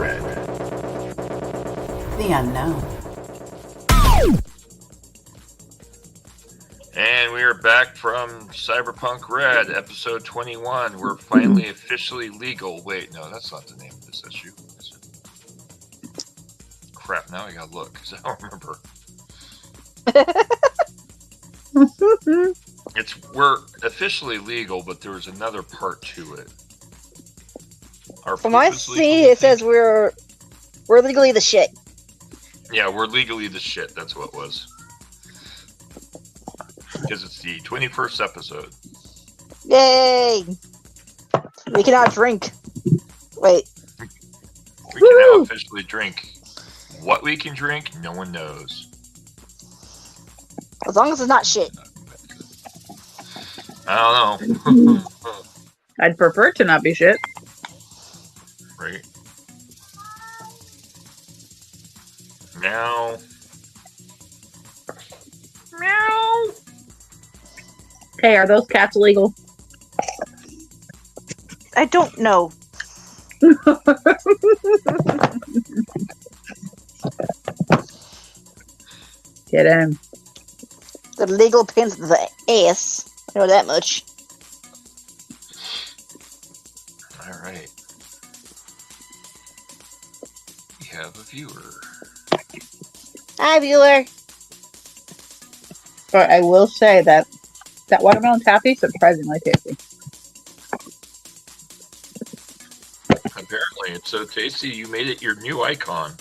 RED. The unknown. And we are back from Cyberpunk RED, episode 21. We're finally officially legal. Wait, no, that's not the name of this issue. Is it? Crap, now I gotta look, because I don't remember. We're officially legal, but there was another part to it. From what I see, it says we're legally the shit. Yeah, we're legally the shit. That's what it was. Because it's the 21st episode. Yay! We can now drink. Wait. We can now officially drink. What we can drink, no one knows. As long as it's not shit. I don't know. I'd prefer to not be shit. Right. Meow. Meow. Hey, are those cats illegal? I don't know. Get in. The legal pins to the ass. I know that much. All right. We have a viewer. Hi, viewer. But I will say that watermelon taffy is surprisingly tasty. Apparently, it's so tasty you made it your new icon.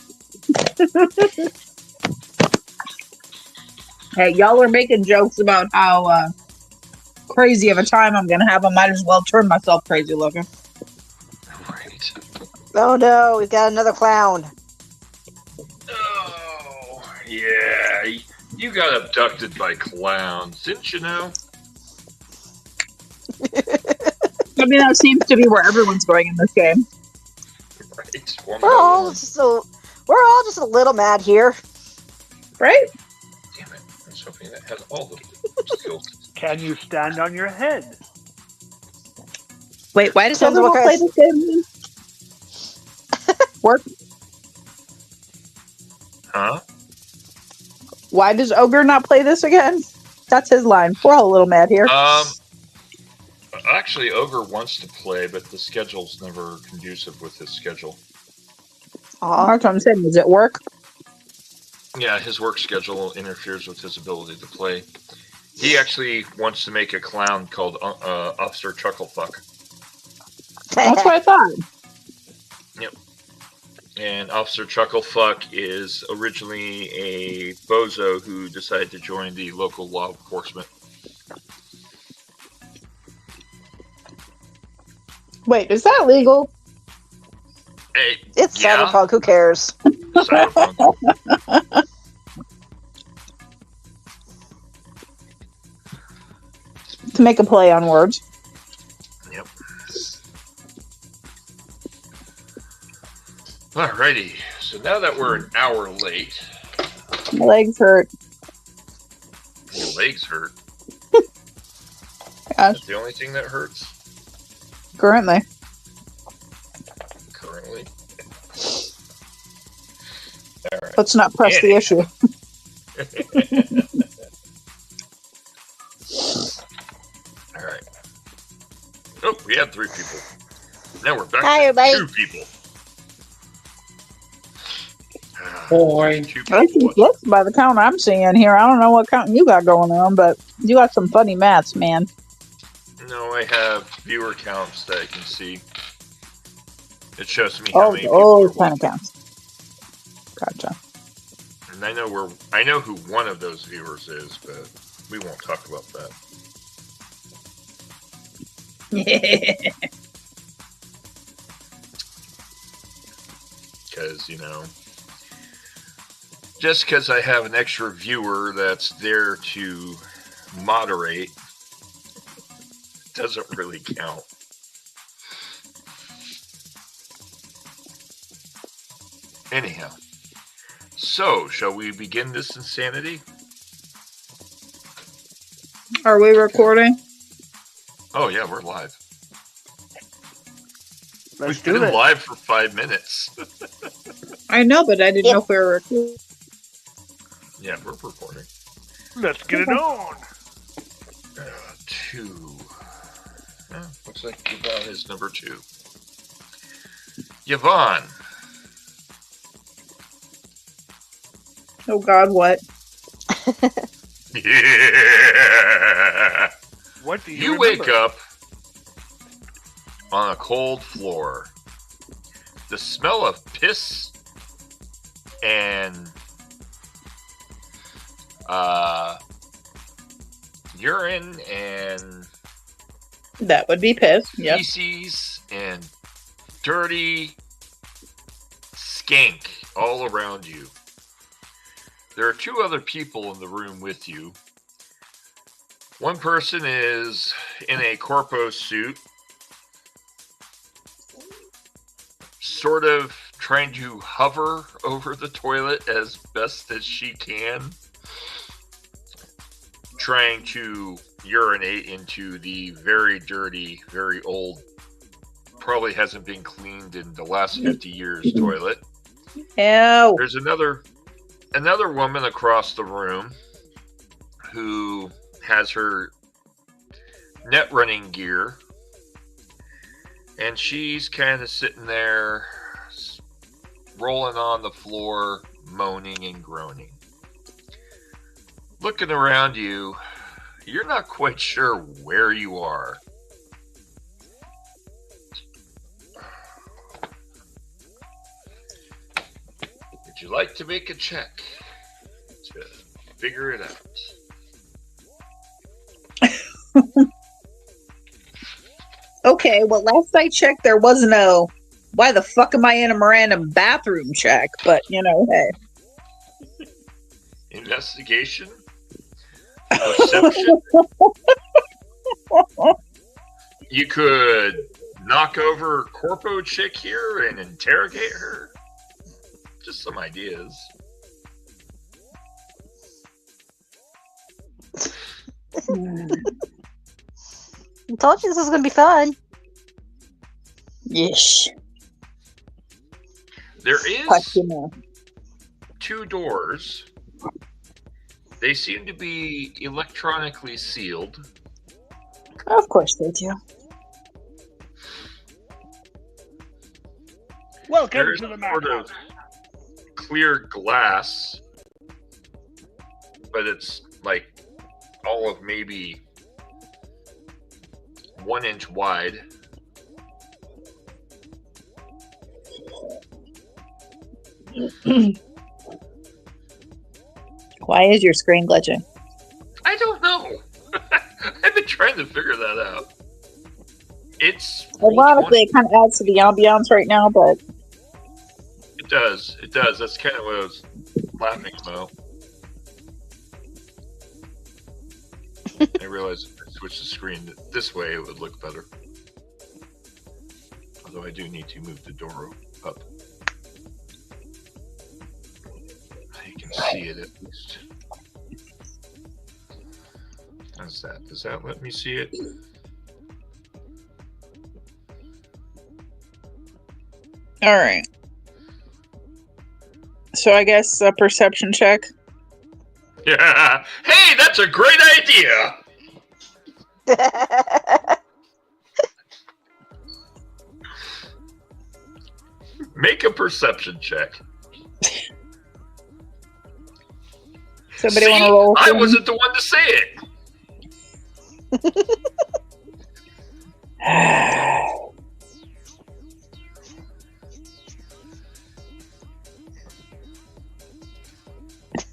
Hey, y'all are making jokes about how crazy of a time I'm gonna have. I might as well turn myself crazy looking. Right. Oh no, we've got another clown. Oh, yeah. You got abducted by clowns, didn't you know? I mean, that seems to be where everyone's going in this game. Right. We're all just a little mad here. Right? Damn it. There's something that has all the skills. Can you stand on your head? Wait, why does Tell me everyone what play guys- this game? Work. Huh? Why does Ogre not play this again? That's his line. We're all a little mad here. Actually, Ogre wants to play, but the schedule's never conducive with his schedule. That's what I'm saying. Does it work? Yeah, his work schedule interferes with his ability to play. He actually wants to make a clown called Officer Chucklefuck. That's what I thought. Yep. And Officer Chucklefuck is originally a bozo who decided to join the local law enforcement. Wait, is that legal? Hey, It's yeah, Cyberpunk, who cares? Cyberpunk. To make a play on words. Yep. Alrighty. So now that we're an hour late, My legs hurt. your legs hurt. Gosh, That's the only thing that hurts currently. currently. All right. Let's not press the issue. All right. Oh, we had 3 people. Now we're back Hi, to everybody. 2 people. Boy. 2 I people. think that's by the count I'm seeing here. I don't know what count you got going on, but you got some funny maths, man. No, I have viewer counts that I can see. It shows me how many people are Kind of watching. counts. Gotcha. And I know who one of those viewers is, but we won't talk about that. Because, just because I have an extra viewer that's there to moderate doesn't really count. Anyhow, so shall we begin this insanity? Are we recording? Oh yeah, we're live. Let's We've do been it. live for 5 minutes. I know, but I didn't know if we were recording. Yeah, we're recording. Let's get it on. 2. Looks like Yvonne is number 2. Yvonne. Oh God, what? Yeah. What do You remember? wake up on a cold floor. The smell of piss and urine and That would be piss. Yep. feces and dirty skank all around you. There are 2 other people in the room with you. One person is in a corpo suit, sort of trying to hover over the toilet as best as she can, trying to urinate into the very dirty, very old, probably hasn't been cleaned in the last 50 years toilet. Ew. There's another woman across the room who has her net running gear, and she's kind of sitting there rolling on the floor, moaning and groaning. Looking around you, you're not quite sure where you are. Would you like to make a check to figure it out? Okay, well, last I checked, there was no, why the fuck am I in a random bathroom check? But, you know, hey. Investigation? Perception? You could knock over Corpo Chick here and interrogate her. Just some ideas. I told you this was going to be fun. Yeesh. There Fuck is you, man. 2 doors. They seem to be electronically sealed. Of course they do. Welcome There is to the sort madhouse. of clear glass, but it's like all of maybe 1 inch wide. Why is your screen glitching? I don't know. I've been trying to figure that out. It's Ironically, it kind of adds to the ambiance right now, but It does. It does. That's kind of what I was laughing about. I realized if I switch the screen this way, it would look better. Although I do need to move the door up. You can see it at least. How's that? Does that let me see it? all right. So I guess a perception check. Yeah. Hey, that's a great idea. Make a perception check. Somebody See? want to roll? I for me? wasn't the one to say it.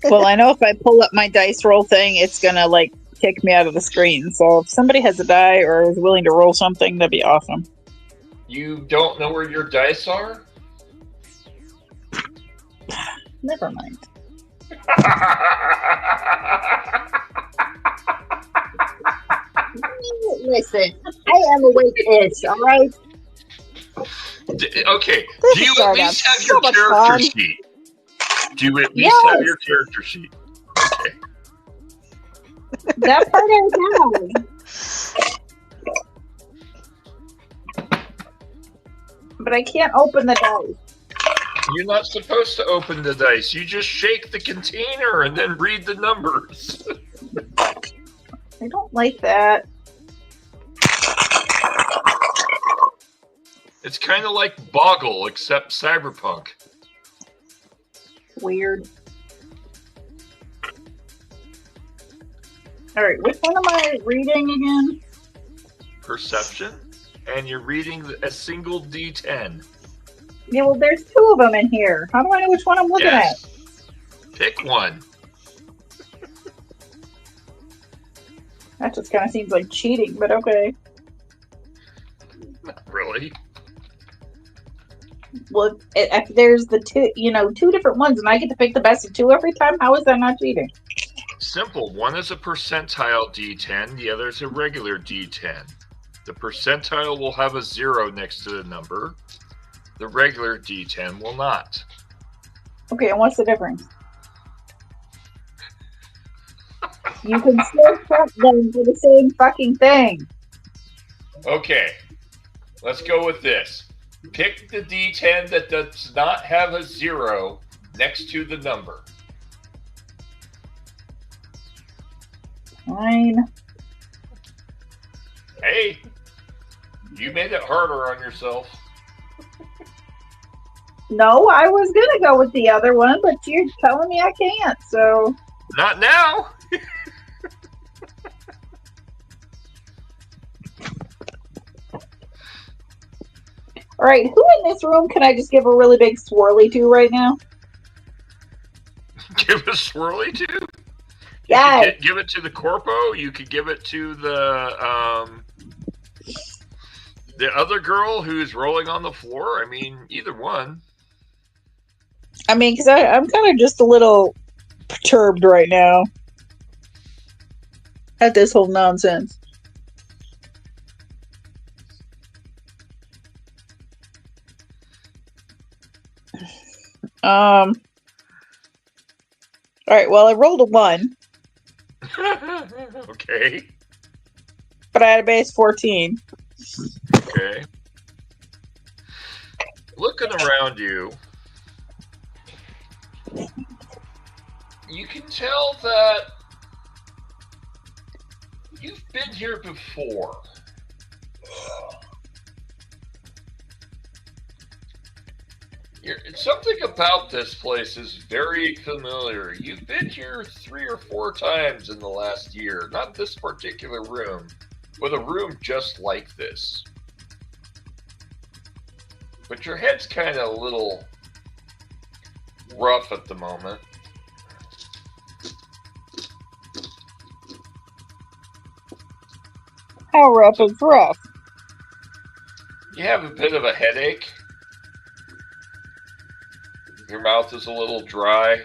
Well, I know if I pull up my dice roll thing, it's gonna like kick me out of the screen. So if somebody has a die or is willing to roll something, that'd be awesome. You don't know where your dice are? Never mind. Listen, I am awake-ish, all right? Okay. This Do you is at starting out least have so your much character fun. sheet? Do you at least have Yes. your character sheet? Okay. That part I have. But I can't open the dice. You're not supposed to open the dice. You just shake the container and then read the numbers. I don't like that. It's kind of like Boggle, except Cyberpunk. Weird. Alright, which one am I reading again? Perception, and you're reading a single D10. Yeah, well, there's two of them in here. How do I know which one I'm looking at? Pick one. That just kind of seems like cheating, but okay. Not really. Well, if there's the two, two different ones, and I get to pick the best of two every time, how is that not cheating? Simple. One is a percentile D10, the other is a regular D10. The percentile will have a 0 next to the number. The regular D10 will not. Okay, and what's the difference? You can still cut them for the same fucking thing. Okay, let's go with this. Pick the D10 that does not have a 0 next to the number. Fine. Hey, you made it harder on yourself. No, I was gonna go with the other one, but you're telling me I can't, so... Not now! Alright, who in this room can I just give a really big swirly to right now? Give a swirly to? Yeah. Give it to the corpo. You could give it to the other girl who's rolling on the floor. I mean, either one. I mean, because I'm kind of just a little perturbed right now at this whole nonsense. All right, well, I rolled a 1. Okay. But I had a base 14. Okay. Looking around you, you can tell that you've been here before. Something about this place is very familiar. You've been here 3 or 4 times in the last year. Not this particular room, but a room just like this. But your head's kind of a little rough at the moment. How rough is rough? You have a bit of a headache. Your mouth is a little dry.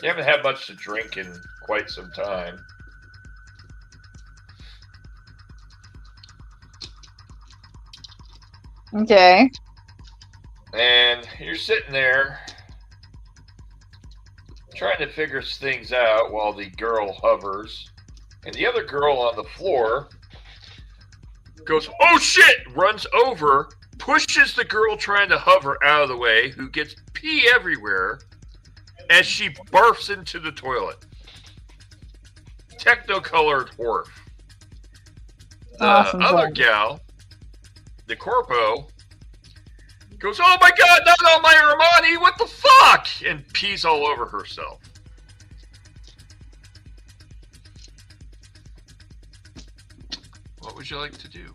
You haven't had much to drink in quite some time. Okay. And you're sitting there trying to figure things out while the girl hovers. And the other girl on the floor goes, "Oh shit!" runs over, pushes the girl trying to hover out of the way, who gets pee everywhere, as she barfs into the toilet. Techno-colored whorf. The other gal, the corpo, goes, "Oh my god, not on my Armani, what the fuck?" and pees all over herself. What would you like to do?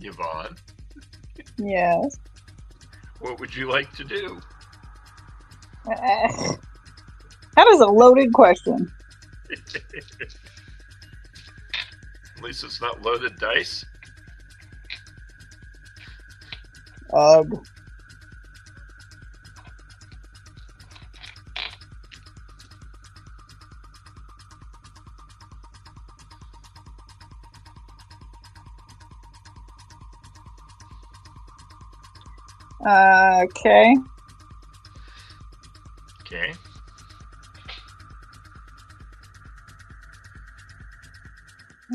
Yvonne? Yes. What would you like to do? That is a loaded question. At least it's not loaded dice. Ugh. Okay. Okay.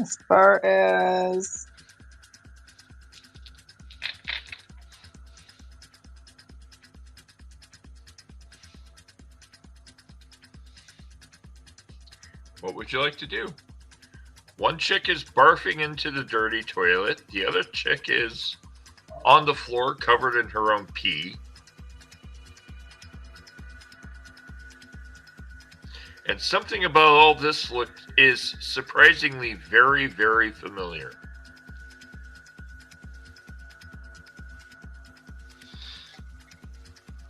As far as What would you like to do? One chick is barfing into the dirty toilet. The other chick is on the floor covered in her own pee. And something about all this is surprisingly very, very familiar.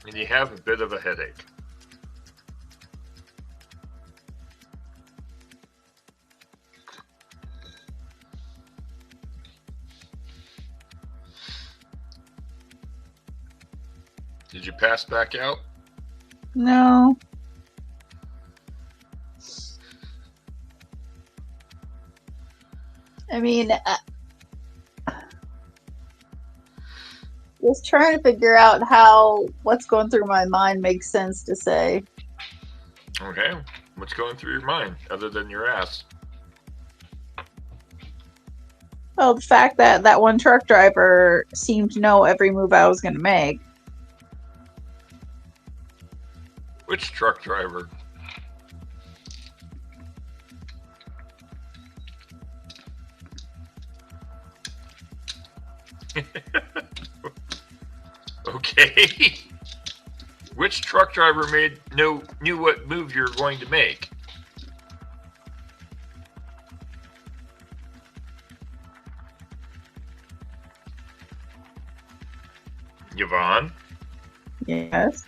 And you have a bit of a headache. Did you pass back out? no. I mean, just trying to figure out how what's going through my mind makes sense to say. Okay. What's going through your mind other than your ass? Well, the fact that that one truck driver seemed to know every move I was going to make. Which truck driver? Okay. Which truck driver knew what move you're going to make? Yvonne? Yes.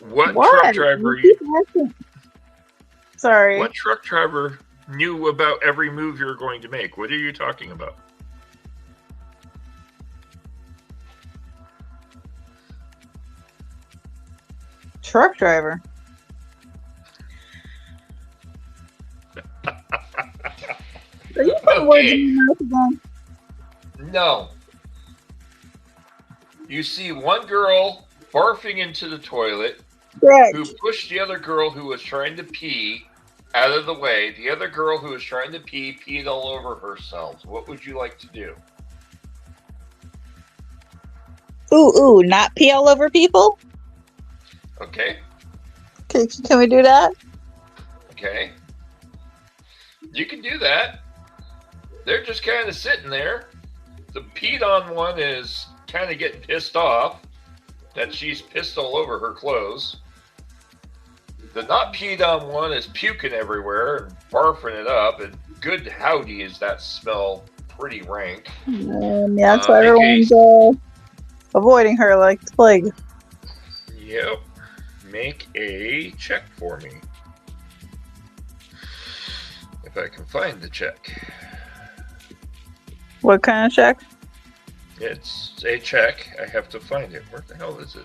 What truck driver? Sorry. What truck driver knew about every move you're going to make? What are you talking about? Truck driver. Are you putting words in your mouth again? No. You see one girl barfing into the toilet Correct. who pushed the other girl who was trying to pee out of the way. The other girl who was trying to pee peed all over herself. What would you like to do? Ooh, not pee all over people? Okay. Can we do that? Okay. You can do that. They're just kind of sitting there. The peed on one is kind of getting pissed off that she's pissed all over her clothes. The not peed on one is puking everywhere and barfing it up. And good howdy is that smell pretty rank. Yeah, that's why everyone's avoiding her like the plague. Yep. Make a check for me. If I can find the check. What kind of check? It's a check. I have to find it. Where the hell is it?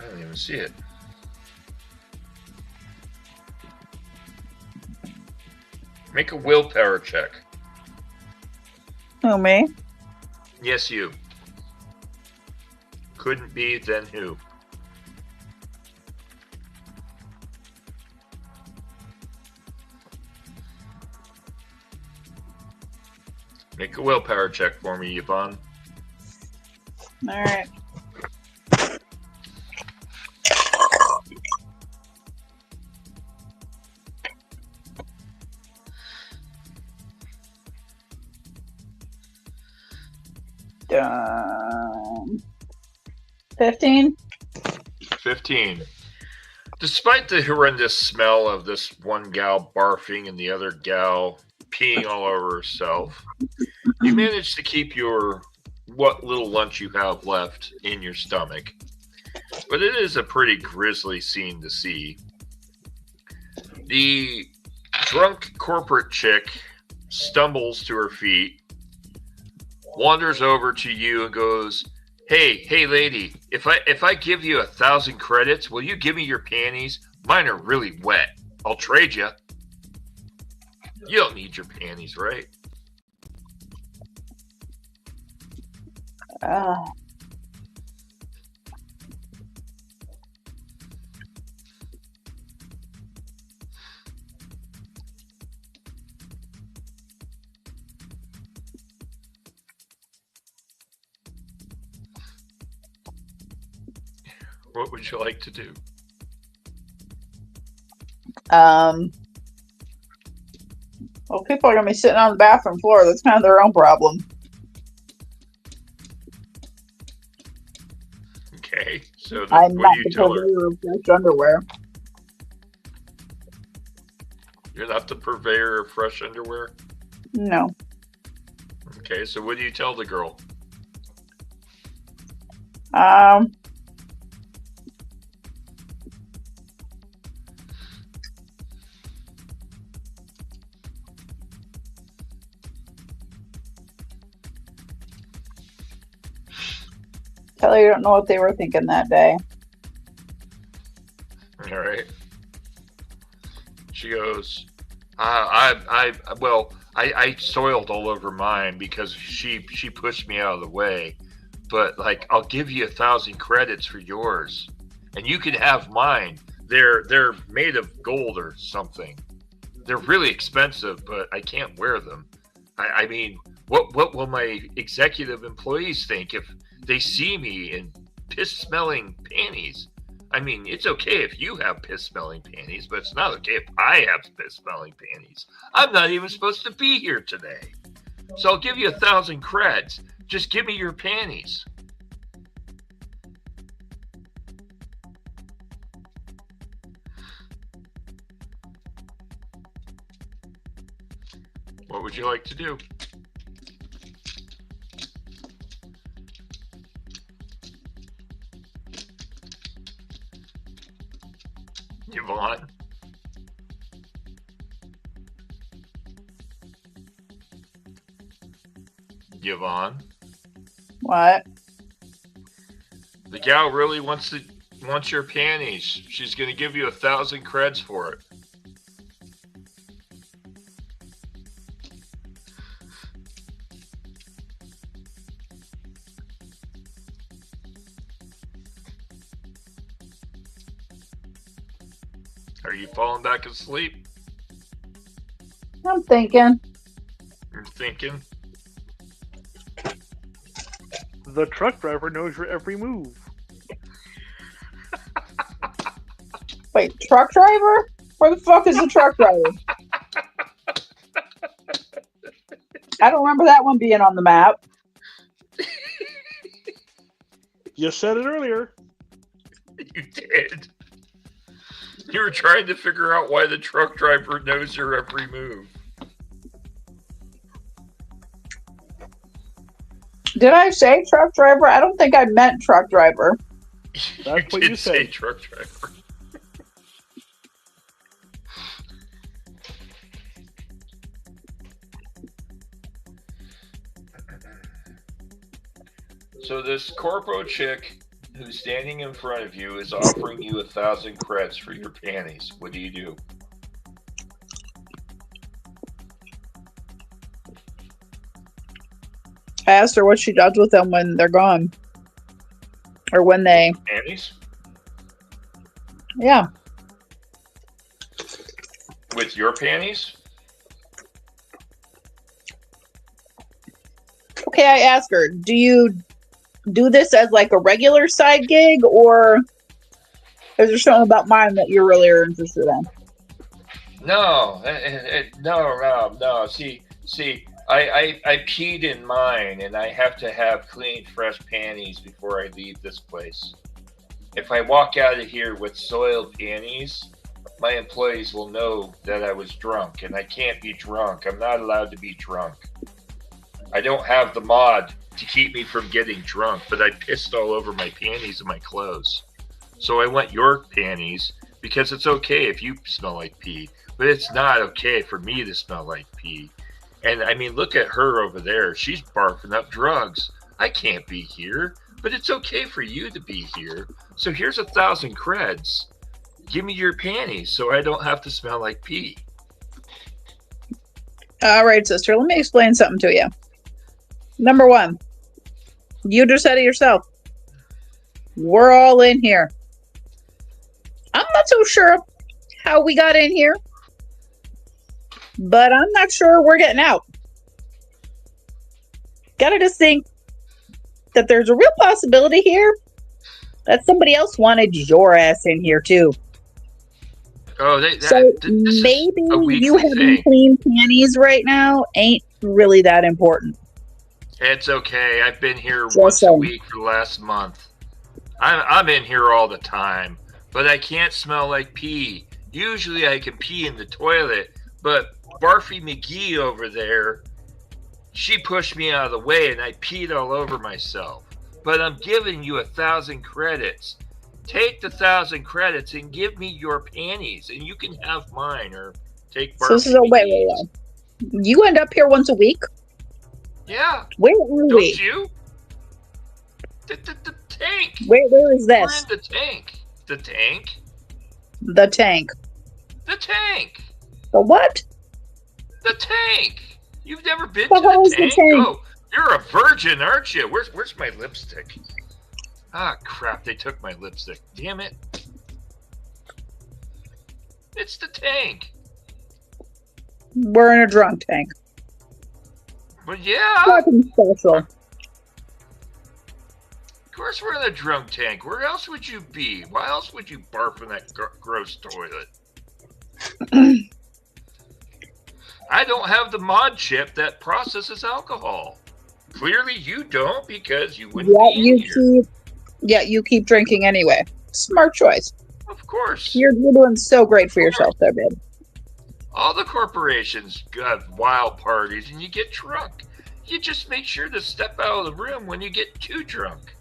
I don't even see it. Make a willpower check. Who, me? Yes, you. Couldn't be, then who? Make a willpower check for me, Yvonne. Alright. Done. 15? 15. Despite the horrendous smell of this one gal barfing and the other gal peeing all over herself, you manage to keep what little lunch you have left in your stomach. But it is a pretty grisly scene to see. The drunk corporate chick stumbles to her feet, wanders over to you and goes, Hey lady, if I give you 1,000 credits, will you give me your panties? Mine are really wet. I'll trade you. You don't need your panties, right? What would you like to do? Well, people are going to be sitting on the bathroom floor. That's kind of their own problem. Okay, so I'm what not do you the tell her? purveyor of fresh underwear. You're not the purveyor of fresh underwear? No. Okay, so what do you tell the girl? Tell her you don't know what they were thinking that day. All right. She goes, I soiled all over mine because she pushed me out of the way. But like, I'll give you 1,000 credits for yours, and you can have mine. They're made of gold or something. They're really expensive, but I can't wear them. I mean, what will my executive employees think if they see me in piss-smelling panties? I mean, it's okay if you have piss-smelling panties, but it's not okay if I have piss-smelling panties. I'm not even supposed to be here today. So I'll give you 1,000 creds. Just give me your panties. What would you like to do? Yvonne? Yvonne? What? The gal really wants your panties. She's gonna give you 1,000 creds for it. Are you falling back asleep? I'm thinking. You're thinking? The truck driver knows your every move. Wait, truck driver? Where the fuck is the truck driver? I don't remember that one being on the map. You said it earlier. You did. You were trying to figure out why the truck driver knows your every move. Did I say truck driver? I don't think I meant truck driver. That's what did you say said. truck driver. So this corpo chick who's standing in front of you is offering you 1,000 creds for your panties. What do you do? I asked her what she does with them when they're gone. Or when they... Panties? Yeah. With your panties? Okay, I asked her, do you do this as like a regular side gig, or is there something about mine that you really are interested in? No, no. See, I peed in mine, and I have to have clean, fresh panties before I leave this place. If I walk out of here with soiled panties, my employees will know that I was drunk, and I can't be drunk. I'm not allowed to be drunk. I don't have the mod to keep me from getting drunk, but I pissed all over my panties and my clothes. So I want your panties because it's okay if you smell like pee, but it's not okay for me to smell like pee. And I mean, look at her over there. She's barfing up drugs. I can't be here, but it's okay for you to be here. So here's 1,000 creds. Give me your panties so I don't have to smell like pee. All right, sister, let me explain something to you. Number one, you just said it yourself. We're all in here. I'm not so sure how we got in here, but I'm not sure we're getting out. Gotta just think that there's a real possibility here that somebody else wanted your ass in here too. Oh, So this maybe is a weekly you having thing. clean panties right now ain't really that important. It's okay. I've been here Just once a saying. week for the last month. I'm in here all the time, but I can't smell like pee. Usually I can pee in the toilet, but Barfy McGee over there, she pushed me out of the way and I peed all over myself. But I'm giving you 1,000 credits. Take the 1,000 credits and give me your panties, and you can have mine, or take Barfy So wait. McGee's. You end up here once a week? Yeah. Where are we? Don't you? The tank. Where is We're this? in the tank. The tank. The tank. The tank. The what? The tank. You've never been But to what the is the tank? tank? Oh, you're a virgin, aren't you? Where's my lipstick? Ah, crap! They took my lipstick. Damn it! It's the tank. We're in a drunk tank. But yeah, Nothing special. of course we're in a drunk tank. Where else would you be? Why else would you barf in that gross toilet? I don't have the mod chip that processes alcohol. Clearly you don't, because you wouldn't be in here. You keep drinking anyway. Smart choice. Of course. You're doing so great for yourself there, babe. All the corporations got wild parties and you get drunk. You just make sure to step out of the room when you get too drunk.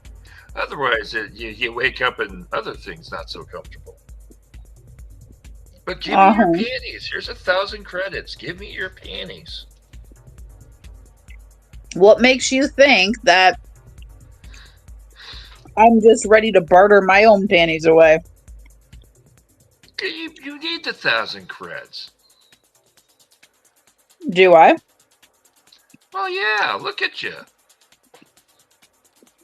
Otherwise, you wake up and other things not so comfortable. But give me your panties. Here's 1,000 credits. Give me your panties. What makes you think that I'm just ready to barter my own panties away? You need the 1,000 creds. Do I? Well, yeah, look at you.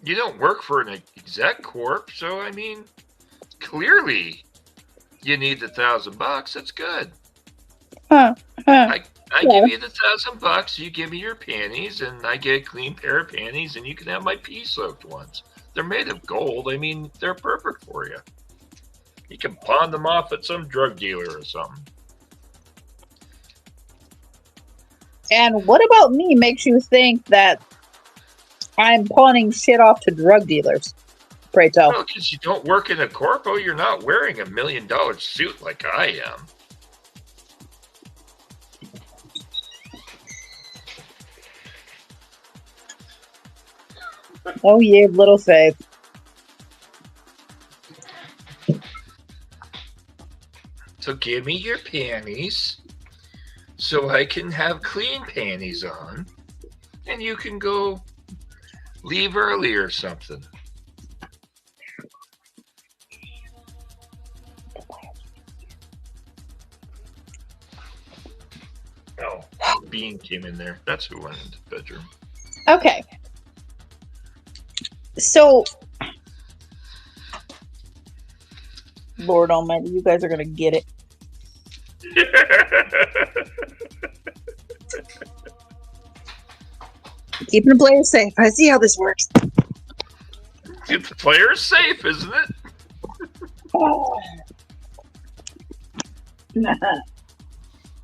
You don't work for an exec corp, so I mean, clearly you need the $1,000. That's good. I give you the $1,000. You give me your panties, and I get a clean pair of panties, and you can have my pee-soaked ones. They're made of gold. I mean, they're perfect for you. You can pawn them off at some drug dealer or something. And what about me makes you think that I'm pawning shit off to drug dealers? Pray tell. Well, because you don't work in a corpo, you're not wearing $1 million suit like I am. Oh, yeah, little faith. So give me your panties so I can have clean panties on, and you can go leave early or something. Oh, Bean came in there. That's who went into the bedroom. Okay. So, Lord Almighty, you guys are gonna get it. Keeping the players safe. I see how this works. Keep the players safe, isn't it?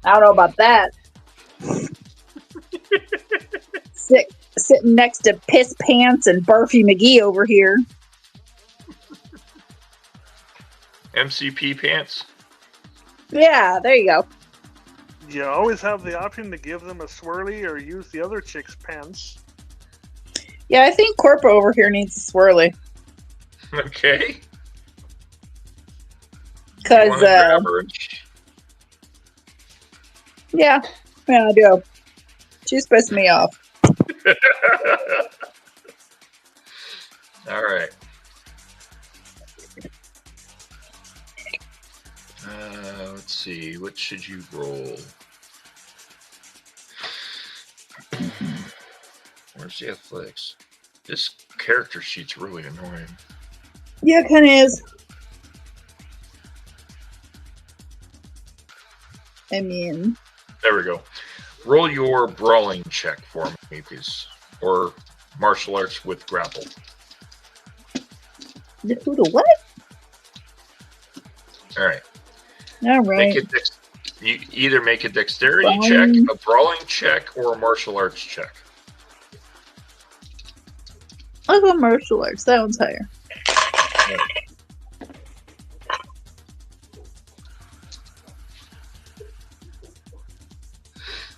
I don't know about that. Sitting next to Piss Pants and Barfy McGee over here. MCP pants. Yeah, there you go. You always have the option to give them a swirly or use the other chick's pants. Yeah, I think Corpo over here needs a swirly. Okay. Because, yeah, I do. She's pissed me off. All right. Let's see. What should you roll? Where's the athletics? This character sheet's really annoying. Yeah, it kind of is. I mean... There we go. Roll your brawling check for me, please. Or martial arts with grapple. The who to what? All right. All right. You either make a dexterity Brawling. check, a brawling check, or a martial arts check. I'll go martial arts. That one's higher. Yeah.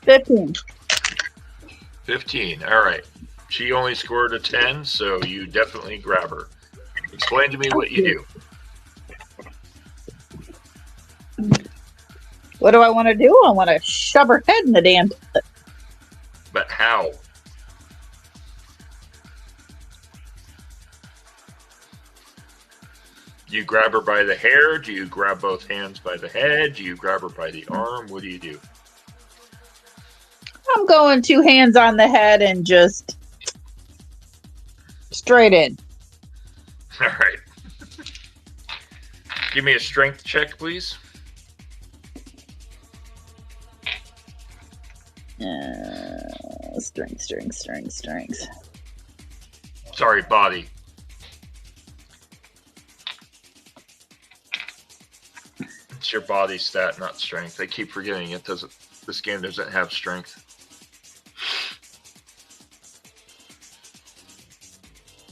15. 15. All right. She only scored a 10, so you definitely grab her. Explain to me what you do. What do I want to do? I want to shove her head in the damn toilet. But how? Do you grab her by the hair? Do you grab both hands by the head? Do you grab her by the arm? What do you do? I'm going 2 hands on the head and just straight in. All right. Give me a strength check, please. Strength. Sorry, body. It's your body stat, not strength. I keep forgetting it doesn't. This game doesn't have strength.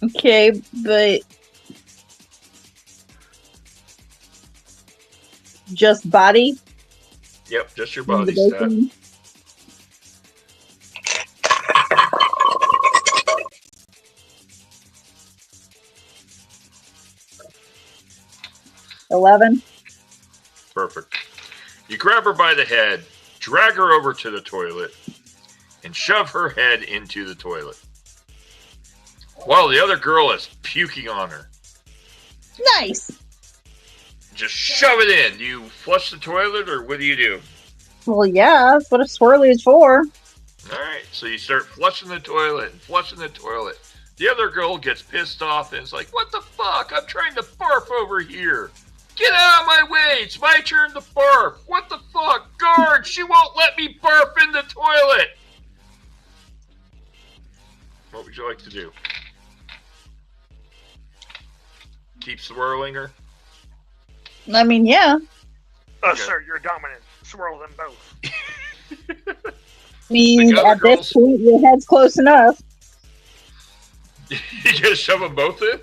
Okay, but just body? Yep, just your body stat. 11. Perfect. You grab her by the head, drag her over to the toilet, and shove her head into the toilet. While the other girl is puking on her. Nice. Just shove it in. Do you flush the toilet, or what do you do? Well, yeah, that's what a swirly is for. All right, so you start flushing the toilet and flushing the toilet. The other girl gets pissed off and is like, "What the fuck? I'm trying to barf over here. Get out of my way. It's my turn to barf. What the fuck? Guard, she won't let me barf in the toilet." What would you like to do? Keep swirling her? I mean, yeah. Sir, you're dominant. Swirl them both. I mean, at this point, your head's close enough. You just shove them both in?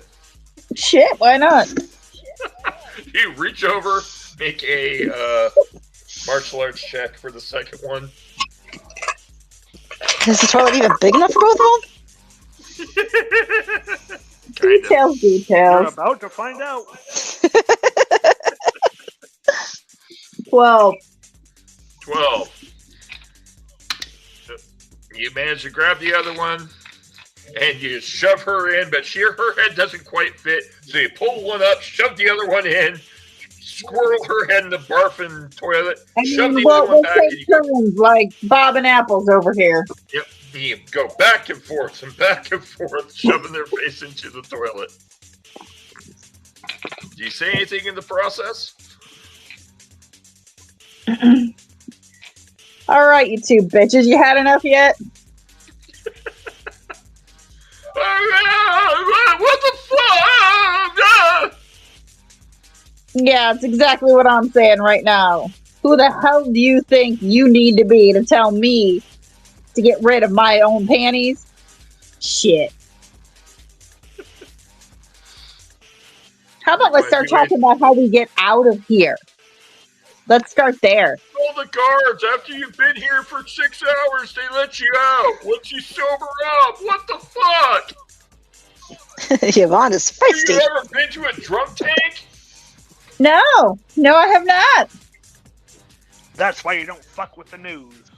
Shit, why not? You reach over, make a martial arts check for the second one. Is the toilet even big enough for both of them? Details. You're about to find out. 12. 12. So you manage to grab the other one, and you shove her in, but her head doesn't quite fit. So you pull one up, shove the other one in, squirrel her head in the barfing toilet, shove the other one back. We'll take turns like Bob and Apples over here. Yep, you go back and forth, shoving their face into the toilet. Do you say anything in the process? All right, you two bitches. You had enough yet? What the fuck? Yeah, it's exactly what I'm saying right now. Who the hell do you think you need to be to tell me to get rid of my own panties? Shit. How about let's start talking about how we get out of here? Let's start there. All the guards, after you've been here for 6 hours, they let you out. Once you sober up, what the fuck? Yvonne is feisty. Have you ever been to a drunk tank? No, I have not. That's why you don't fuck with the news.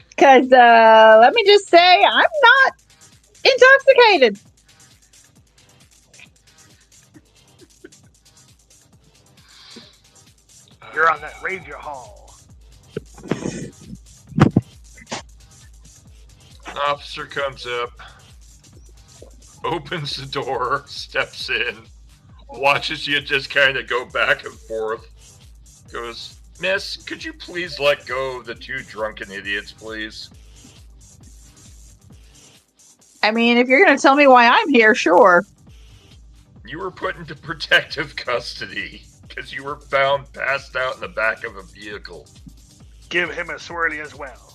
Because, let me just say, I'm not intoxicated. You're on that Ranger Hall. Officer comes up, opens the door, steps in, watches you just kind of go back and forth, goes, "Miss, could you please let go of the two drunken idiots, please?" I mean, if you're going to tell me why I'm here, sure. You were put into protective custody because you were found passed out in the back of a vehicle. Give him a swirly as well.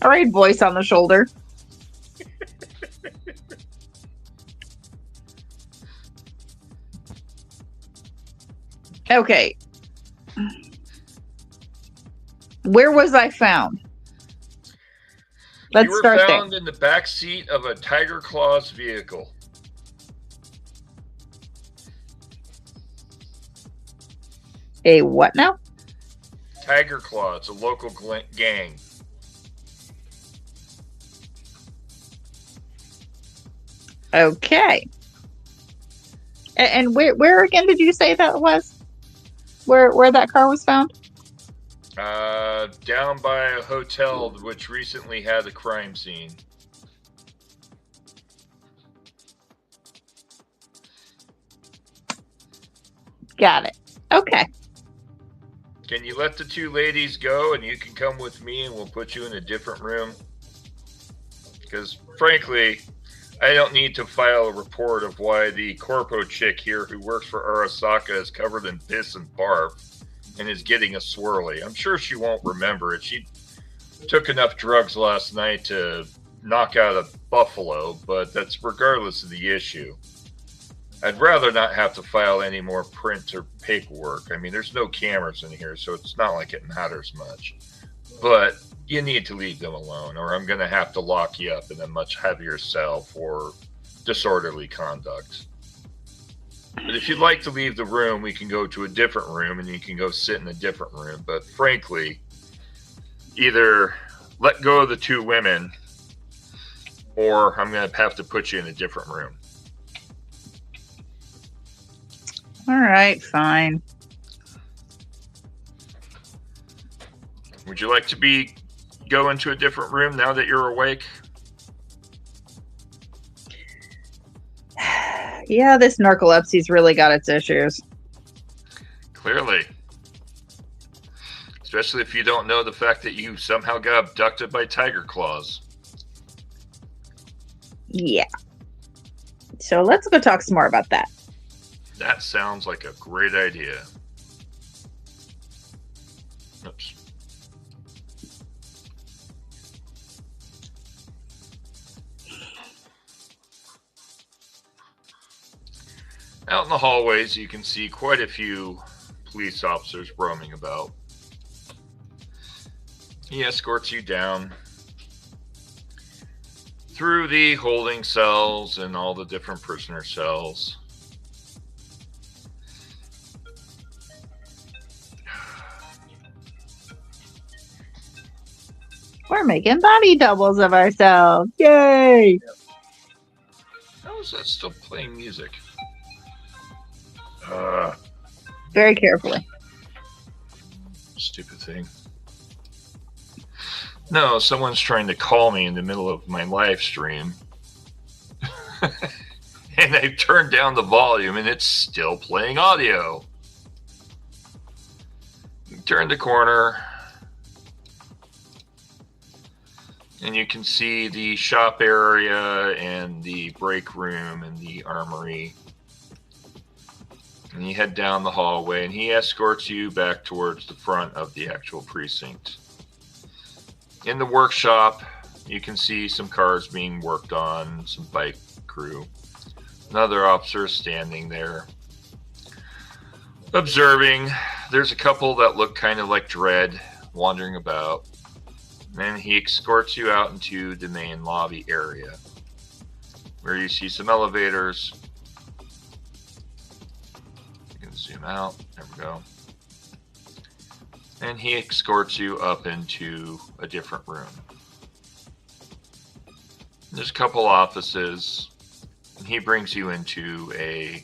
All right, voice on the shoulder. Okay. Where was I found? Let's start there. You were found in the back seat of a Tiger Claws vehicle. A what now? Tiger Claw. It's a local gang. Okay. And where again did you say that was? Where that car was found? Down by a hotel which recently had a crime scene. Got it. Okay. Can you let the two ladies go and you can come with me and we'll put you in a different room? Because, frankly, I don't need to file a report of why the corpo chick here who works for Arasaka is covered in piss and barf and is getting a swirly. I'm sure she won't remember it. She took enough drugs last night to knock out a buffalo, but that's regardless of the issue. I'd rather not have to file any more print or paperwork. I mean, there's no cameras in here, so it's not like it matters much. But you need to leave them alone, or I'm going to have to lock you up in a much heavier cell for disorderly conduct. But if you'd like to leave the room, we can go to a different room, and you can go sit in a different room. But frankly, either let go of the two women, or I'm going to have to put you in a different room. All right, fine. Would you like to go into a different room now that you're awake? Yeah, this narcolepsy's really got its issues. Clearly. Especially if you don't know the fact that you somehow got abducted by Tiger Claws. Yeah. So let's go talk some more about that. That sounds like a great idea. Oops. Out in the hallways, you can see quite a few police officers roaming about. He escorts you down through the holding cells and all the different prisoner cells. We're making body doubles of ourselves. Yay! How is that still playing music? Very carefully. Stupid thing. No, someone's trying to call me in the middle of my live stream. And I've turned down the volume and it's still playing audio. Turn the corner. And you can see the shop area and the break room and the armory. And you head down the hallway and he escorts you back towards the front of the actual precinct. In the workshop, you can see some cars being worked on, some bike crew. Another officer standing there, observing. There's a couple that look kind of like Dread, wandering about. Then he escorts you out into the main lobby area, where you see some elevators. You can zoom out. There we go. And he escorts you up into a different room. There's a couple offices, and he brings you into a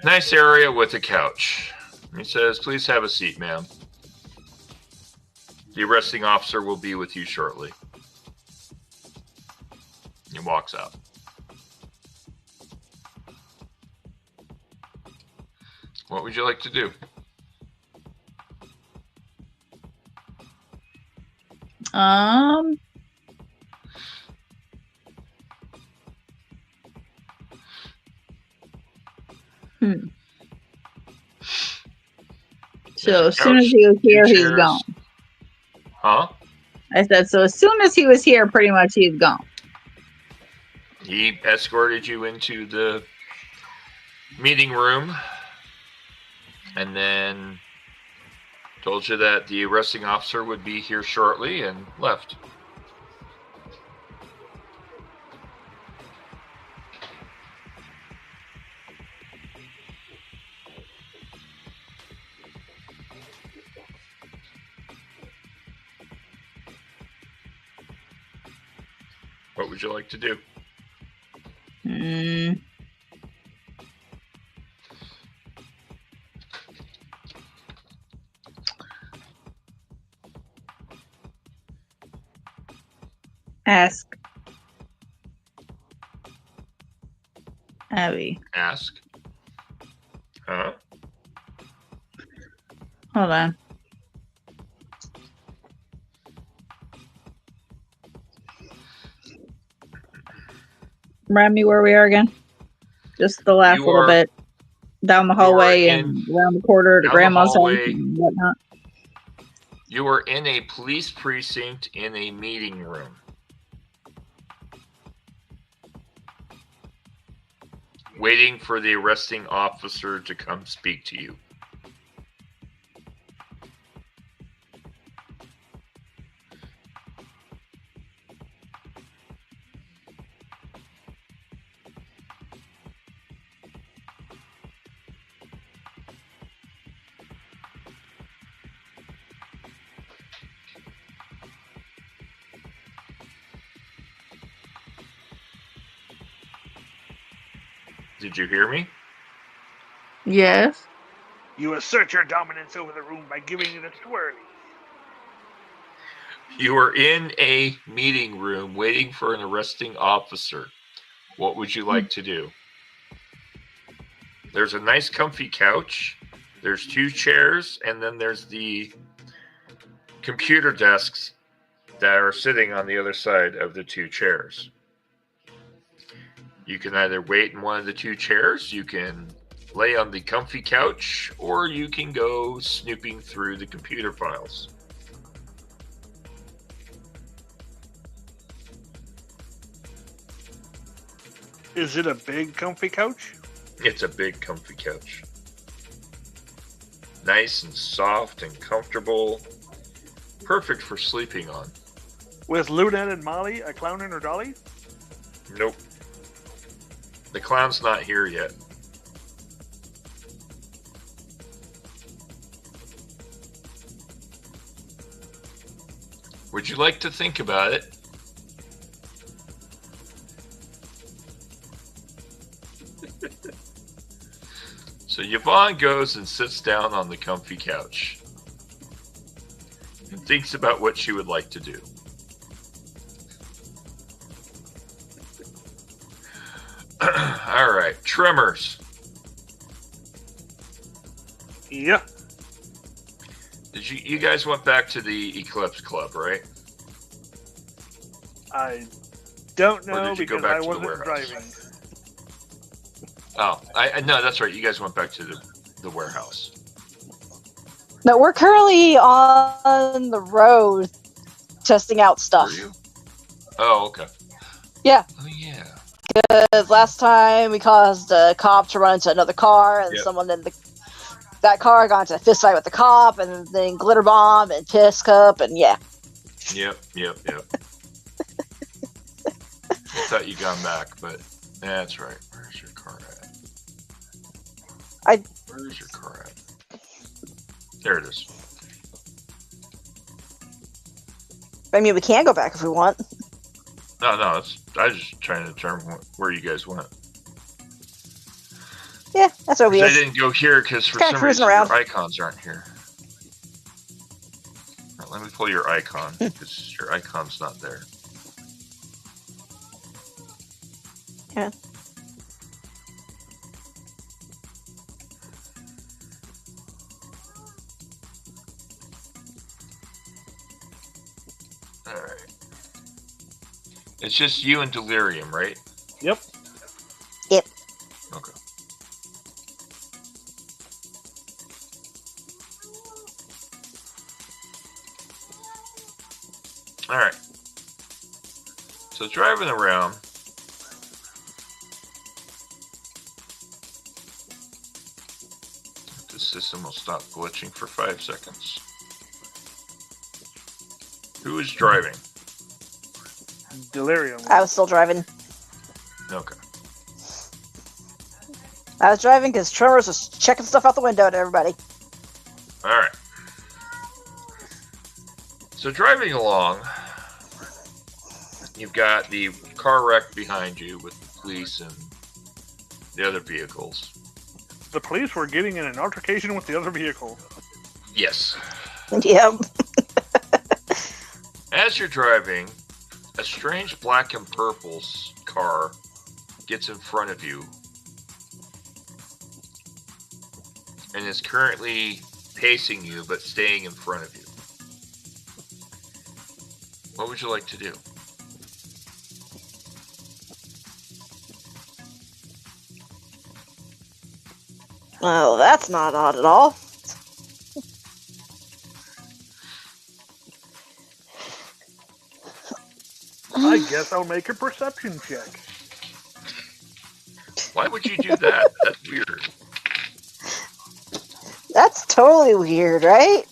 nice area with a couch. He says, "Please have a seat, ma'am." The arresting officer will be with you shortly. He walks out. What would you like to do? So as soon as he was here, he's gone. Huh? I said, so as soon as he was here, pretty much he's gone. He escorted you into the meeting room and then told you that the arresting officer would be here shortly and left. What would you like to do? Ask Abby. Ask. Huh? Hold on. Remind me where we are again. Just the last little bit. Down the hallway and around the corner to Grandma's house and whatnot. You are in a police precinct in a meeting room. Waiting for the arresting officer to come speak to you. Did you hear me? Yes. You assert your dominance over the room by giving it a twirly. You are in a meeting room waiting for an arresting officer. What would you like to do? There's a nice comfy couch. There's 2 chairs, and then there's the computer desks that are sitting on the other side of the 2 chairs. You can either wait in one of the 2 chairs, you can lay on the comfy couch, or you can go snooping through the computer files. Is it a big comfy couch? It's a big comfy couch. Nice and soft and comfortable. Perfect for sleeping on. With Lunette and Molly, a clown in her dolly? Nope. The clown's not here yet. Would you like to think about it? So Yvonne goes and sits down on the comfy couch and thinks about what she would like to do. All right, Tremors. Yeah. Did you guys went back to the Eclipse Club, right? I don't know Or did you go because back I to the wasn't warehouse? driving. Oh, I no, that's right. You guys went back to the warehouse. No, we're currently on the road testing out stuff. Were you? Oh, okay. Yeah. Oh, yeah. Because last time we caused a cop to run into another car, and someone in that car got into a fist fight with the cop, and then glitter bomb and piss cup, and yeah. Yep. I thought you gone back, but that's right. Where's your car at? Where's your car at? There it is. I mean, we can go back if we want. No, I was just trying to determine where you guys went. Yeah, that's what we I didn't go here because for some reason your icons aren't here. Right, let me me pull your icon, because your icon's not there. Yeah. Alright. It's just you and Delirium, right? Yep. Yep. Okay. Alright. So driving around. The system will stop glitching for 5 seconds. Who is driving? Delirium. I was still driving. Okay. I was driving because Tremors was checking stuff out the window to everybody. Alright. So driving along, you've got the car wreck behind you with the police and the other vehicles. The police were getting in an altercation with the other vehicle. Yes. Yep. As you're driving, a strange black and purple car gets in front of you and is currently pacing you but staying in front of you. What would you like to do? Well, that's not odd at all. I guess I'll make a perception check. Why would you do that? That's weird. That's totally weird, right?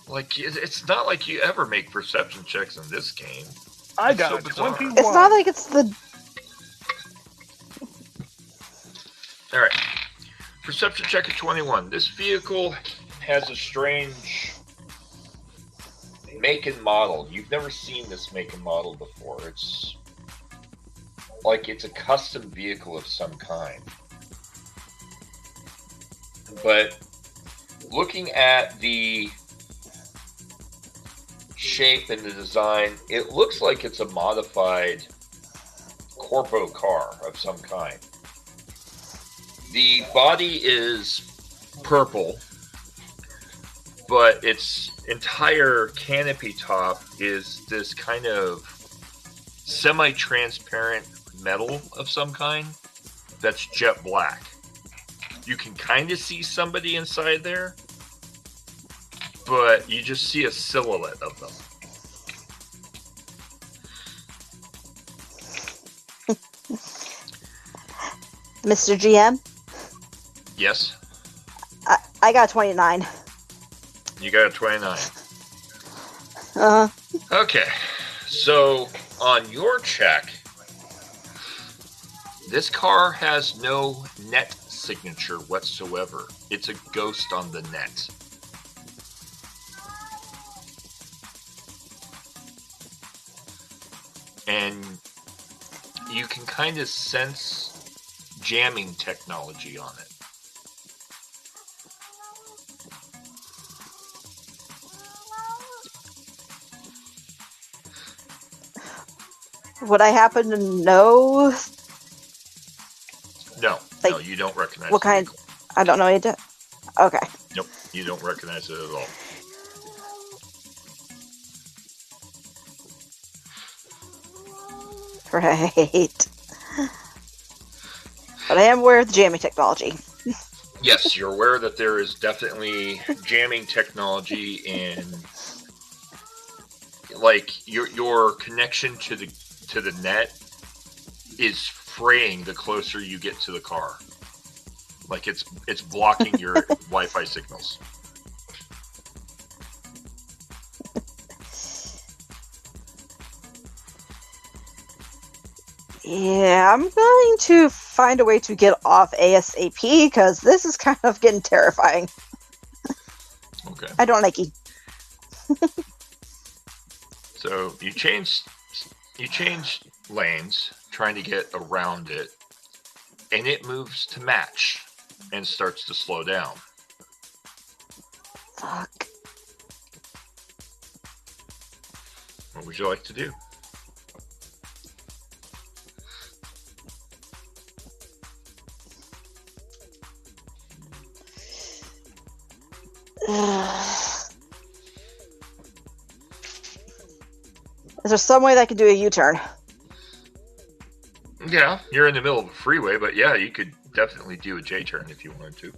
Like, it's not like you ever make perception checks in this game. I It's got so a bizarre. 21. It's not like it's the... Alright. Perception check at 21. This vehicle has a strange make and model. You've never seen this make and model before. It's like it's a custom vehicle of some kind. But looking at the shape and the design, it looks like it's a modified corpo car of some kind. The body is purple, but its entire canopy top is this kind of semi-transparent metal of some kind that's jet black. You can kind of see somebody inside there, but you just see a silhouette of them. Mr. GM? Yes? I got 29. You got a 29. Uh-huh. Okay, so on your check, this car has no net signature whatsoever. It's a ghost on the net. And you can kind of sense jamming technology on it. Would I happen to know No, Like, no, you don't recognize what the kind? vehicle. I don't know. Okay. Nope, you don't recognize it at all. Right. But I am aware of the jamming technology. Yes, you're aware that there is definitely jamming technology and like your connection to the net is fraying the closer you get to the car. Like it's blocking your Wi-Fi signals. Yeah, I'm going to find a way to get off ASAP because this is kind of getting terrifying. Okay. I don't like it. So you change lanes, trying to get around it, and it moves to match and starts to slow down. Fuck. What would you like to do? Is there some way that I can do a U-turn? Yeah, you're in the middle of a freeway, but yeah, you could definitely do a J-turn if you wanted to.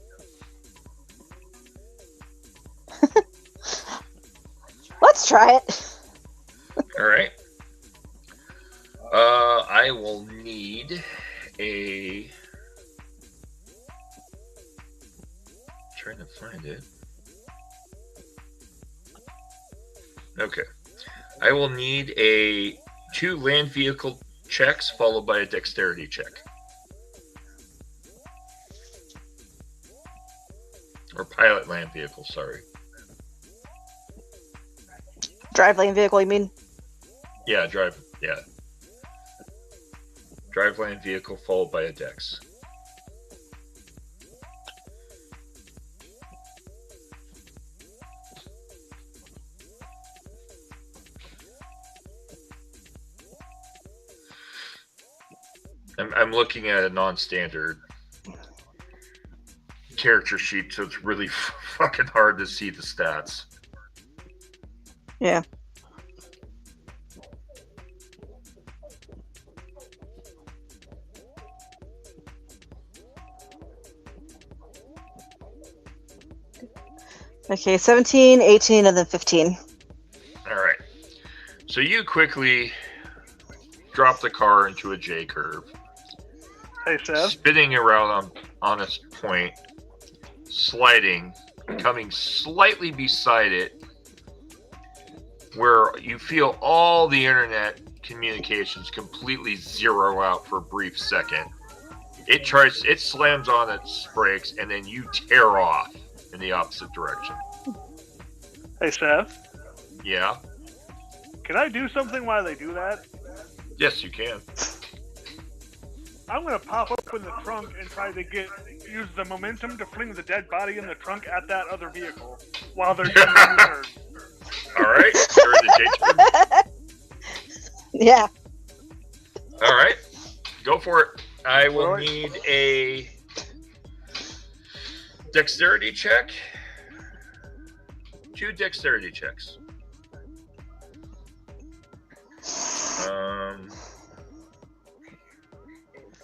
Let's try it. All right. I will need a... trying to find it. Okay. I will need a 2 land vehicle checks followed by a dexterity check. Or pilot land vehicle, sorry. Drive lane vehicle, you mean? Yeah, drive land vehicle followed by a dex. I'm looking at a non-standard character sheet, so it's really fucking hard to see the stats. Yeah. Okay, 17, 18, and then 15. All right. So you quickly drop the car into a J curve. Hey, Seth. Spinning around on its point, sliding, coming slightly beside it, where you feel all the internet communications completely zero out for a brief second. It slams on its brakes, and then you tear off in the opposite direction. Hey, Seth. Yeah? Can I do something while they do that? Yes, you can. I'm gonna pop up in the trunk and try to use the momentum to fling the dead body in the trunk at that other vehicle while they're doing the U-turn. All right. You're in the J-turn. Yeah. All right. Go for it. I will need a dexterity check. 2 dexterity checks.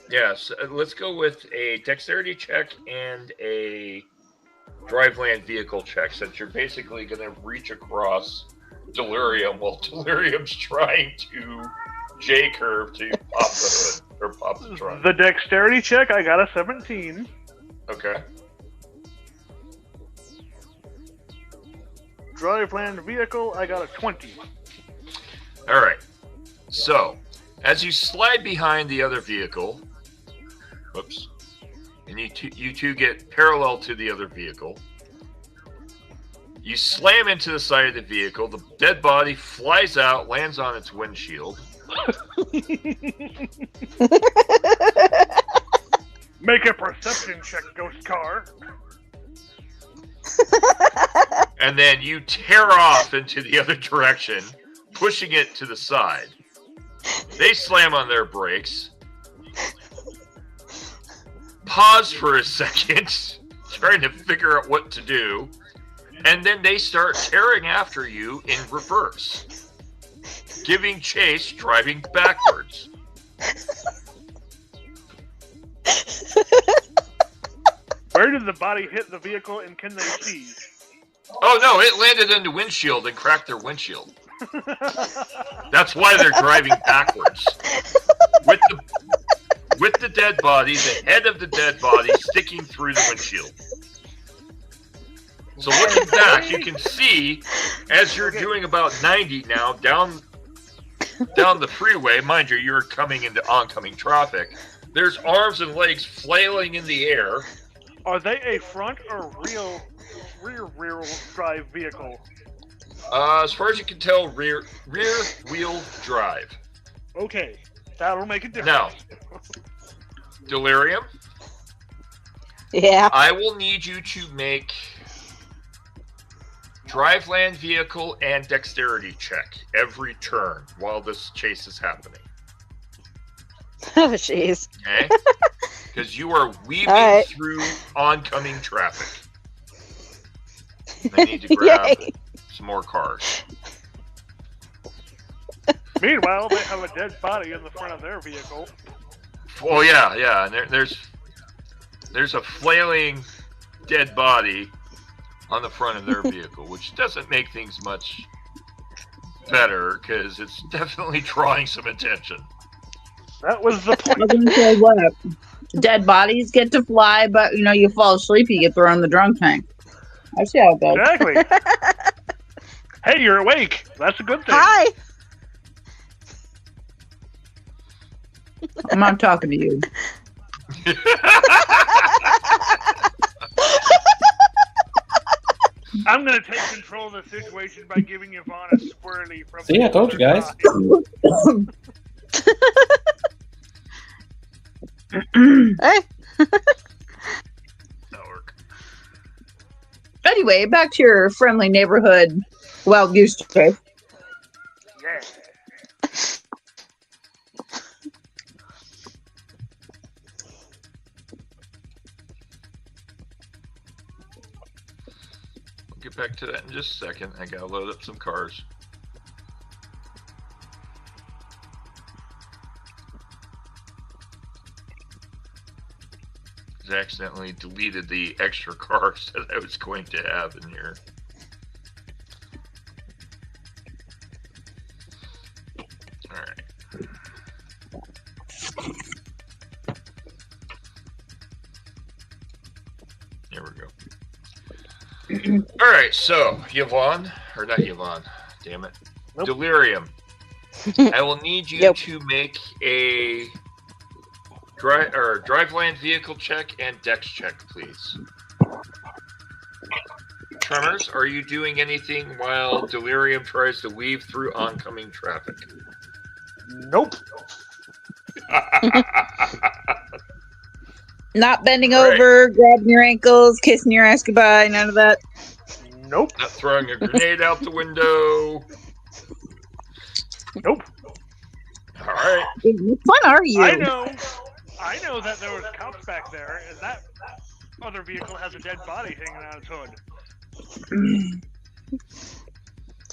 Yes, let's go with a dexterity check and a drive land vehicle check, since you're basically going to reach across Delirium while Delirium's trying to J-curve to pop the hood, or pop the trunk. The dexterity check, I got a 17. Okay. Drive land vehicle, I got a 20. All right. So, as you slide behind the other vehicle, whoops, and you two get parallel to the other vehicle, you slam into the side of the vehicle, the dead body flies out, lands on its windshield. Make a perception check, ghost car. And then you tear off into the other direction, pushing it to the side. They slam on their brakes. Pause for a second, trying to figure out what to do. And then they start tearing after you in reverse, giving chase, driving backwards. Where did the body hit the vehicle, and can they see? Oh no, it landed in the windshield and cracked their windshield. That's why they're driving backwards. With the dead body, the head of the dead body sticking through the windshield. So looking back, you can see, as you're doing about 90 now, down the freeway, mind you, you're coming into oncoming traffic, there's arms and legs flailing in the air. Are they a front or rear drive vehicle? As far as you can tell, rear wheel drive. Okay, that'll make a difference. Now, Delirium, Yeah. I will need you to make Drive land vehicle and dexterity check every turn while this chase is happening. Oh, jeez. Okay? Because you are weaving through oncoming traffic. They need to grab some more cars. Meanwhile, they have a dead body in the front of their vehicle. Oh yeah, and there's a flailing dead body on the front of their vehicle, which doesn't make things much better because it's definitely drawing some attention. That was the point. I'm gonna say what? Dead bodies get to fly, but you fall asleep, you get thrown in the drunk tank. I see how it goes. Exactly. Hey, you're awake. That's a good thing. Hi. I'm not talking to you. I'm going to take control of the situation by giving Yvonne a swirly from See, I told you guys. Hey. That'll work. Anyway, back to your friendly neighborhood wild goose chase. Yeah. We'll get back to that in just a second. I gotta load up some cars. I accidentally deleted the extra cars that I was going to have in here. Alright. Here we go. Alright, so Yvonne, or not Yvonne, damn it. Nope. Delirium. I will need you to make a drive land vehicle check and dex check, please. Tremors, are you doing anything while Delirium tries to weave through oncoming traffic? Nope. Not bending Right. over, grabbing your ankles, kissing your ass goodbye, none of that. Nope. Not throwing a grenade out the window. Nope. All right. What fun are you? I know that there was cops back there, and that other vehicle has a dead body hanging out its hood.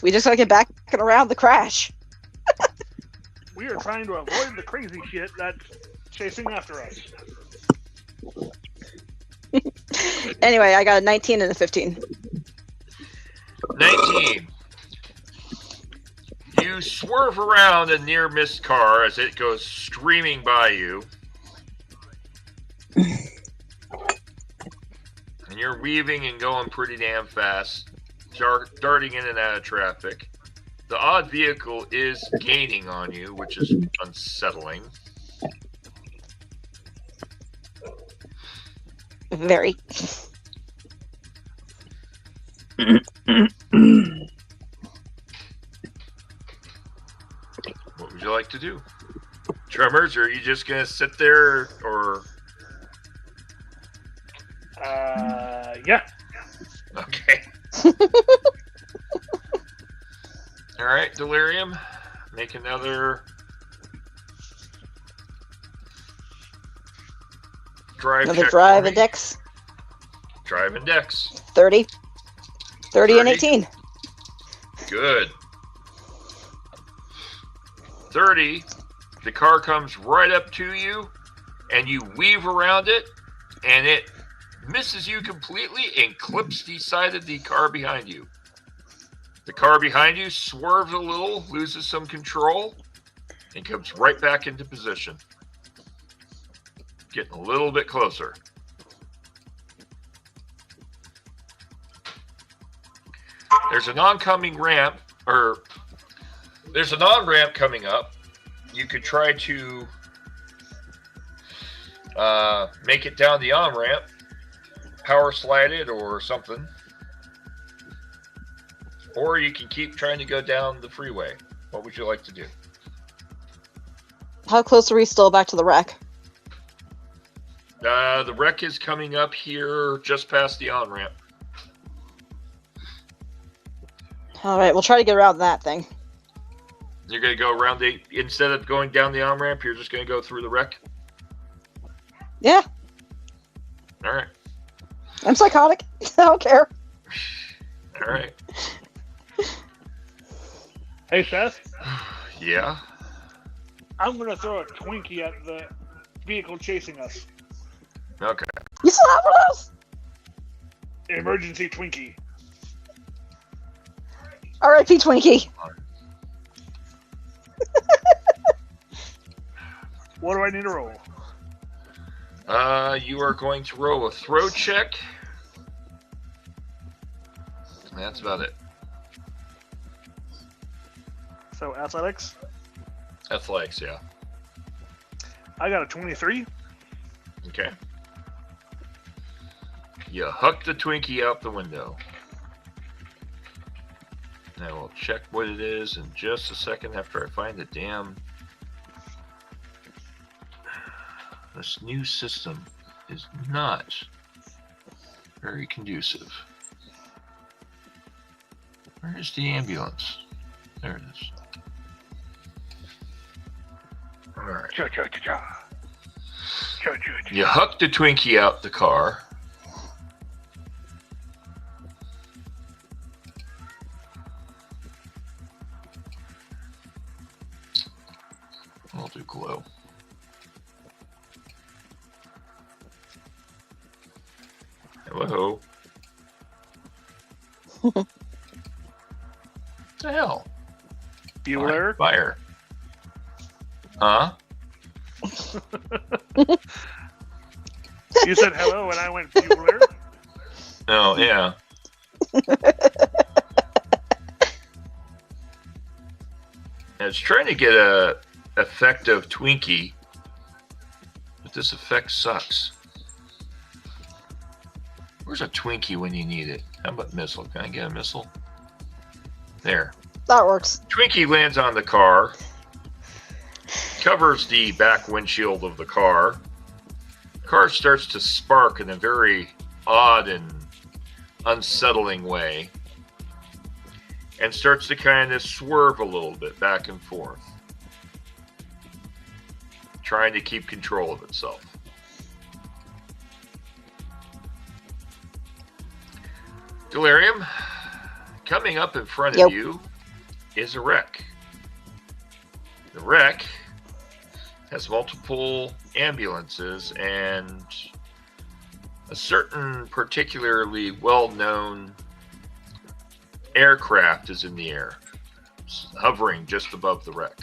We just gotta get back and around the crash. We are trying to avoid the crazy shit that's chasing after us. Anyway, I got a 19 and a 15. 19. You swerve around a near missed car as it goes streaming by you. And you're weaving and going pretty damn fast, darting in and out of traffic. The odd vehicle is gaining on you, which is unsettling. Very. What would you like to do? Tremors, or are you just going to sit there, or... Yeah. Okay. All right, Delirium. Make another drive Another check drive for and me. dex. Drive and dex. 30. 30 and 30. 18. Good. 30. The car comes right up to you, and you weave around it, and it misses you completely and clips the side of the car behind you. The car behind you swerves a little, loses some control, and comes right back into position. Getting a little bit closer. There's an oncoming ramp, or there's an on-ramp coming up. You could try to make it down the on-ramp, power slide it or something. Or you can keep trying to go down the freeway. What would you like to do? How close are we still back to the wreck? The wreck is coming up here just past the on-ramp. All right, we'll try to get around that thing. You're going to go around instead of going down the on-ramp, you're just going to go through the wreck? Yeah. All right. I'm psychotic. I don't care. All right. Hey, Seth. Yeah? I'm going to throw a Twinkie at the vehicle chasing us. Okay. You still have one of those? Emergency Twinkie. R.I.P. Twinkie. What do I need to roll? You are going to roll a throw check. That's about it. So, athletics? Athletics, yeah. I got a 23. Okay. You huck the Twinkie out the window. Now we'll check what it is in just a second after I find the damn... This new system is not very conducive. Where is the ambulance? There it is. Alright. You huck the Twinkie out the car. I'll do glow. Hello. What the hell? Bueller? Fire. Huh? You said hello and I went Bueller? Oh, yeah. I was trying to get a effect of Twinkie, but this effect sucks. Where's a Twinkie when you need it? How about missile? Can I get a missile? There. That works. Twinkie lands on the car, covers the back windshield of the car. The car starts to spark in a very odd and unsettling way, and starts to kind of swerve a little bit back and forth, trying to keep control of itself. Delirium, coming up in front of you is a wreck. The wreck has multiple ambulances and a certain particularly well-known aircraft is in the air, hovering just above the wreck.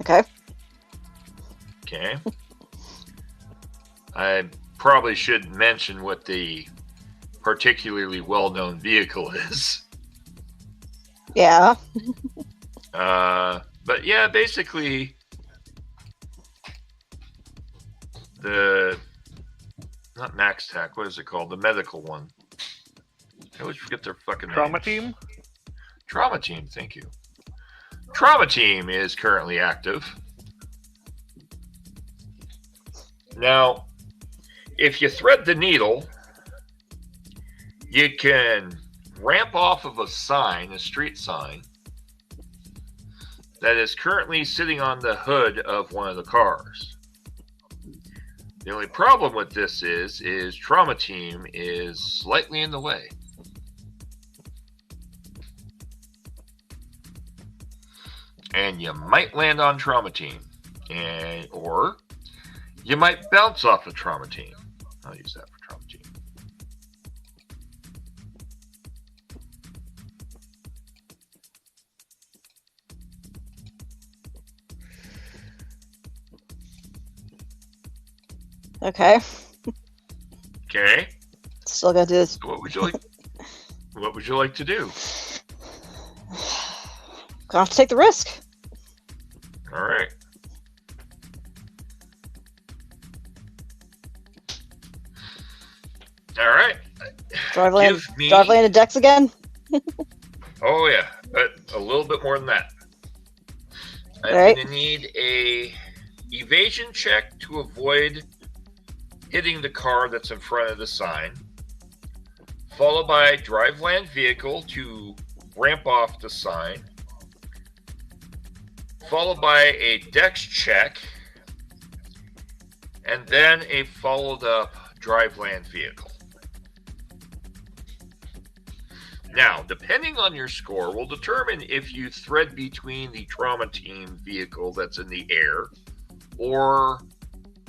Okay. Okay. I probably should mention what the particularly well-known vehicle is. Yeah. But yeah, basically not Max Tac, what is it called? The medical one. I always forget their fucking Trauma names. Team? Trauma Team, thank you. Trauma Team is currently active. Now, if you thread the needle, you can ramp off of a sign, a street sign, that is currently sitting on the hood of one of the cars. The only problem with this is Trauma Team is slightly in the way. And you might land on Trauma Team, or you might bounce off a Trauma Team. I'll use that for Trauma Team. Okay. Okay. Still gotta do this. What would you like? What would you like to do? Gonna have to take the risk. All right. All right. Drive Give me- landed decks again? Oh yeah, but a little bit more than that. I'm All right. gonna need a evasion check to avoid hitting the car that's in front of the sign, followed by a drive-land vehicle to ramp off the sign, followed by a dex check, and then a followed-up drive-land vehicle. Now, depending on your score, will determine if you thread between the trauma team vehicle that's in the air, or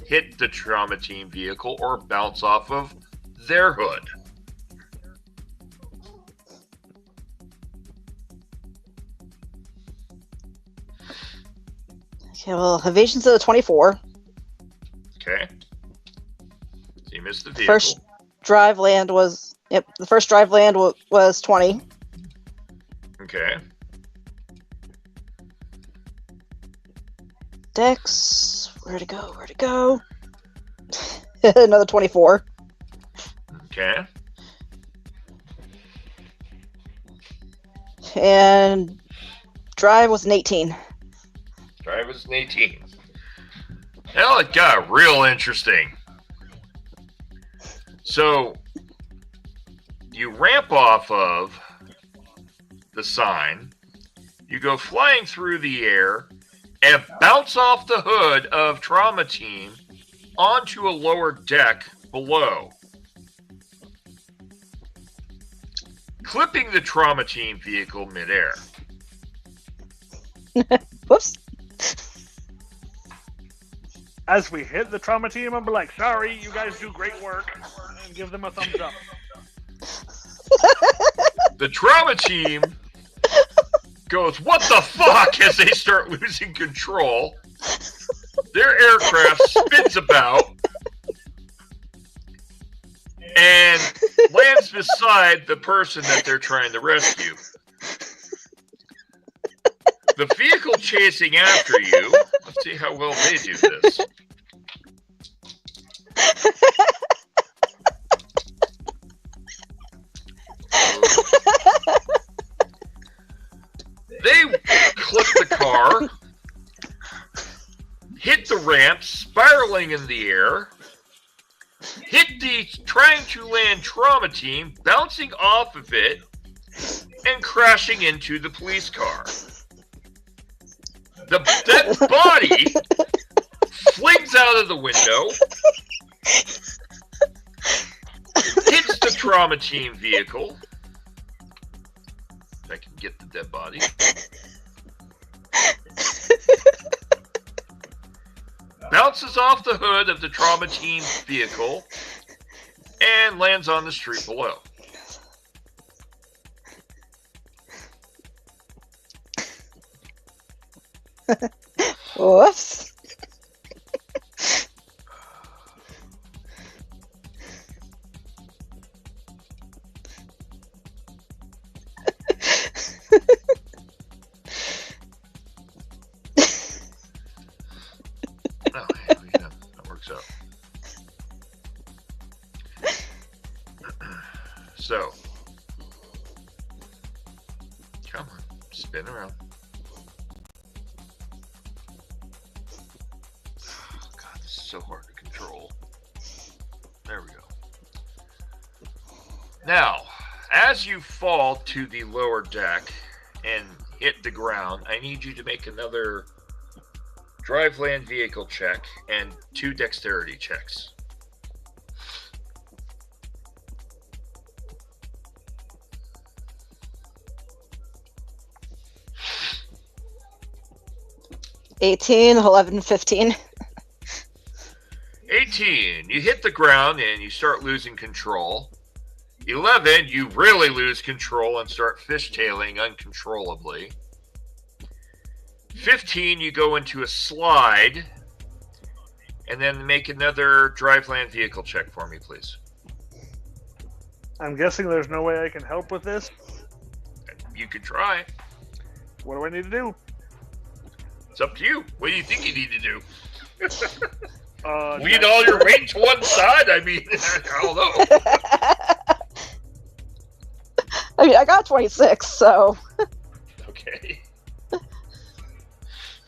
hit the trauma team vehicle, or bounce off of their hood. Okay, well, evasion's at a 24. Okay. So you missed the vehicle. First drive land was... Yep, the first drive land was 20. Okay. Dex... Where'd it go? Another 24. Okay. And drive was an 18. Drive was an 18. Now it got real interesting. So, you ramp off of the sign, you go flying through the air, and bounce off the hood of Trauma Team onto a lower deck below, clipping the Trauma Team vehicle midair. Whoops. As we hit the trauma team, I'm like, sorry, you guys do great work, and give them a thumbs up. The Trauma Team goes, what the fuck, as they start losing control. Their aircraft spins about and lands beside the person that they're trying to rescue. The vehicle chasing after you, let's see how well they do this. They clip the car, hit the ramp, spiraling in the air, hit the trying to land Trauma Team, bouncing off of it, and crashing into the police car. The dead body flings out of the window, hits the Trauma Team vehicle. If I can get the dead body. Bounces off the hood of the Trauma Team vehicle and lands on the street below. Whoops. Oh, yeah, that works out. So, come on, spin around. Oh, God, this is so hard to control. There we go. Now, as you fall to the lower deck and hit the ground, I need you to make another drive land vehicle check and 2 dexterity checks. $18, $11, $15. 18, you hit the ground and you start losing control. 11, you really lose control and start fishtailing uncontrollably. 15, you go into a slide, and then make another drive land vehicle check for me, please. I'm guessing there's no way I can help with this. You could try. What do I need to do? It's up to you. What do you think you need to do? Lean Jack- all your weight to one side? I mean, I don't know. I mean, I got 26, so... Okay.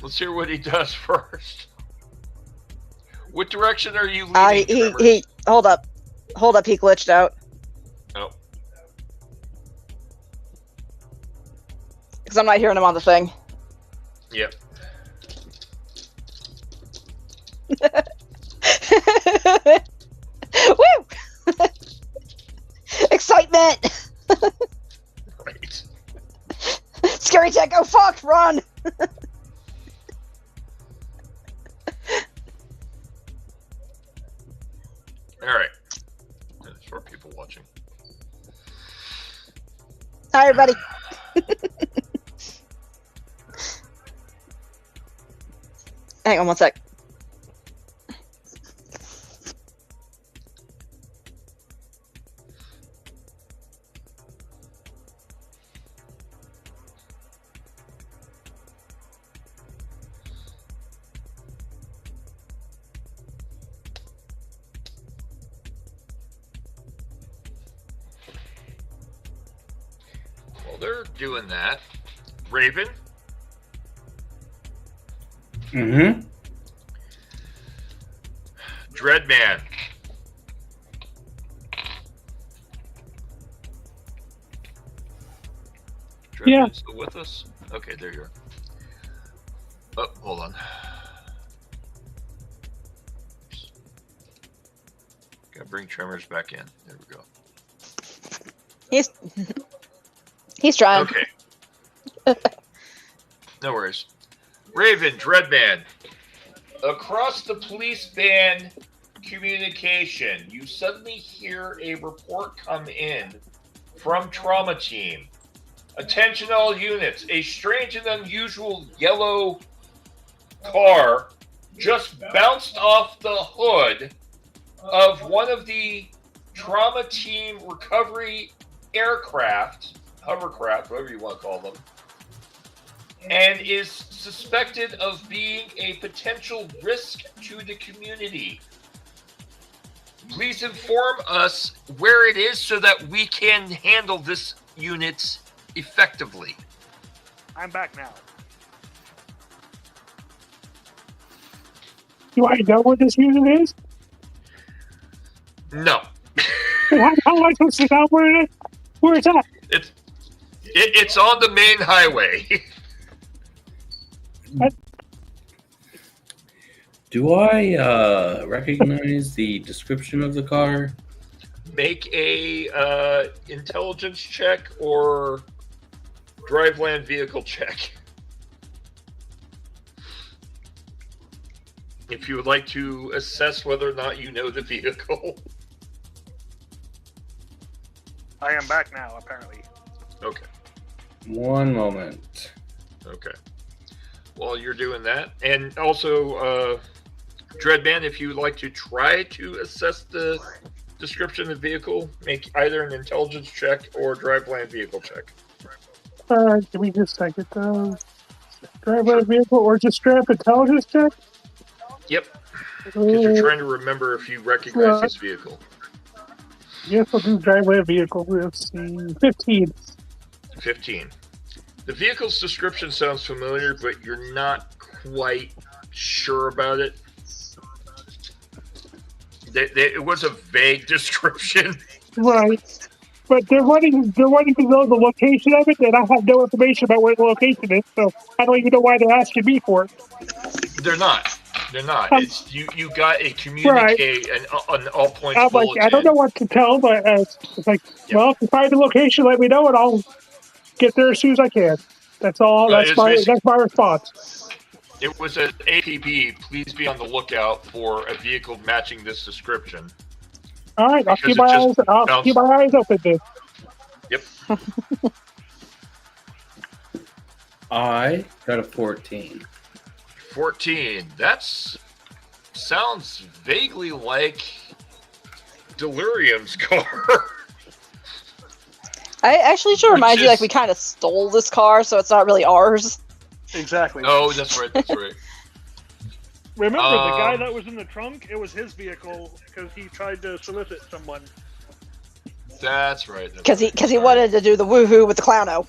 Let's hear what he does first. What direction are you leaning? Hold up. He glitched out. Oh. Because I'm not hearing him on the thing. Yep. Woo! Excitement! Right. Scary tech, oh fuck, run! Alright. There's 4 people watching. Hi, everybody. Hang on one sec. Well, they're doing that. Raven? Mm-hmm. Dreadman. Dreadman Yeah. still with us? Okay, there you are. Oh, hold on. Gotta bring Tremors back in. There we go. He's trying. Okay. No worries. Raven, Dreadman. Across the police van communication, you suddenly hear a report come in from Trauma Team. Attention all units. A strange and unusual yellow car just bounced off the hood of one of the Trauma Team recovery aircraft, hovercraft, whatever you want to call them, and is suspected of being a potential risk to the community. Please inform us where it is so that we can handle this unit effectively. I'm back now. Do I know what this unit is? No. How am I supposed to know where it is? Where it's at? It's on the main highway. Do I recognize the description of the car? Make a intelligence check or driveland vehicle check. If you would like to assess whether or not you know the vehicle. I am back now, apparently. Okay. One moment. Okay. While you're doing that, and also, Dreadman, if you would like to try to assess the description of the vehicle, make either an intelligence check or driveland vehicle check. Give me just a second. Drive a vehicle or just straight up intelligence check? Yep. Because you're trying to remember if you recognize this vehicle. Yes, I'll do driveway vehicle. Let's see. 15. 15. The vehicle's description sounds familiar, but you're not quite sure about it. It was a vague description. Right. But they're wanting to know the location of it, and I have no information about where the location is, so I don't even know why they're asking me for it. They're not. It's you got a communique and an all points I'm like, bulletin. I don't know what to tell, but it's like, well, if you find the location, let me know, and I'll get there as soon as I can. That's all. That's my response. It was an APB. Please be on the lookout for a vehicle matching this description. All right, I'll keep my eyes open then. Yep. I got a 14. 14. Sounds vaguely like Delirium's car. I actually should remind you, like, we kind of stole this car, so it's not really ours. Exactly. Oh, that's right. Remember, the guy that was in the trunk, it was his vehicle because he tried to solicit someone. That's right. Because he wanted to do the woohoo with the clowno.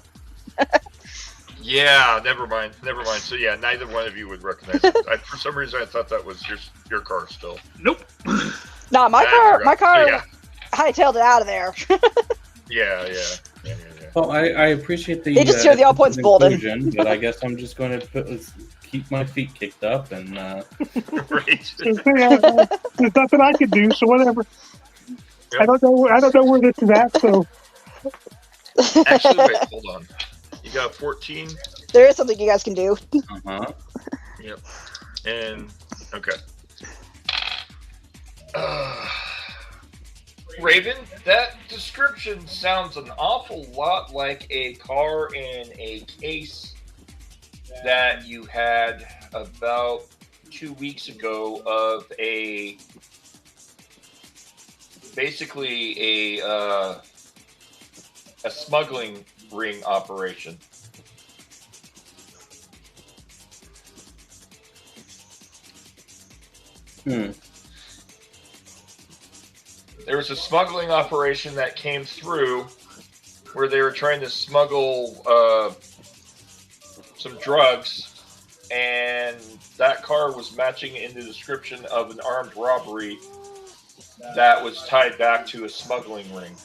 Yeah, never mind. So yeah, neither one of you would recognize it. For some reason, I thought that was your car still. Nope. No, my car Yeah. hightailed it out of there. Yeah. Well, I appreciate the. They just hear the all points bulletin. inclusion, but I guess I'm just going to keep my feet kicked up and. Right. There's nothing I can do, so whatever. Yep. I don't know where this is at. So. Actually, wait, hold on. You got 14. There is something you guys can do. Yep. And okay. Raven, that description sounds an awful lot like a car in a case that you had about 2 weeks ago of basically a smuggling ring operation. There was a smuggling operation that came through where they were trying to smuggle some drugs, and that car was matching in the description of an armed robbery that was tied back to a smuggling ring.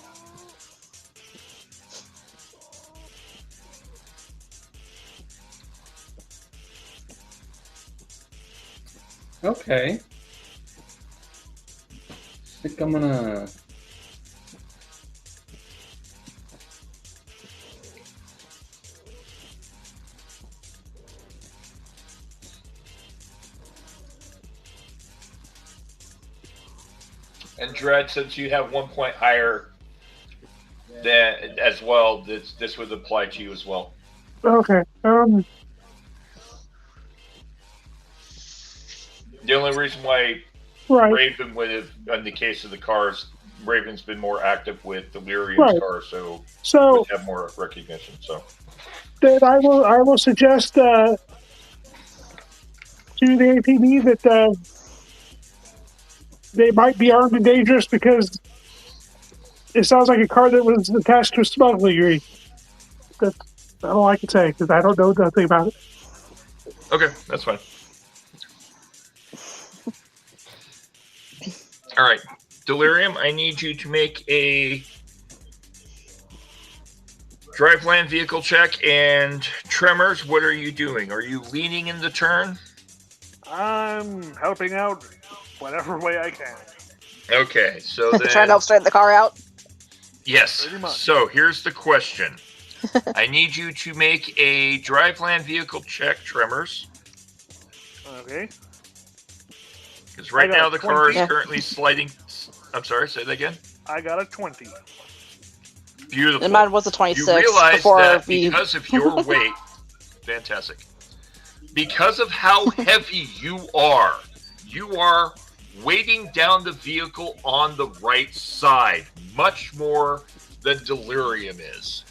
Okay. I think I'm gonna. And Dread, since you have 1 point higher than as well, this would apply to you as well. Okay. The only reason why Raven would have, in the case of the cars, Raven's been more active with Delirium's car, so would have more recognition. So then I will suggest to the APB that they might be armed and dangerous because it sounds like a car that was attached to a smuggling ring. That's all I can say because I don't know nothing about it. Okay, that's fine. All right, Delirium, I need you to make a driveland vehicle check. And Tremors, what are you doing? Are you leaning in the turn? I'm helping out whatever way I can. Okay, so then... Trying to help straighten the car out? Yes. Pretty much. So here's the question. I need you to make a driveland vehicle check, Tremors. Okay. Because right now the car is currently sliding... I'm sorry, say that again? I got a 20. Beautiful. And mine was a 26. You realize before that because of your weight... Fantastic. Because of how heavy you are weighting down the vehicle on the right side, much more than Delirium is.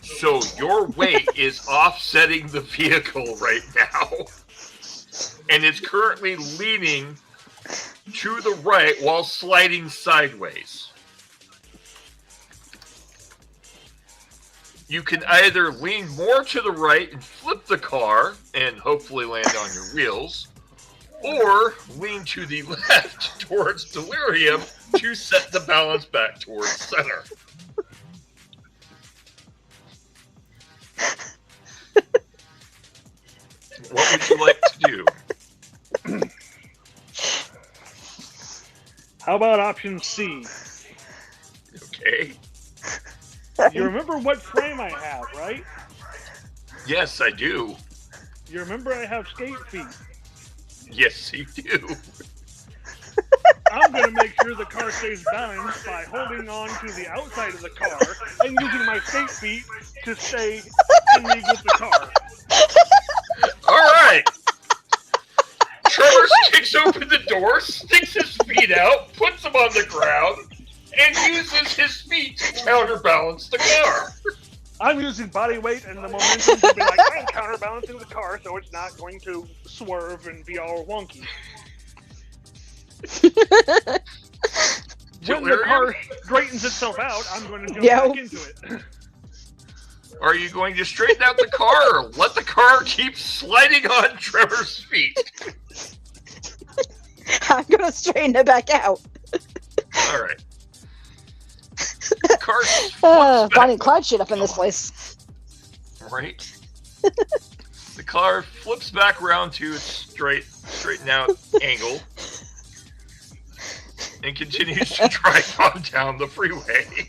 So your weight is offsetting the vehicle right now. And it's currently leaning to the right while sliding sideways. You can either lean more to the right and flip the car and hopefully land on your wheels, or lean to the left towards Delirium to set the balance back towards center. What would you like to do? How about option C? Okay. You remember what frame I have, right? Yes, I do. You remember I have skate feet. Yes, you do. I'm going to make sure the car stays balanced by holding on to the outside of the car and using my skate feet to stay in league with the car. All right. Trevor kicks open the door, sticks his feet out, puts them on the ground, and uses his feet to counterbalance the car. I'm using body weight and the momentum to be like, I'm counterbalancing the car so it's not going to swerve and be all wonky. When the car straightens itself out, I'm going to jump back into it. Are you going to straighten out the car or let the car keep sliding on Trevor's feet? I'm gonna straighten it back out. All right. The car flips Bonnie and back. Clyde shit up in this place. Right. The car flips back around to its straighten out angle and continues to drive on down the freeway.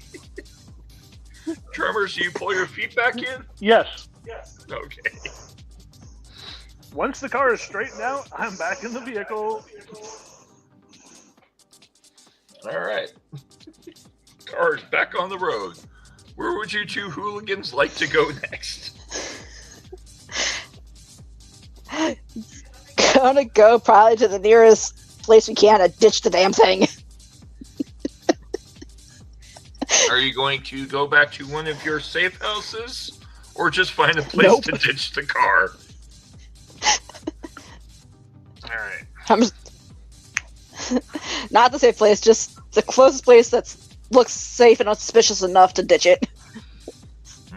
Tremors, do you pull your feet back in? Yes. Okay. Once the car is straightened out, I'm back in the vehicle. All right. Car is back on the road. Where would you two hooligans like to go next? Gonna go probably to the nearest place we can and ditch the damn thing. Are you going to go back to one of your safe houses, or just find a place to ditch the car? All right. I'm just not the safe place, just the closest place that looks safe and auspicious enough to ditch it.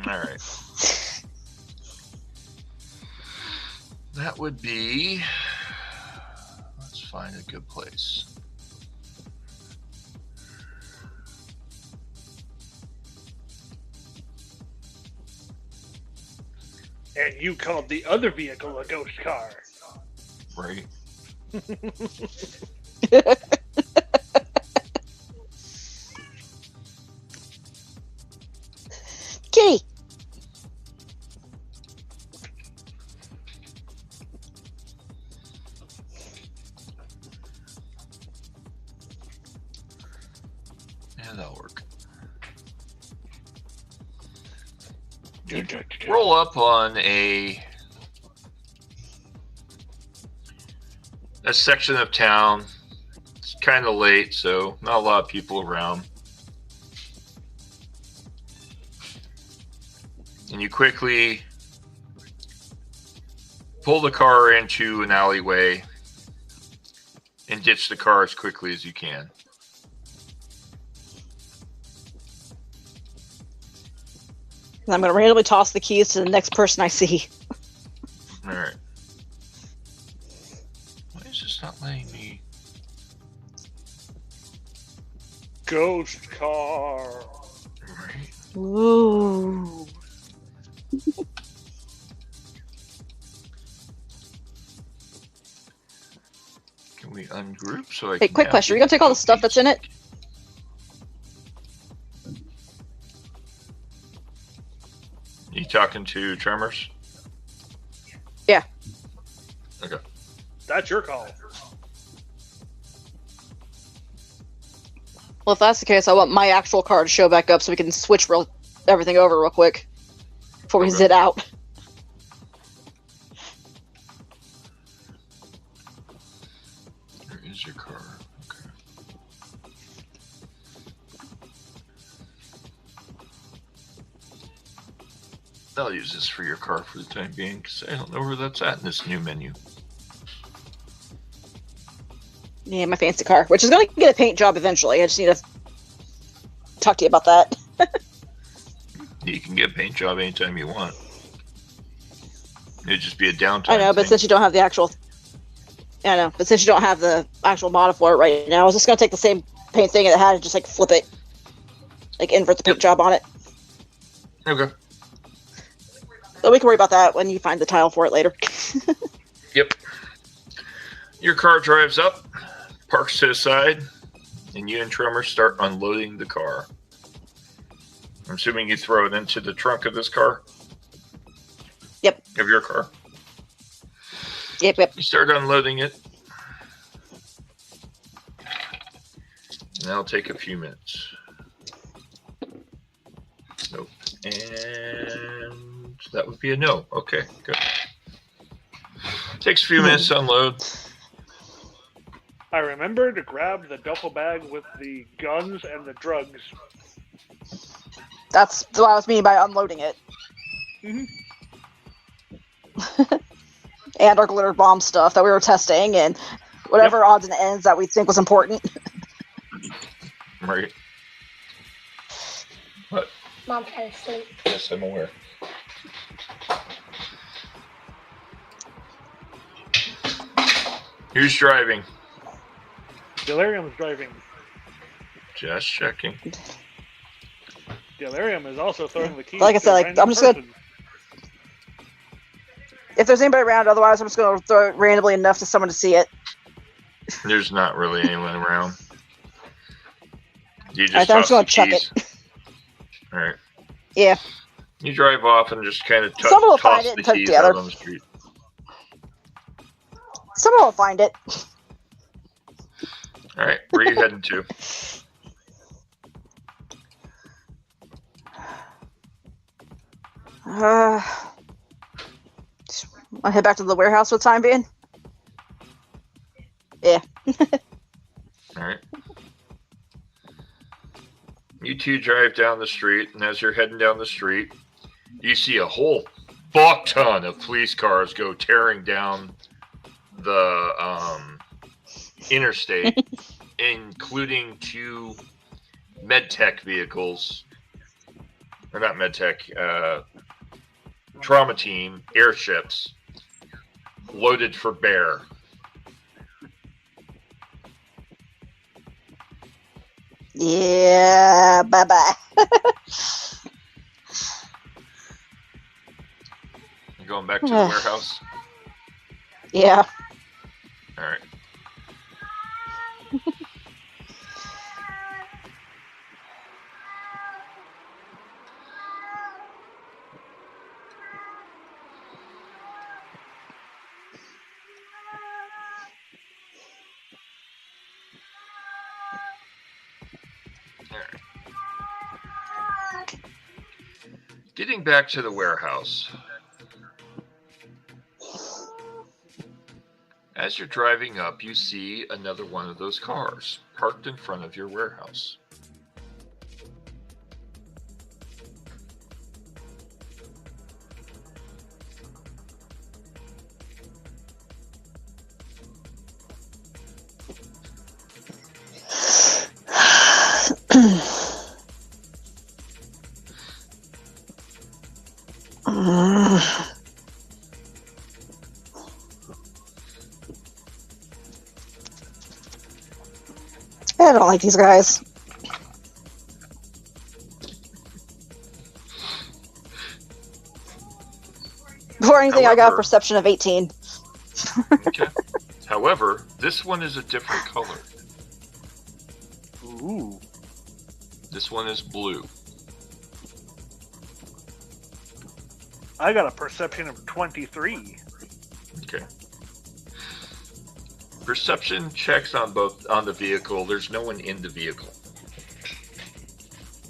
All right. That would be. Let's find a good place. And you called the other vehicle a ghost car. Right. Kitty. Yeah, that'll work. Roll up on a section of town. It's kind of late, so not a lot of people around. And you quickly pull the car into an alleyway and ditch the car as quickly as you can. And I'm gonna randomly toss the keys to the next person I see. All right. Why is this not letting me? Ghost car. Right. Ooh. Can we ungroup so I Hey, can quick question. Are you gonna take all the stuff that's in it? You talking to Tremors? Yeah. Okay. That's your call. Well, if that's the case, I want my actual car to show back up so we can switch everything over real quick before we Okay. zit out. Where is your car? Okay. I'll use this for your car for the time being because I don't know where that's at in this new menu. Yeah, my fancy car, which is going to get a paint job eventually. I just need to talk to you about that. You can get a paint job anytime you want. It'd just be a downtime. I know, but thing. since you don't have the actual... I know, but since you don't have the actual model for it right now, I was just going to take the same paint thing it had and just, like, flip it. Like, invert the paint job on it. Okay. But we can worry about that when you find the tile for it later. Yep. Your car drives up, parks to the side, and you and Tremor start unloading the car. I'm assuming you throw it into the trunk of this car? Yep. Of your car? Yep, yep. You start unloading it. And that'll take a few minutes. Nope. And that would be a no. Okay, good. Takes a few minutes to unload. I remember to grab the duffel bag with the guns and the drugs. That's what I was meaning by unloading it. Mhm. And our glitter bomb stuff that we were testing, and whatever odds and ends that we think was important. Right. What? Mom fell asleep. Yes, I'm aware. Who's driving? Delirium's driving. Just checking. Delirium is also throwing the keys. Like I said, to a like, random I'm just gonna- person. If there's anybody around, otherwise I'm just going to throw it randomly enough to someone to see it. There's not really anyone around. You Alright, just then I'm toss just gonna the chuck keys. it. All right. Yeah. You drive off and just kind of Someone will toss find it the and put it keys together. out on the street. Someone will find it. All right, where are you heading to? I'll head back to the warehouse for the time being. Yeah. All right. You two drive down the street, and as you're heading down the street, you see a whole fuck ton of police cars go tearing down the interstate, including two medtech vehicles, or not medtech, trauma team airships loaded for bear. Yeah, bye-bye. You going back to the warehouse? Yeah. All right. Getting back to the warehouse. As you're driving up, you see another one of those cars parked in front of your warehouse. I don't like these guys. Before anything, I got a However- perception of 18. Okay. However, this one is a different color. Ooh. This one is blue. I got a perception of 23. Okay. Perception checks on the vehicle. There's no one in the vehicle.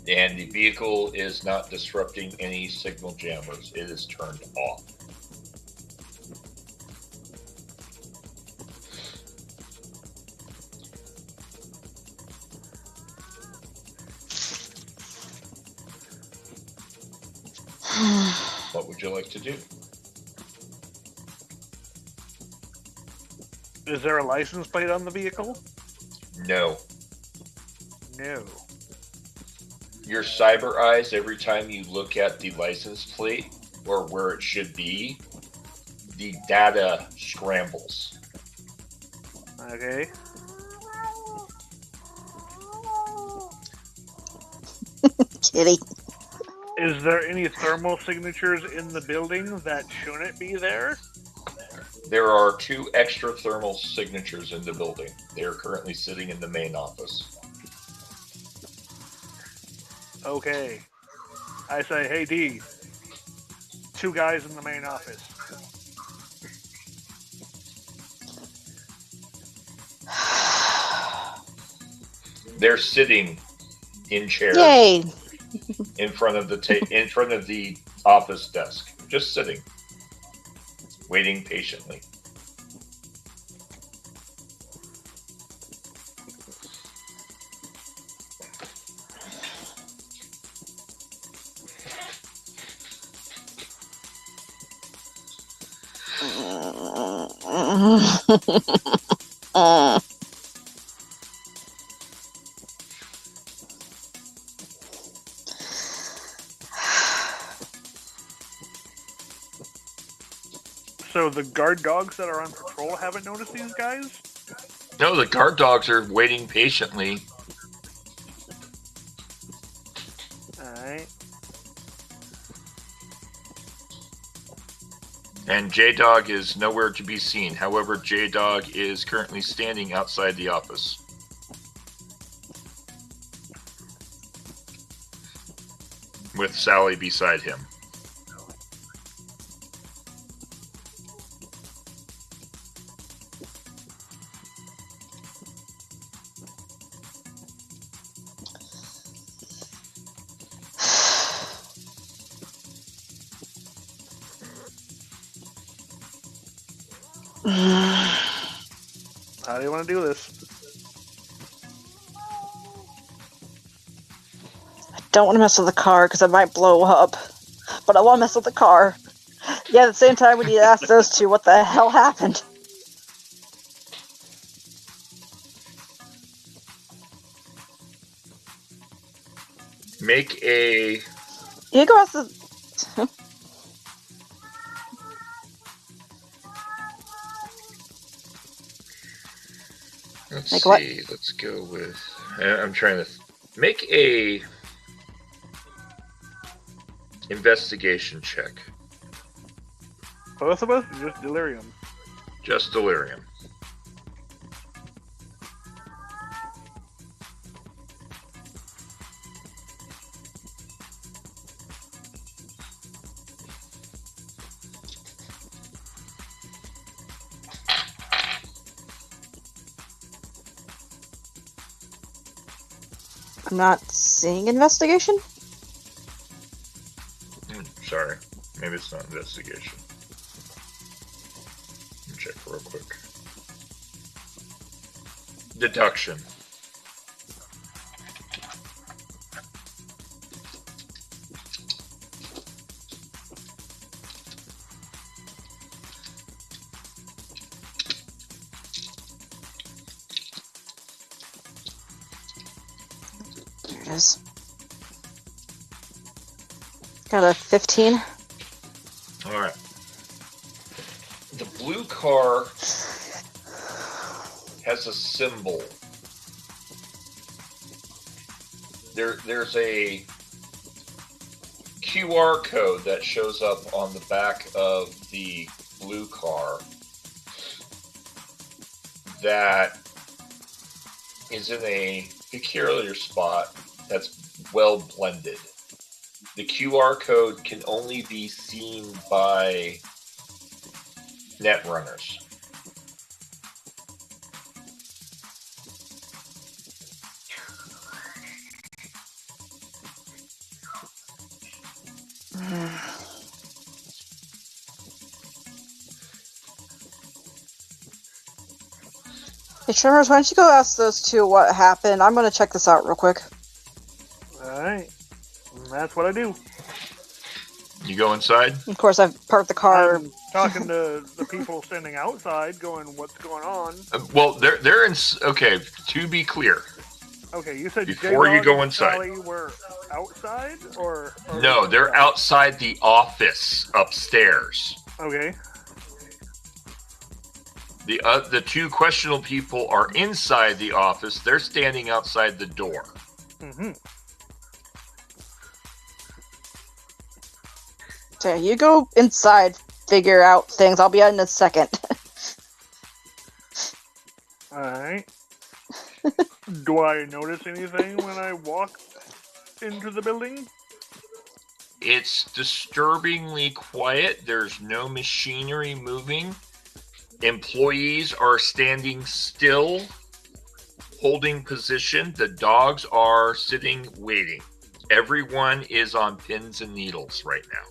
And the vehicle is not disrupting any signal jammers. It is turned off. What would you like to do? Is there a license plate on the vehicle? No. No. Your cyber eyes, every time you look at the license plate or where it should be, the data scrambles. Okay. Kitty. Is there any thermal signatures in the building that shouldn't be there? There are 2 extra thermal signatures in the building. They are currently sitting in the main office. Okay. I say, hey D, 2 guys in the main office. They're sitting in chairs Yay. in front of the office desk, just sitting, waiting patiently. So the guard dogs that are on patrol haven't noticed these guys? No, the guard dogs are waiting patiently. Alright. And J-Dog is nowhere to be seen. However, J-Dog is currently standing outside the office. With Sally beside him. How do you want to do this? I don't want to mess with the car because it might blow up, but I want to mess with the car. Yeah, at the same time, we need to ask those two what the hell happened. Make a... You go ask the... Let's Like see. what? Let's go with... I'm trying to... Make a... investigation check. Both of us? Just delirium. Just delirium. I'm not seeing investigation. Sorry. Maybe it's not investigation. Let me check real quick. Deduction. There it is. Got a 15. All right. The blue car has a symbol. There's a QR code that shows up on the back of the blue car that is in a peculiar spot that's well blended. The QR code can only be seen by netrunners. Hey, Tremors, why don't you go ask those two what happened? I'm going to check this out real quick. Alright. That's what I do. You go inside? Of course, I've parked the car. I'm talking to the people standing outside, going, "What's going on?" Well, they're in. Okay, to be clear. Okay, you said Before you J-Dog go and inside. Sally were outside, or No, they're outside the office upstairs. Okay. The two questionable people are inside the office. They're standing outside the door. Mm-hmm. So you go inside, figure out things. I'll be out in a second. Alright. Do I notice anything when I walk into the building? It's disturbingly quiet. There's no machinery moving. Employees are standing still, holding position. The dogs are sitting, waiting. Everyone is on pins and needles right now.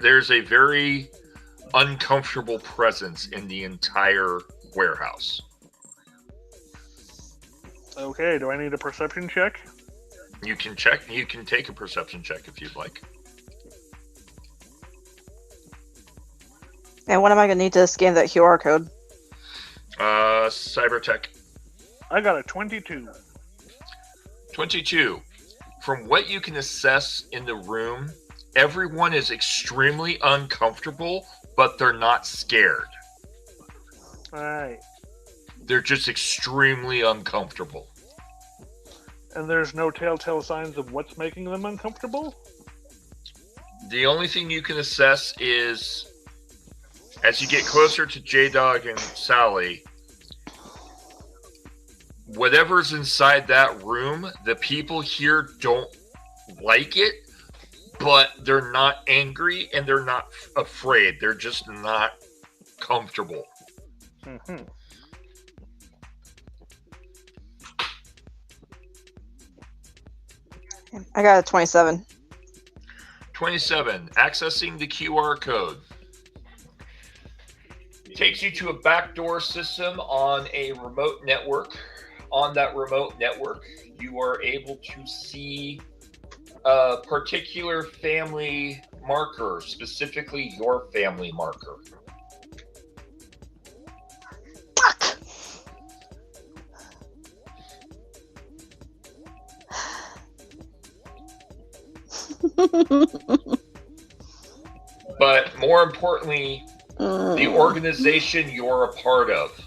There's a very uncomfortable presence in the entire warehouse. Okay, do I need a perception check? You can check. You can take a perception check if you'd like. And when am I going to need to scan that QR code? Cybertech. I got a 22. 22. From what you can assess in the room, everyone is extremely uncomfortable but they're not scared. Alright. They're just extremely uncomfortable. And there's no telltale signs of what's making them uncomfortable? The only thing you can assess is, as you get closer to J-Dog and Sally, whatever's inside that room, the people here don't like it, but they're not angry and they're not afraid. They're just not comfortable. Mm-hmm. I got a 27. 27. Accessing the QR code. Takes you to a backdoor system on a remote network. On that remote network, you are able to see a particular family marker, specifically your family marker. Fuck! But more importantly, the organization you're a part of.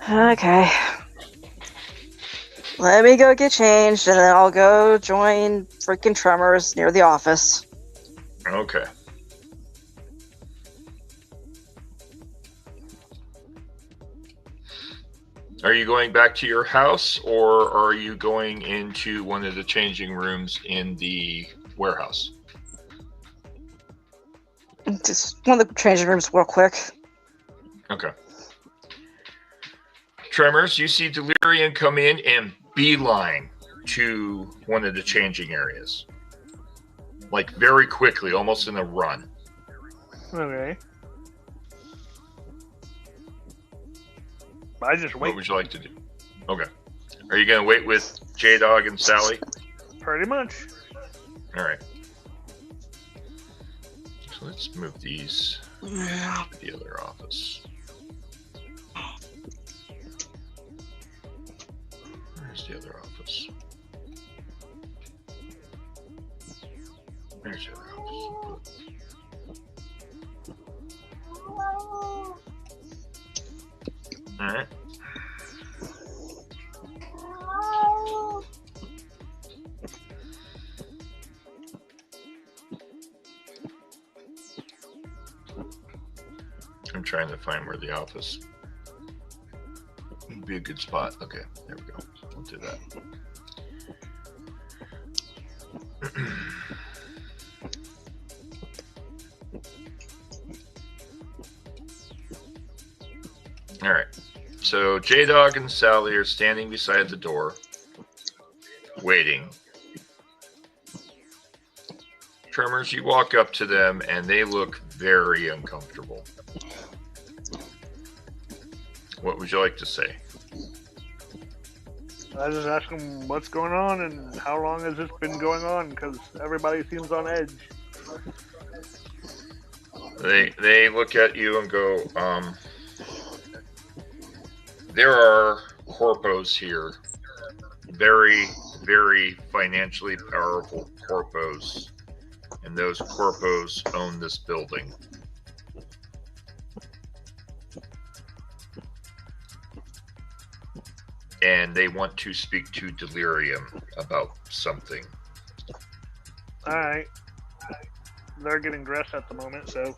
Okay. Let me go get changed, and then I'll go join freaking Tremors near the office. Okay. Are you going back to your house, or are you going into one of the changing rooms in the warehouse? Just one of the changing rooms real quick. Okay. Tremors, you see Delirium come in and beeline to one of the changing areas. Like very quickly, almost in a run. Okay. I just wait. What would you like to do? Okay. Are you going to wait with J-Dog and Sally? Pretty much. All right. So let's move these to the other office. Where's the other office? There's the other office. All right. I'm trying to find where the office would be a good spot. Okay, there we go. We'll do that. All right. So J-Dog and Sally are standing beside the door, waiting. Tremors, you walk up to them, and they look very uncomfortable. What would you like to say? I just ask them what's going on and how long has this been going on, because everybody seems on edge. They look at you and go, there are corpos here. Very, very financially powerful corpos. And those corpos own this building. And they want to speak to Delirium about something. Alright. They're getting dressed at the moment, so.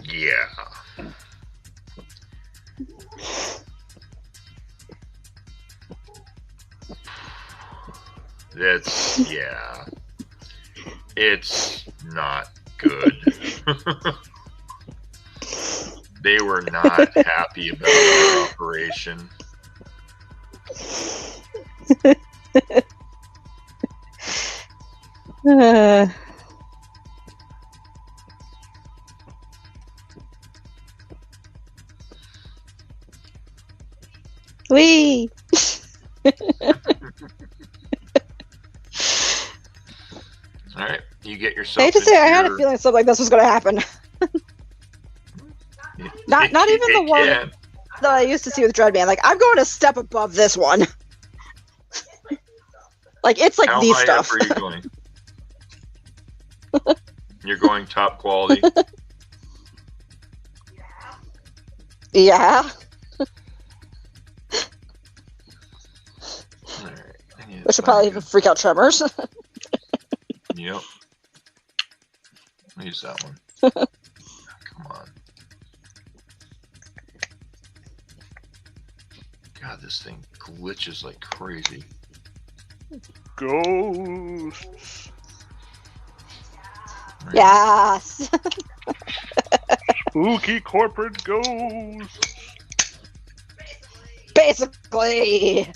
Yeah. That's, yeah. It's not good. They were not happy about their operation. Wee! All right. You get I yourself. hate to say, I had a into feeling something like this was going to happen. your- Not even the It one can. that I used to see with Dreadman. Like, I'm going a step above this one. Like, it's like How these high stuff. up are you going? You're going top quality. Yeah. All right. I need to Which would find probably a even good- freak out Tremors. Yep. I'll use that one. Come on. God, this thing glitches like crazy. Ghosts. Right. Yes. Spooky corporate ghosts. Basically.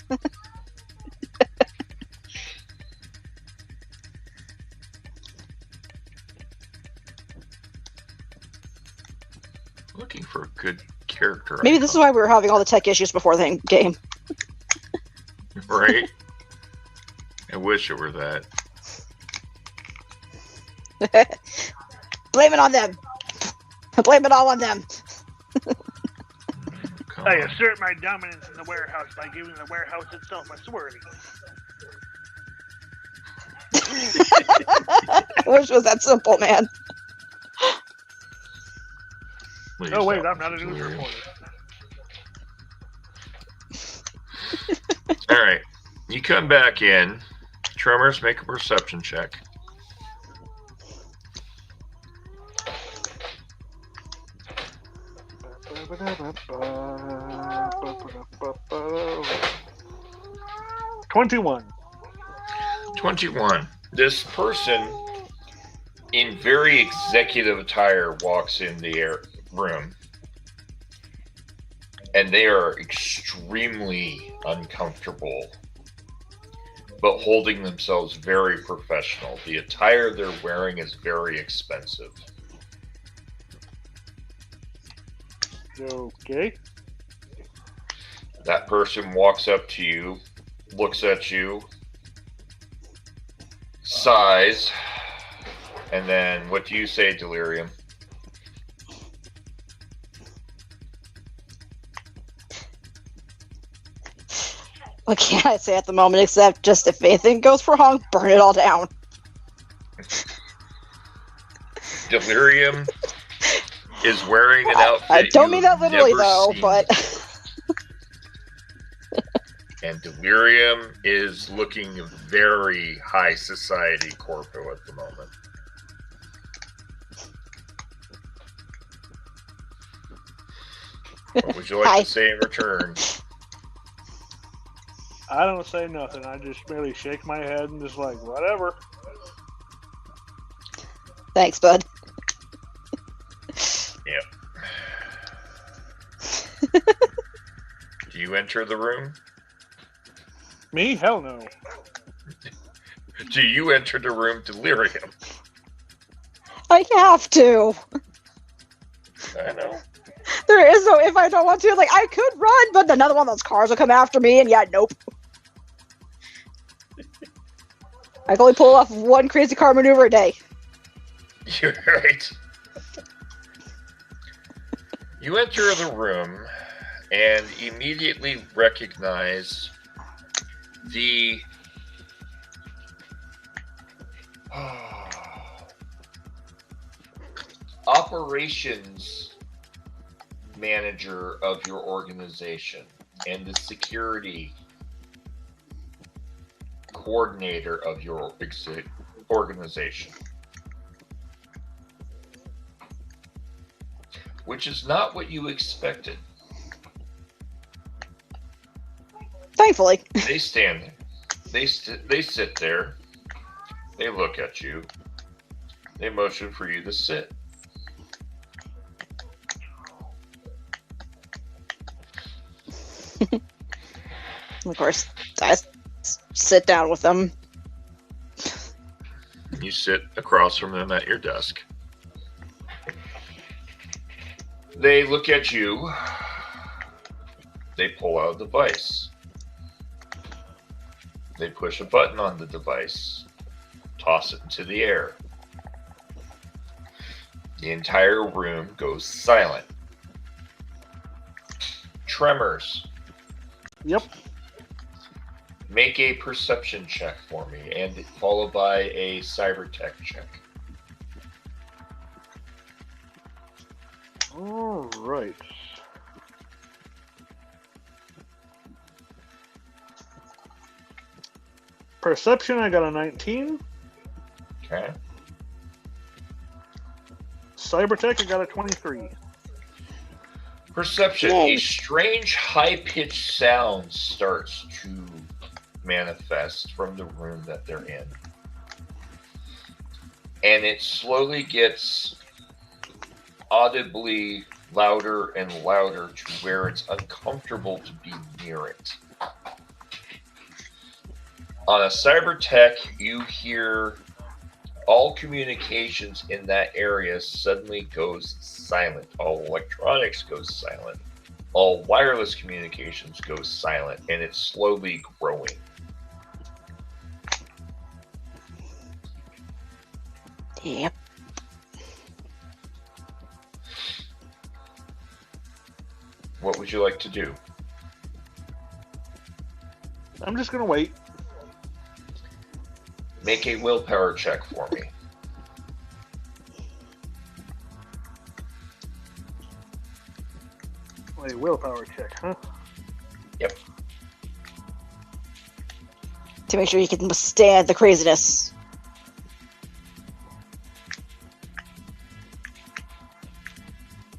Looking for a good character. Maybe this is why we were having all the tech issues before the game. Right? I wish it were that. Blame it on them. Blame it all on them. Come I on. assert my dominance in the warehouse by giving the warehouse itself a swirly. I wish it was that simple, man. Please Oh wait, stop I'm not a this news delirium. reporter. All right. You come back in. Tremors, make a perception check. $21. 21. This person in very executive attire walks in the room, and they are extremely uncomfortable, but holding themselves very professional. The attire they're wearing is very expensive. Okay. That person walks up to you, looks at you, sighs, and then what do you say, Delirium? What can I say at the moment except just if anything goes wrong, burn it all down. Delirium is wearing an outfit. I don't mean you've that literally never though, seen. but And Delirium is looking very high society corpo at the moment. What would you like Hi. to say in return? I don't say nothing. I just merely shake my head and just like, whatever. thanks, bud. Yep. Do you enter the room? Me? Hell no. Do you enter the room, Delirium? I have to. I know. There is no if I don't want to. Like, I could run, but another one of those cars will come after me, and yeah, nope. I can only pull off one crazy car maneuver a day. You're right. You enter the room and immediately recognize the operations manager of your organization and the security coordinator of your organization. Which is not what you expected. Thankfully. They stand there. They sit there. They look at you. They motion for you to sit. Of course, I sit down with them. You sit across from them at your desk. They look at you. They pull out a device. They push a button on the device. Toss it into the air. The entire room goes silent. Tremors. Yep. Make a perception check for me, and followed by a cyber tech check. All right. Perception, I got a 19. Okay. Cybertech, I got a 23. Perception. Yay. A strange high-pitched sound starts to manifest from the room that they're in. And it slowly gets audibly louder and louder to where it's uncomfortable to be near it. On a cyber tech, you hear all communications in that area suddenly goes silent. All electronics goes silent. All wireless communications goes silent, and it's slowly growing. Yep. What would you like to do? I'm just gonna wait. Make a willpower check for me. A willpower check, huh? Yep. To make sure you can withstand the craziness.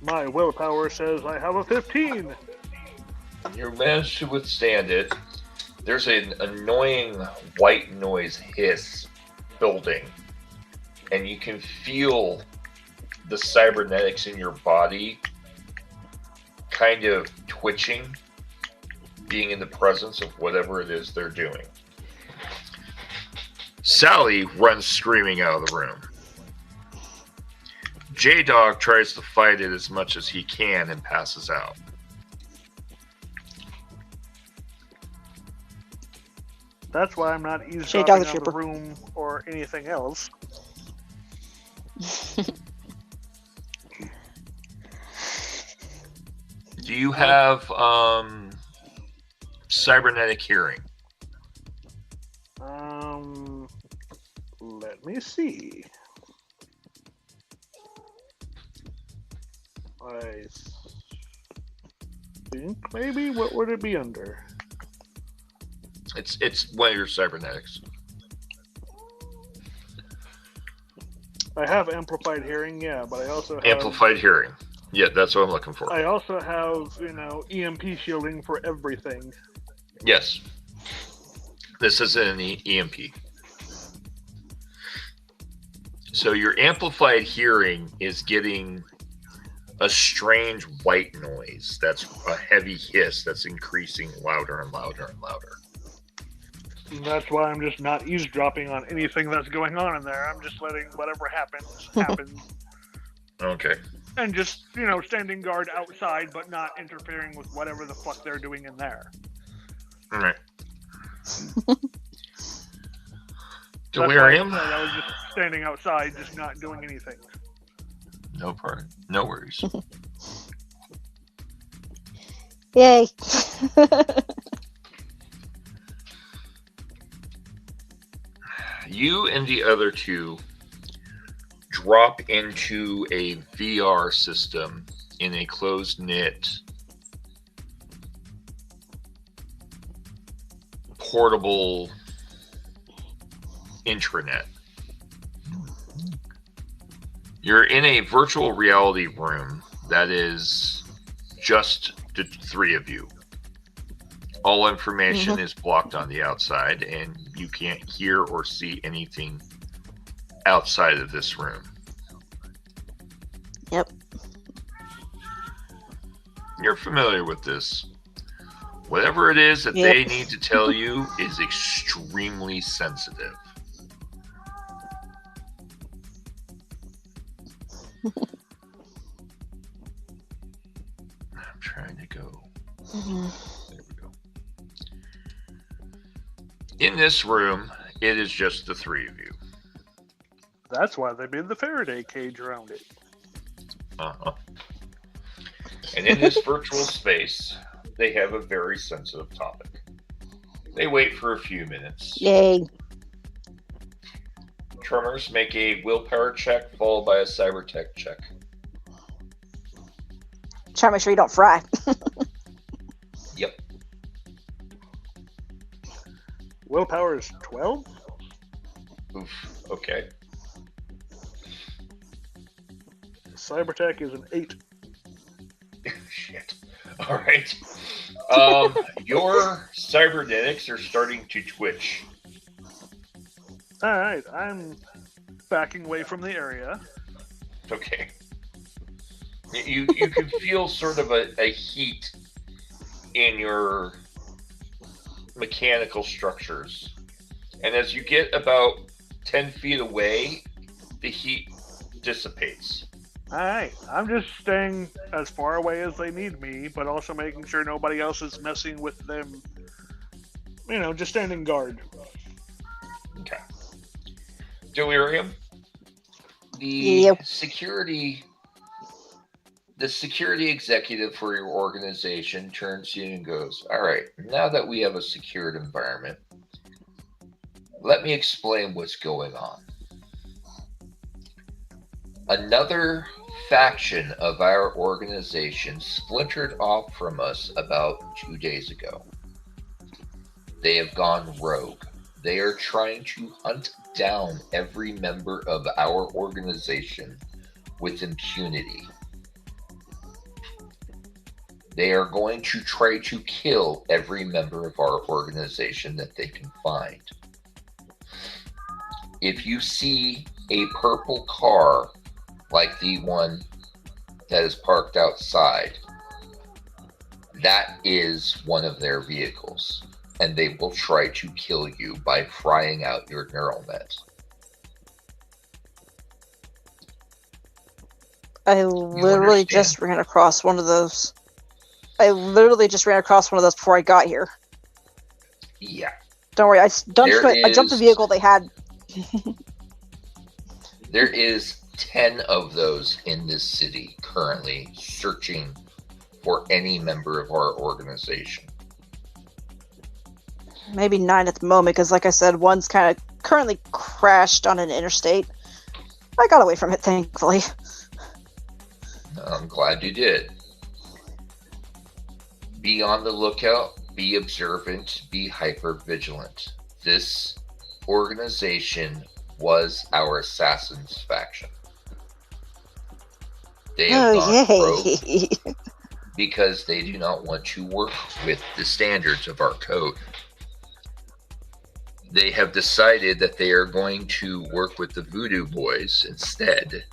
My willpower says I have a 15. You manage to withstand it. There's an annoying white noise hiss building, and you can feel the cybernetics in your body kind of twitching, being in the presence of whatever it is they're doing. Sally runs screaming out of the room. J-Dog tries to fight it as much as he can and passes out. That's why I'm not Dog's eavesdropping on the trooper. room or anything else. Do you have cybernetic hearing? Let me see. I think maybe, what would it be under? It's one of your cybernetics. I have amplified hearing, yeah, but I also have Amplified hearing. Yeah, that's what I'm looking for. I also have, EMP shielding for everything. Yes. This is an EMP. So your amplified hearing is getting a strange white noise. That's a heavy hiss that's increasing louder and louder and louder. And that's why I'm just not eavesdropping on anything that's going on in there. I'm just letting whatever happens happen. Okay. And just, standing guard outside, but not interfering with whatever the fuck they're doing in there. All right. That's Delirium? why I was just standing outside, just not doing anything. No part. No worries. Yay. You and the other two drop into a VR system in a closed-knit portable intranet. You're in a virtual reality room that is just the three of you. All information is blocked on the outside, and you can't hear or see anything outside of this room. Yep. You're familiar with this. Whatever it is that Yep. they need to tell you is extremely sensitive. I'm trying to go. There we go. In this room, it is just the three of you. That's why they made the Faraday cage around it. Uh-huh. And in this virtual space, they have a very sensitive topic. They wait for a few minutes. Yay. Tremors make a willpower check followed by a cyber tech check. Try to make sure you don't fry. Yep. Willpower is 12? Oof. Okay. Cybertech is an 8. Shit. All right. Your cybernetics are starting to twitch. Alright, I'm backing away from the area. Okay. You can feel sort of a heat in your mechanical structures. And as you get about 10 feet away, the heat dissipates. Alright, I'm just staying as far away as they need me, but also making sure nobody else is messing with them. You know, just standing guard. Okay. Delirium, the Yep. security executive for your organization turns to you and goes, all right, now that we have a secured environment, let me explain what's going on. Another faction of our organization splintered off from us about 2 days ago. They have gone rogue. They are trying to hunt down every member of our organization with impunity. They are going to try to kill every member of our organization that they can find. If you see a purple car like the one that is parked outside, that is one of their vehicles. And they will try to kill you by frying out your neural net. I literally just ran across one of those. Before I got here. Yeah. Don't worry, I jumped the vehicle they had. There is 10 of those in this city currently searching for any member of our organization. Maybe 9 at the moment, because like I said, one's kind of currently crashed on an interstate. I got away from it, thankfully. I'm glad you did. Be on the lookout, be observant, be hyper vigilant. This organization was our assassins faction. They have gone rogue because they do not want to work with the standards of our code. They have decided that they are going to work with the Voodoo Boys instead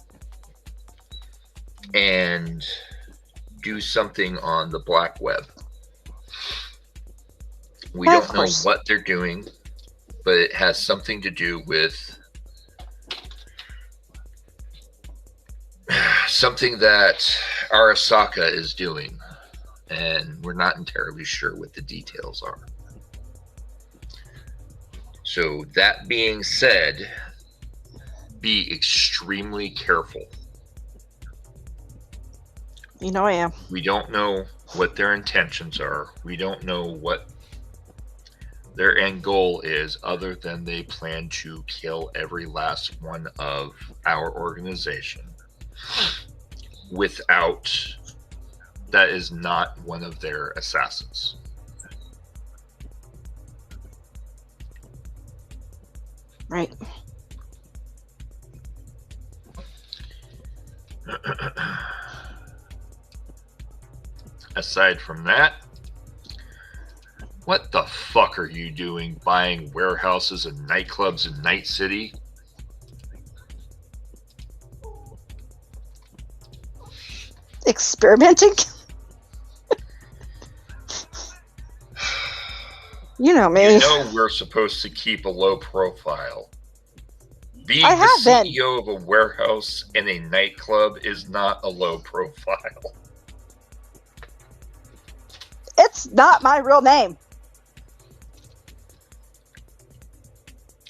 and do something on the black web. We don't know what they're doing, but it has something to do with something that Arasaka is doing, and we're not entirely sure what the details are. So that being said, be extremely careful. You know I am. We don't know what their intentions are. We don't know what their end goal is, other than they plan to kill every last one of our organization. That is not one of their assassins. Right. Aside from that, what the fuck are you doing buying warehouses and nightclubs in Night City? Experimenting? You know me. You know we're supposed to keep a low profile. Being I the have been. CEO of a warehouse and a nightclub is not a low profile. It's not my real name.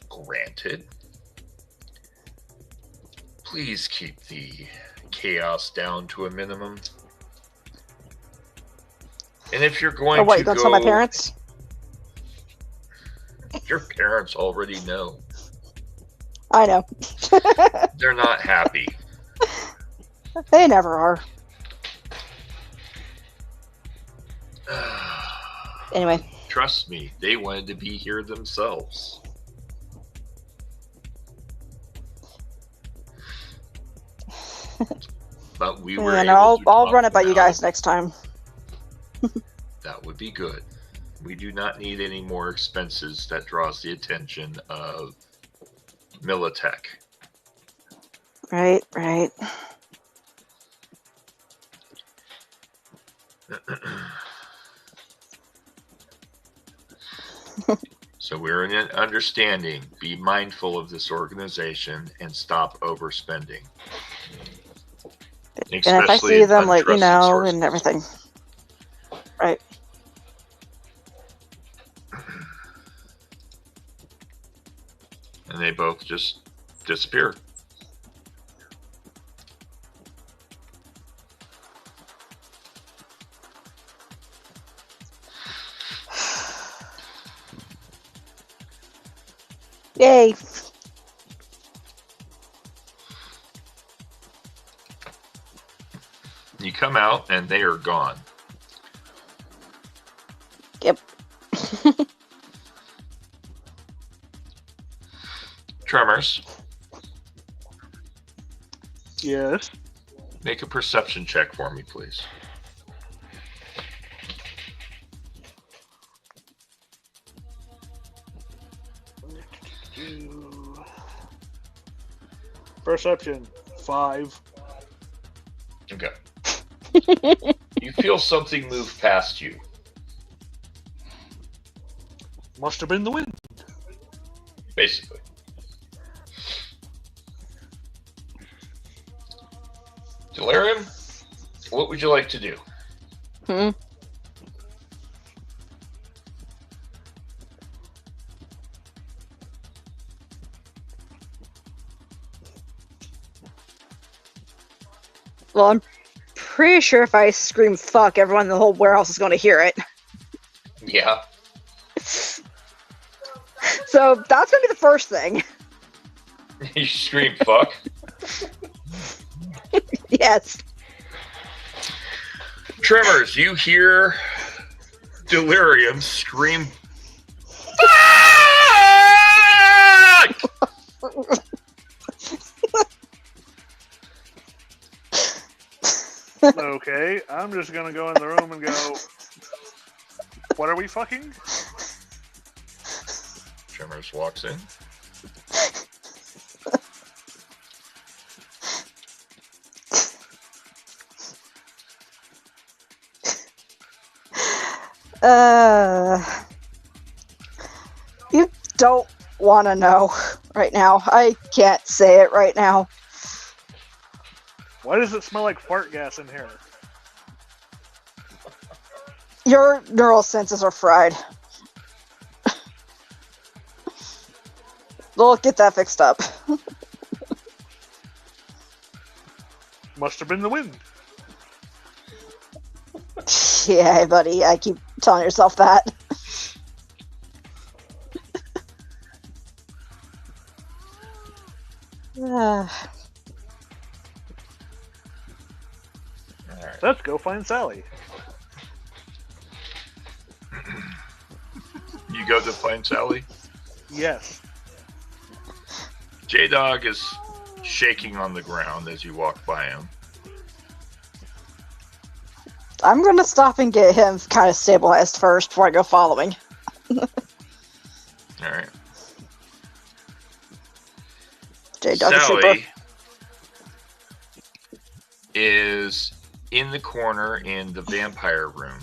Granted. Please keep the chaos down to a minimum. And if you're going what, to you gonna go, tell my parents? your parents already know. I know. They're not happy. They never are. Anyway. Trust me, they wanted to be here themselves. But we were And able to I'll talk run it by them you guys out. next time. That would be good. We do not need any more expenses that draws the attention of Militech. Right. So we're in an understanding. Be mindful of this organization and stop overspending. And if I see them, like, you know, and everything. Right. And they both just disappear. Yay. You come out and they are gone. Yep. Tremors, Yes. make a perception check for me, please. Perception 5. Okay. You feel something move past you. Must have been the wind. Basically. Delirium, what would you like to do? Well, I'm pretty sure if I scream fuck, everyone in the whole warehouse is going to hear it. Yeah. So that's going to be the first thing. You scream fuck. Yes. Tremors, you hear Delirium scream fuck! Okay, I'm just gonna go in the room and go, what are we fucking? Tremors walks in. You don't want to know right now. I can't say it right now. Why does it smell like fart gas in here? Your neural senses are fried. We'll get that fixed up. Must have been the wind. Yeah, buddy, I keep telling yourself that. Alright. Let's go find Sally. You go to find Sally? Yes. J-Dog is shaking on the ground as you walk by him. I'm gonna stop and get him kind of stabilized first before I go following. Alright. J-Dog is super. Sally is in the corner in the vampire room.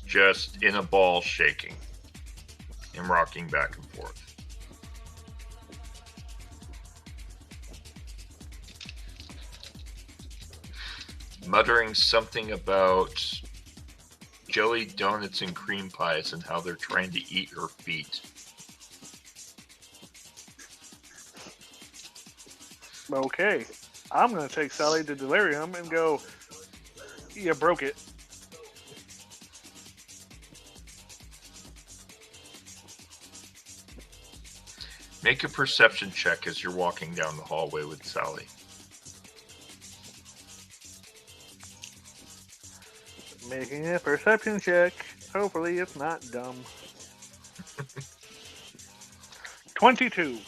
Just in a ball shaking and rocking back and forth. Muttering something about jelly donuts and cream pies and how they're trying to eat her feet. Okay. I'm going to take Sally to Delirium and go, you broke it. Make a perception check as you're walking down the hallway with Sally. Making a perception check. Hopefully it's not dumb. 22.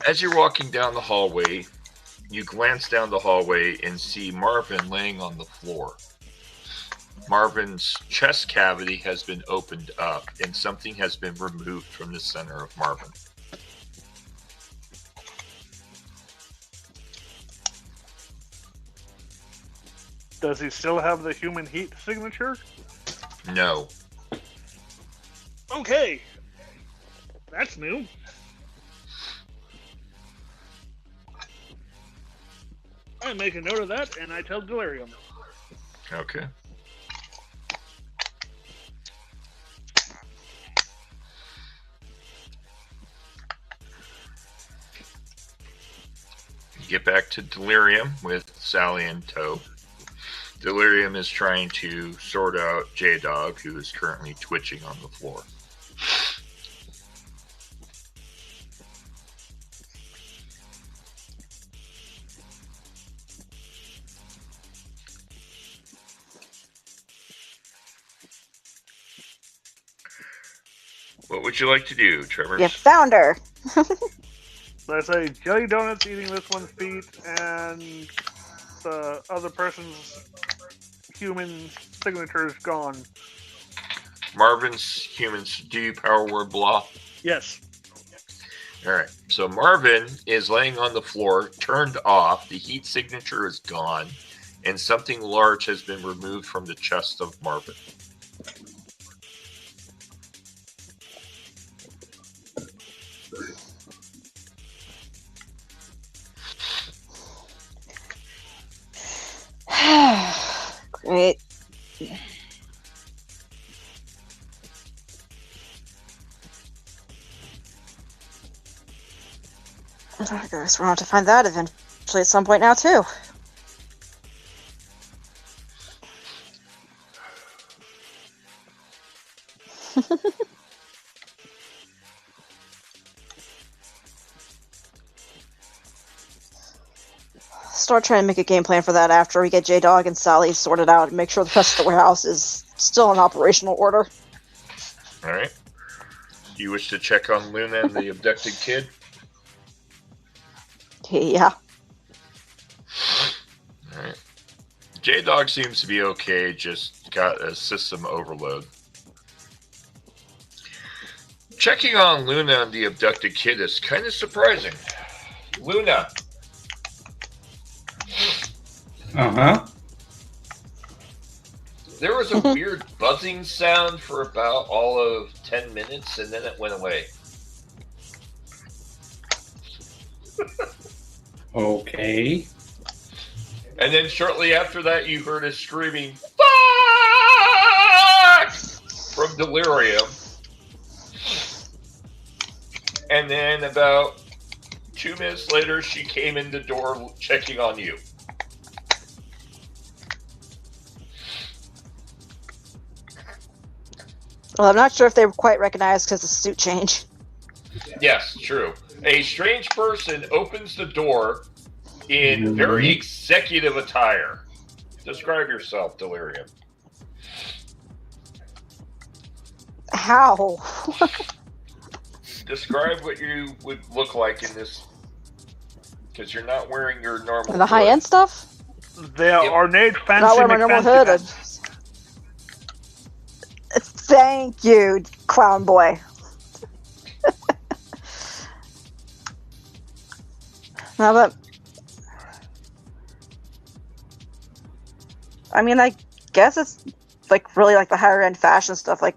As you're walking down the hallway, you glance down the hallway and see Marvin laying on the floor. Marvin's chest cavity has been opened up and something has been removed from the center of Marvin. Does he still have the human heat signature? No. Okay. That's new. I make a note of that and I tell Delirium. Okay. You get back to Delirium with Sally in tow. Delirium is trying to sort out J-Dog, who is currently twitching on the floor. What would you like to do, Trevor? You found her. So I say Jelly Donut's eating this one's feet and the other person's human signature is gone. Marvin's humans, do you power word blah? Yes. Alright, so Marvin is laying on the floor, turned off, the heat signature is gone, and something large has been removed from the chest of Marvin. Great. I guess we're going to find that eventually at some point now, too. Start trying to make a game plan for that after we get J-Dog and Sally sorted out and make sure the rest of the warehouse is still in operational order. Alright. You wish to check on Luna and the abducted kid? Yeah. Alright. J-Dog seems to be okay, just got a system overload. Checking on Luna and the abducted kid is kind of surprising. Luna. Uh-huh. There was a weird buzzing sound for about all of 10 minutes, and then it went away. Okay. And then shortly after that, you heard a screaming, "Fuck!" from Delirium. And then about 2 minutes later, she came in the door checking on you. Well, I'm not sure if they were quite recognized because of the suit change. Yes, true. A strange person opens the door in very executive attire. Describe yourself, Delirium. How? Describe what you would look like in this, because you're not wearing your normal. The high-end stuff? They are ornate, fancy, Not wearing my normal hood. Thank you, clown boy. No, but I mean, I guess it's like really like the higher end fashion stuff. Like,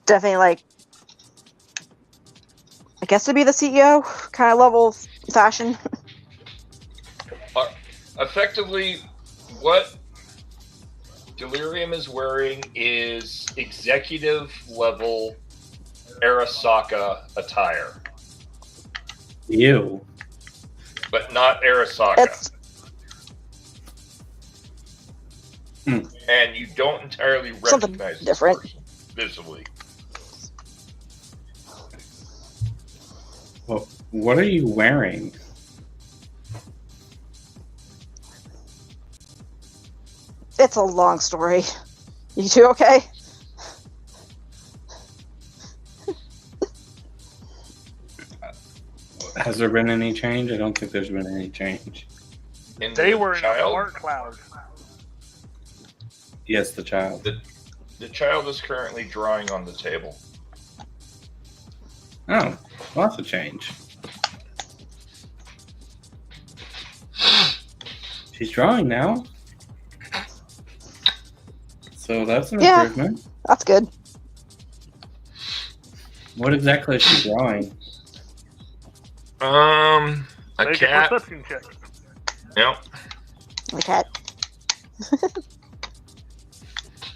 definitely like, I guess to be the CEO kind of level fashion. Effectively, what Delirium is wearing is executive level Arasaka attire. Ew. but not Arasaka. It's And you don't entirely something recognize this different. person visibly. Well, what are you wearing? It's a long story. You two okay? Has there been any change? I don't think there's been any change. In They the were in a child, fart cloud. Yes, the child. the child is currently drawing on the table. Oh, lots of change. She's drawing now. So that's an Yeah. improvement. That's good. What exactly is she drawing? A Make cat. a perception check. Yep. The cat.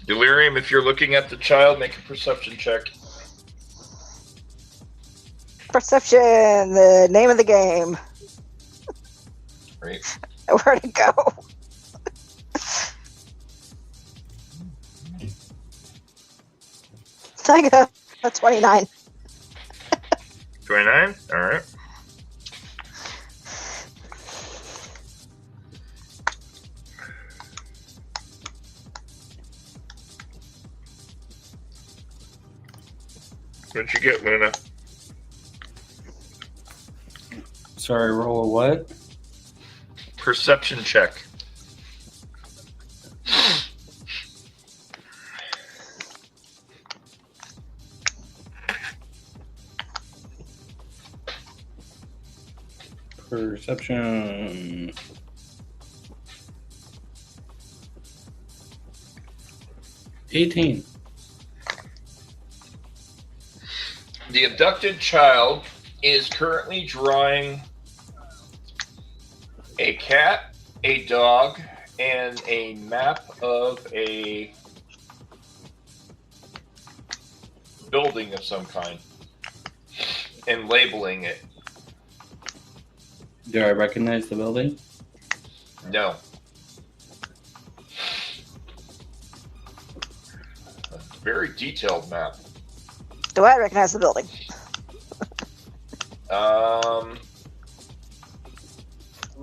Delirium, if you're looking at the child, make a perception check. Perception, the name of the game. Right. Where'd it go? I got a 29. 29? Alright. What'd you get, Luna? Sorry, roll a what? Perception check. Perception. 18. The abducted child is currently drawing a cat, a dog, and a map of a building of some kind and labeling it. Do I recognize the building? No. A very detailed map. Do I recognize the building?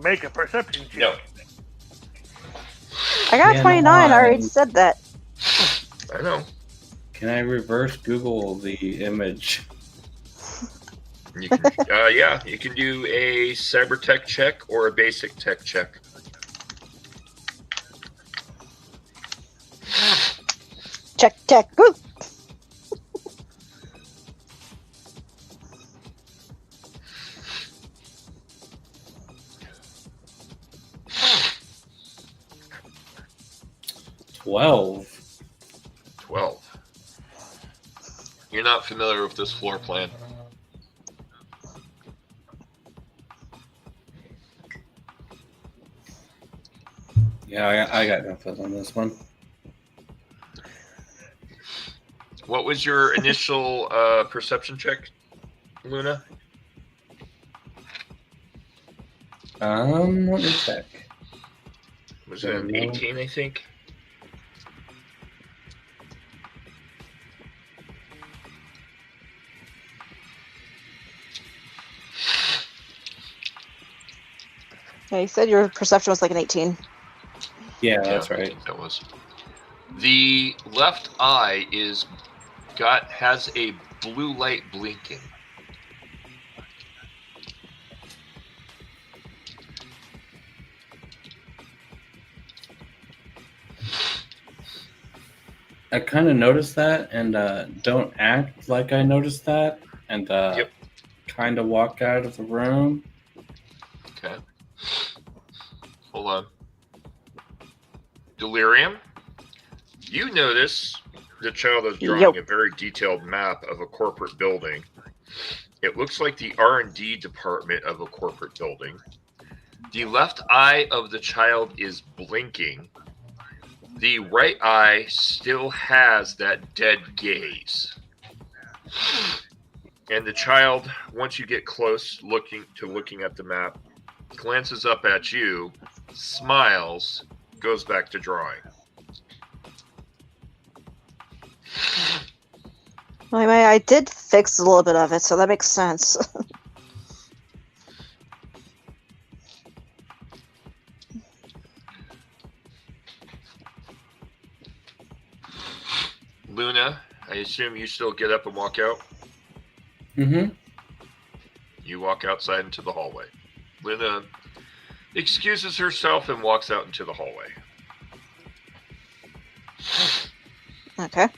Make a perception check. No. I got Yeah, 29. I already no, said that. I know. Can I reverse Google the image? You can, yeah, you can do a cyber tech check or a basic tech check. Check. Woo! $12. 12. You're not familiar with this floor plan. Yeah, I got nothing on this one. What was your initial perception check, Luna? Let me check. Was it an 18, I think? Yeah, you said your perception was like an 18. Yeah, that's I right. think that was. The left eye has a blue light blinking. I kind of noticed that, and don't act like I noticed that, and Yep. kind of walk out of the room. Okay. Hold on. Delirium, you notice the child is drawing a very detailed map of a corporate building. It looks like the R&D department of a corporate building. The left eye of the child is blinking. The right eye still has that dead gaze. And the child, once you get close looking at the map, glances up at you, smiles, goes back to drawing. I did fix a little bit of it, so that makes sense. Luna, I assume you still get up and walk out? Mm-hmm. You walk outside into the hallway. Luna excuses herself and walks out into the hallway. Okay.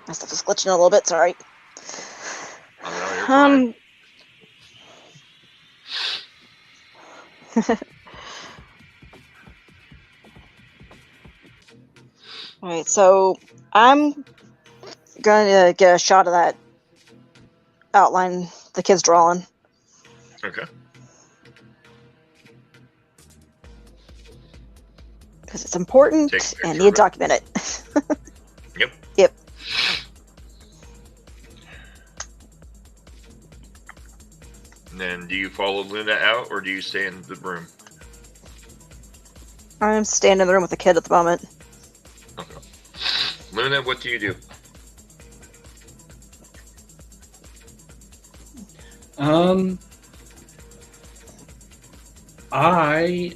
My stuff is glitching a little bit, sorry. Oh, no, you're fine. Alright, so I'm gonna get a shot of that outline the kid's drawing. Okay. Because it's important Take a picture and of need it. to document it. Yep. Yep. And then do you follow Luna out or do you stay in the room? I'm staying in the room with the kid at the moment. Okay. Luna, what do you do? I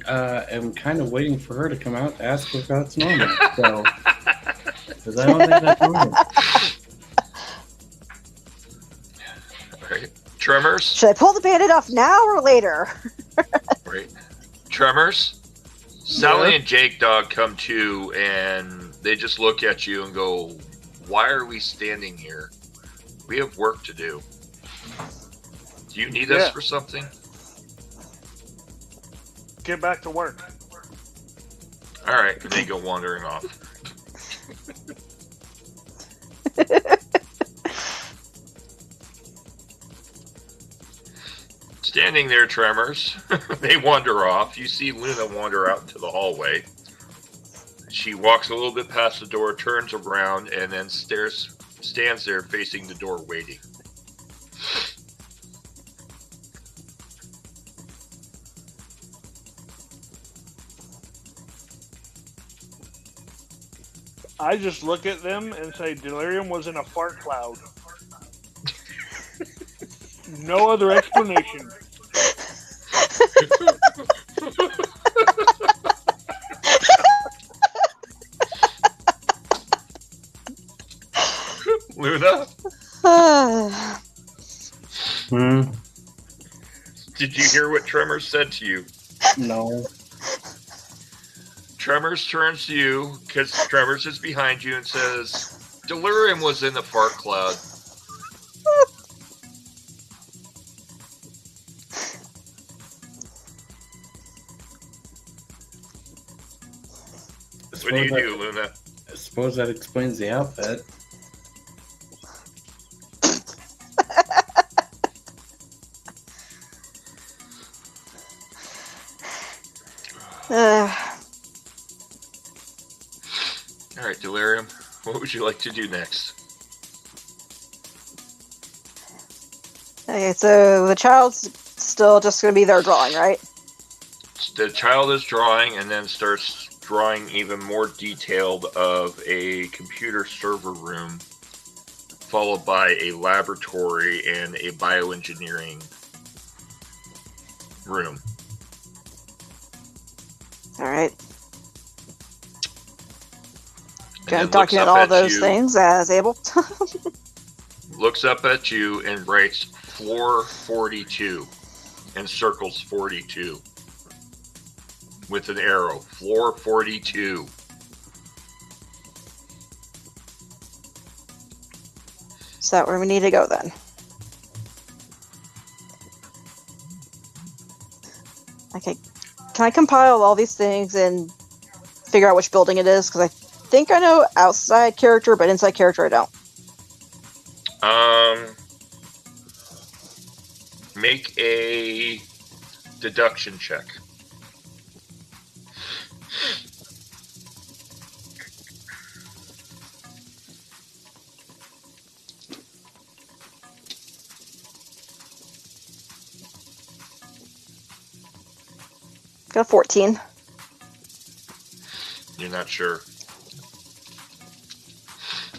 am kind of waiting for her to come out to ask if that's normal. So, because I don't think that's normal. Alright. Tremors? Should I pull the bandit off now or later? Right. Tremors? Sally and Jake Dog come to and they just look at you and go, why are we standing here? We have work to do. Do you need us for something? Get back to work. Alright, and they go wandering off. Standing there, Tremors. They wander off. You see Luna wander out into the hallway. She walks a little bit past the door, turns around, and then stands there facing the door waiting. I just look at them and say, Delirium was in a fart cloud. No other explanation. Luna? Hmm. Did you hear what Tremors said to you? No. Tremors turns to you, because Tremors is behind you, and says, Delirium was in the fart cloud. What do you do, Luna? I suppose that explains the outfit. Alright, Delirium, what would you like to do next? Okay, so the child's still just going to be there drawing, right? The child is drawing and then starts drawing even more detailed of a computer server room, followed by a laboratory and a bioengineering room. Alright. And Gonna then looks document up all at those you, things as able. looks up at you and writes floor 42 and circles 42 with an arrow. Floor 42. Is that where we need to go then? Okay. Can I compile all these things and figure out which building it is? Because I think I know outside character, but inside character I don't. Make a deduction check. Got 14. You're not sure.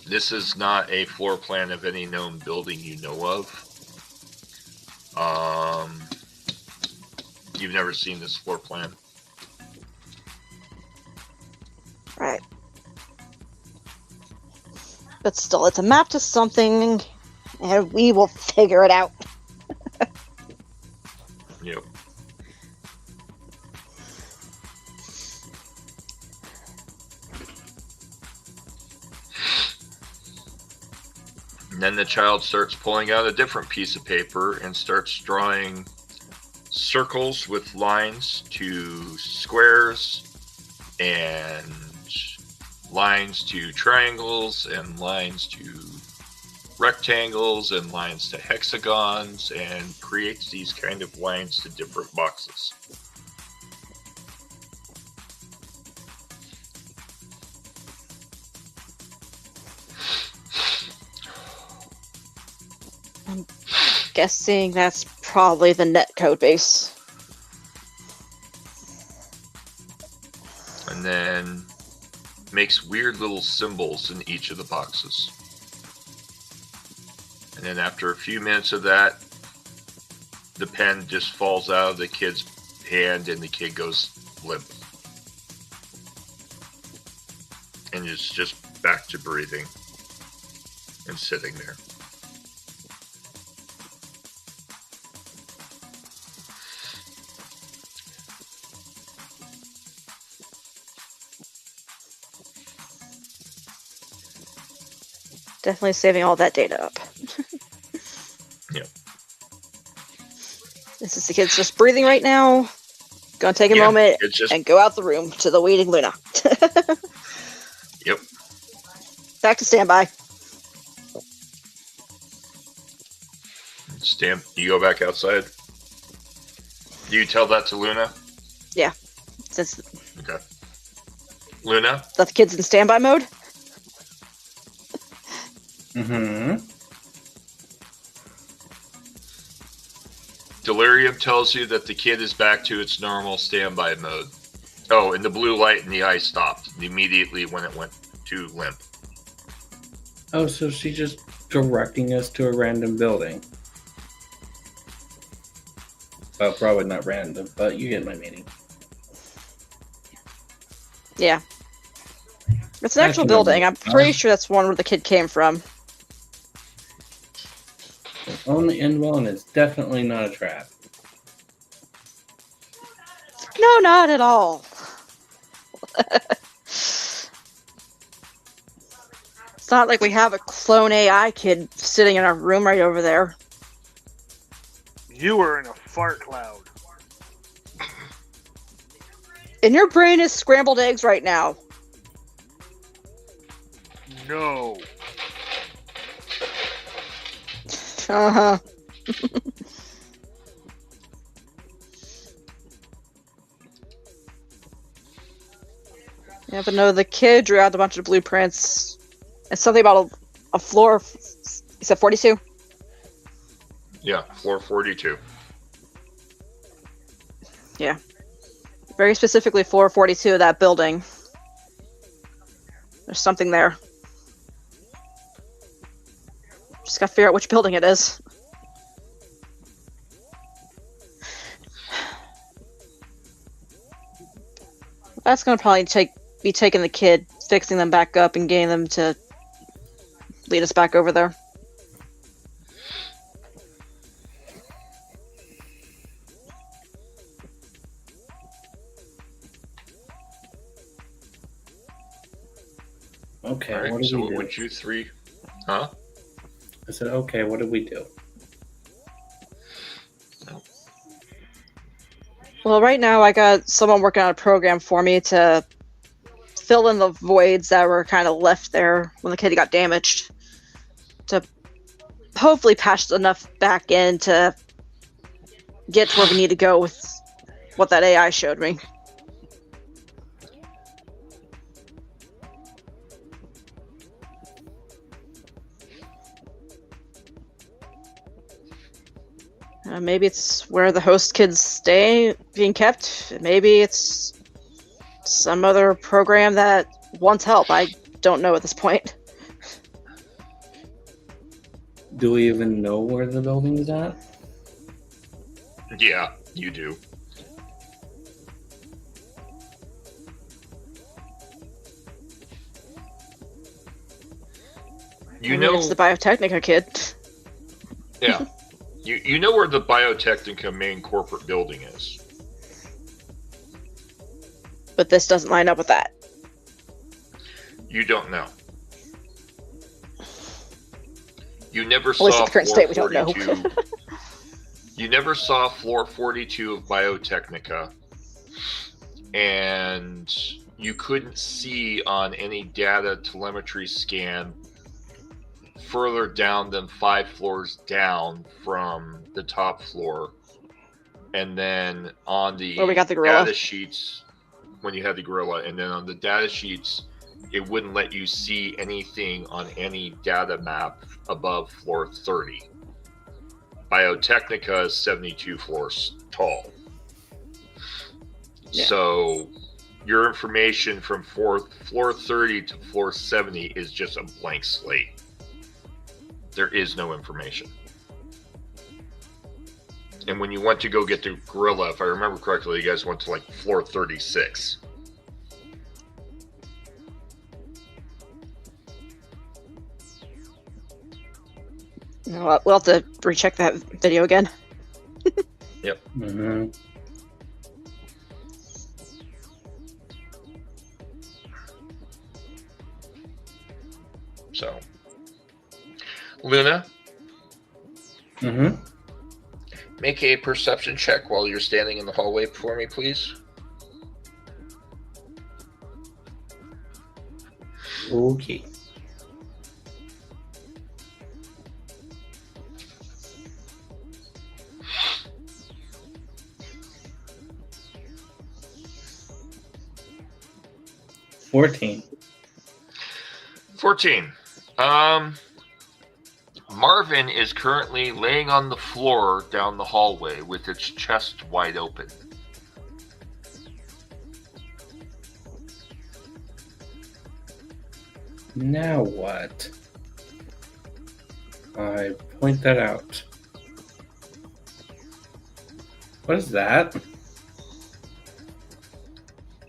This is not a floor plan of any known building you know of. You've never seen this floor plan. Right. But still, it's a map to something, and we will figure it out. Yep. And then the child starts pulling out a different piece of paper and starts drawing circles with lines to squares and lines to triangles and lines to rectangles and lines to hexagons, and creates these kind of lines to different boxes. I'm guessing that's probably the net code base. And then makes weird little symbols in each of the boxes. And then after a few minutes of that, the pen just falls out of the kid's hand and the kid goes limp. And is just back to breathing and sitting there. Definitely saving all that data up. Yep. This is the kid's just breathing right now. Gonna take a Yeah, moment it's just- and go out the room to the waiting Luna. Yep. Back to standby. You go back outside. Do you tell that to Luna? Since Okay. Luna? the kid's in standby mode. Mm-hmm. Delirium tells you that the kid is back to its normal standby mode. Oh, and the blue light in the eye stopped immediately when it went to limp. Oh, so she's just directing us to a random building. Well, probably not random, but you get my meaning. Yeah. It's an actual building. I'm pretty sure that's one where the kid came from. Only end well, and it's definitely not a trap. No, not at all. It's not like we have a clone AI kid sitting in our room right over there. You were in a fart cloud. And your brain is scrambled eggs right now. No. Uh-huh. Yeah, but no, the kid drew out a bunch of blueprints. It's something about a floor. You said 42? Yeah, floor 42. Yeah. Very specifically floor 42 of that building. There's something there. Just gotta figure out which building it is. That's gonna probably be taking the kid, fixing them back up, and getting them to lead us back over there. Okay, All right, what so did we what do? would you three? Huh? I said, okay, what did we do? Well, right now I got someone working on a program for me to fill in the voids that were kind of left there when the kid got damaged. To hopefully patch enough back in to get to where we need to go with what that AI showed me. Maybe it's where the host kids stay. being kept. Maybe it's some other program that wants help. I don't know at this point. Do we even know where the building is at? Yeah, you do. You know, it's the Biotechnica kid. Yeah. You know where the Biotechnica main corporate building is. But this doesn't line up with that. You don't know. You never At least saw at the current floor state, we don't know. 42. You never saw floor 42 of Biotechnica. And you couldn't see on any data telemetry scan further down than 5 floors down from the top floor. And then on the Where we got the gorilla. data sheets, when you had the gorilla, and then on the data sheets, it wouldn't let you see anything on any data map above floor 30. Biotechnica is 72 floors tall. Yeah. So your information from floor 30 to floor 70 is just a blank slate. There is no information. And when you went to go get the gorilla, if I remember correctly, you guys went to like floor 36. We'll have to recheck that video again. Yep. Mm-hmm. So, Luna, Mm-hmm. make a perception check while you're standing in the hallway for me, please. Okay. $14. 14. Marvin is currently laying on the floor down the hallway with its chest wide open. Now what? I point that out. What is that?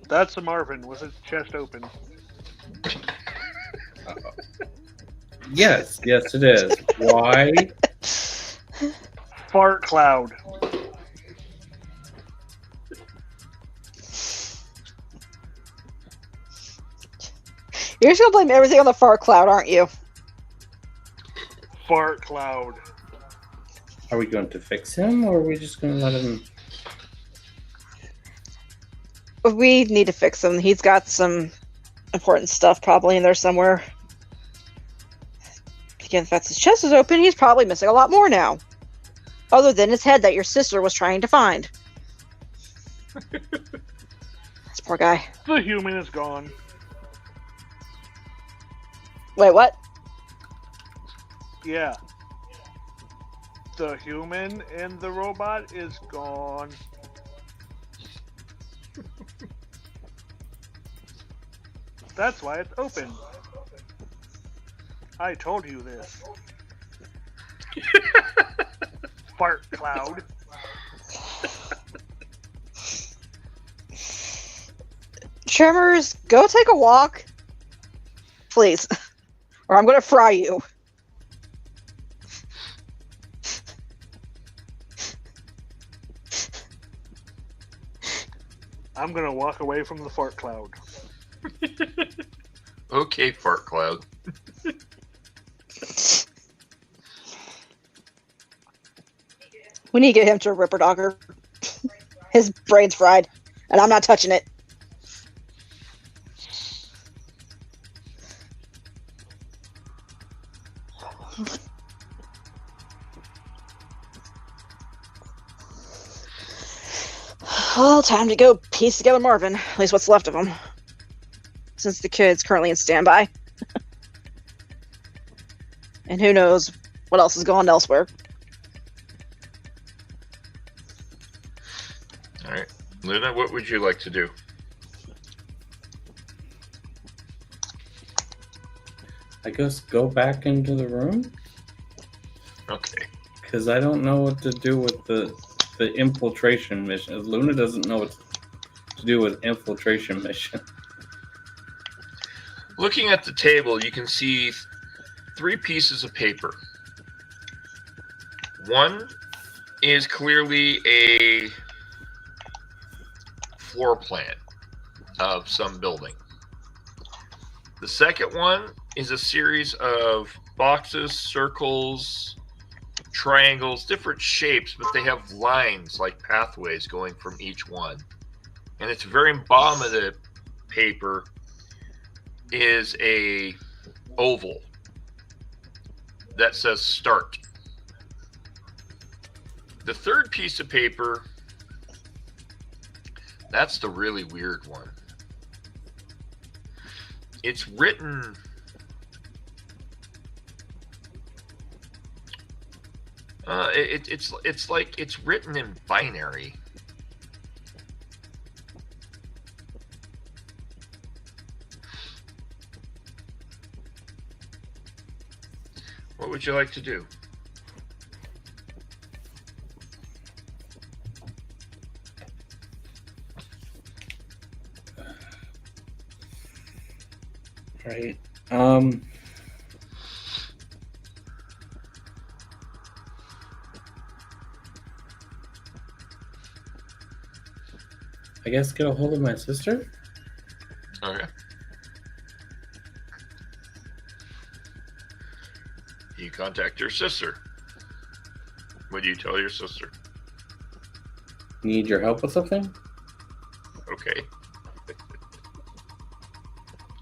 That's a Marvin with his chest open. Yes, yes it is. Why? Fart cloud. You're just gonna blame everything on the fart cloud, aren't you? Fart cloud. Are we going to fix him, or are we just going to let him... We need to fix him. He's got some important stuff probably in there somewhere. Again, the fact his chest is open, he's probably missing a lot more now. Other than his head that your sister was trying to find. This poor guy. The human is gone. Wait, what? Yeah. The human and the robot is gone. That's why it's open. I told you this. Fart cloud. Tremors, go take a walk. Please. Or I'm gonna fry you. I'm gonna walk away from the fart cloud. Okay, fart cloud. We need to get him to a Ripper Dogger. His brain's fried, and I'm not touching it. Well, time to go piece together Marvin. At least what's left of him. Since the kid's currently in standby. And who knows what else has gone elsewhere. All right. Luna, what would you like to do? I guess go back into the room? Okay. Because I don't know what to do with the infiltration mission. Luna doesn't know what to do with infiltration mission. Looking at the table, you can see 3 pieces of paper. One is clearly a floor plan of some building. The second one is a series of boxes, circles, triangles, different shapes, but they have lines like pathways going from each one. And at the very bottom of the paper is a oval that says start. The third piece of paper, that's the really weird one. It's written it's like it's written in binary. What would you like to do? Right. I guess get a hold of my sister? Okay. You contact your sister. What do you tell your sister? Need your help with something? Okay.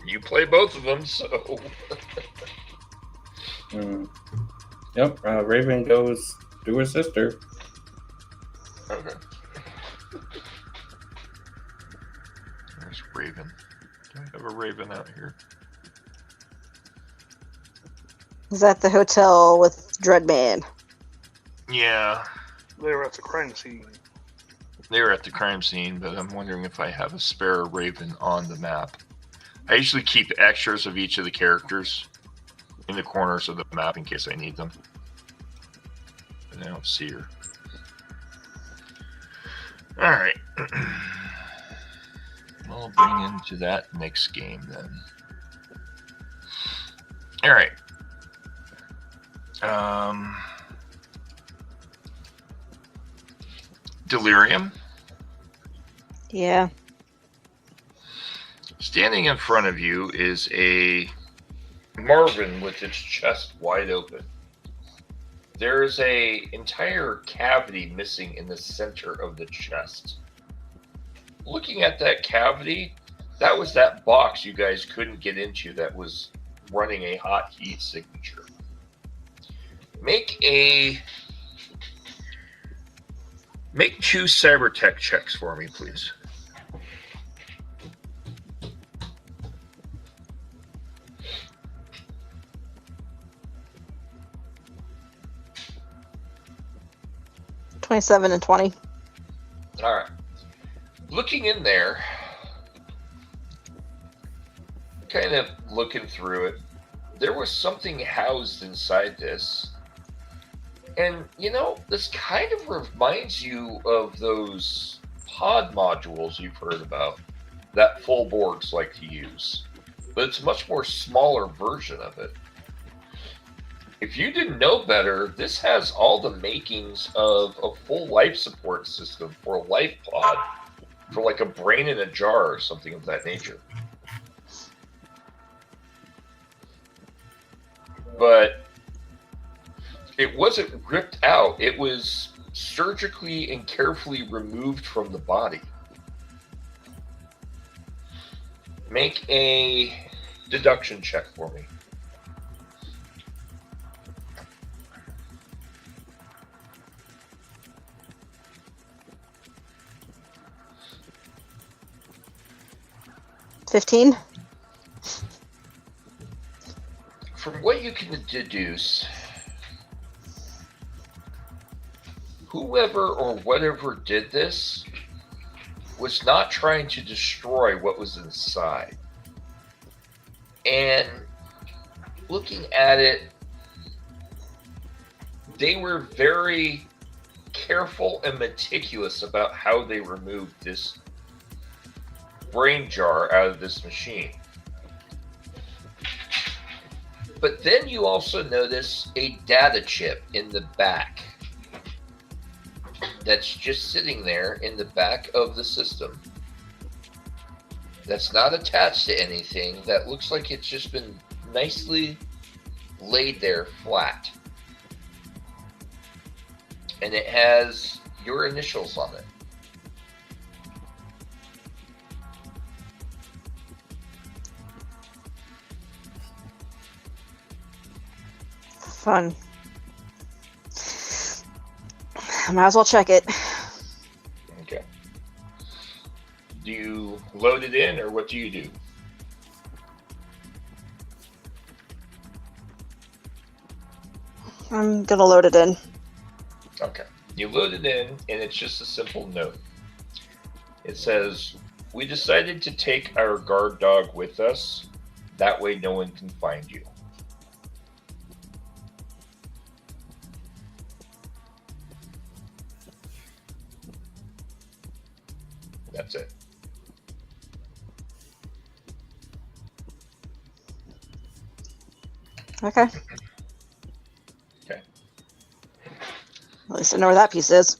You play both of them, so. Yep, Raven goes to her sister. Okay. There's Raven. Do I have a Raven out here? Is that the hotel with Dreadman? Yeah, They were at the crime scene. they were at the crime scene, but I'm wondering if I have a spare Raven on the map. I usually keep extras of each of the characters in the corners of the map in case I need them. But I don't see her. Alright. We'll bring into that next game then. Alright. Delirium. Yeah. Standing in front of you is a Marvin with its chest wide open. There is a entire cavity missing in the center of the chest. Looking at that cavity, that was that box you guys couldn't get into that was running a hot heat signature. Make 2 cybertech checks for me, please. $27 and $20. All right. Looking in there, kind of looking through it, there was something housed inside this. And, you know, this kind of reminds you of those pod modules you've heard about that full Borgs like to use. But it's a much more smaller version of it. If you didn't know better, this has all the makings of a full life support system for a life pod, for like a brain in a jar or something of that nature. But it wasn't ripped out. It was surgically and carefully removed from the body. Make a deduction check for me. $15. From what you can deduce, whoever or whatever did this was not trying to destroy what was inside. And looking at it, they were very careful and meticulous about how they removed this brain jar out of this machine. But then you also notice a data chip in the back that's just sitting there in the back of the system. That's not attached to anything. That looks like it's just been nicely laid there flat. And it has your initials on it. Fun. Might as well check it. Okay. Do you load it in, or what do you do? I'm gonna load it in. Okay. You load it in, and it's just a simple note. It says, "We decided to take our guard dog with us. That way no one can find you." That's it. Okay. Okay. At least I know where that piece is.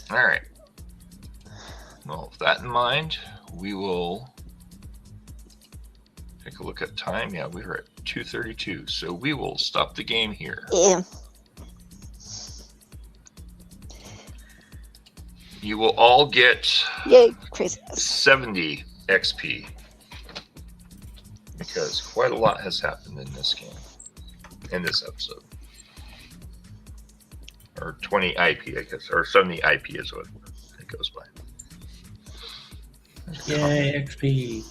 All right. Well, with that in mind, we will take a look at time. Yeah, we were at 2:32, so we will stop the game here. Yeah. You will all get Yay, crazy. 70 XP because quite a lot has happened in this game, in this episode. Or 20 IP, I guess, or 70 IP is what it goes by. Yay, XP.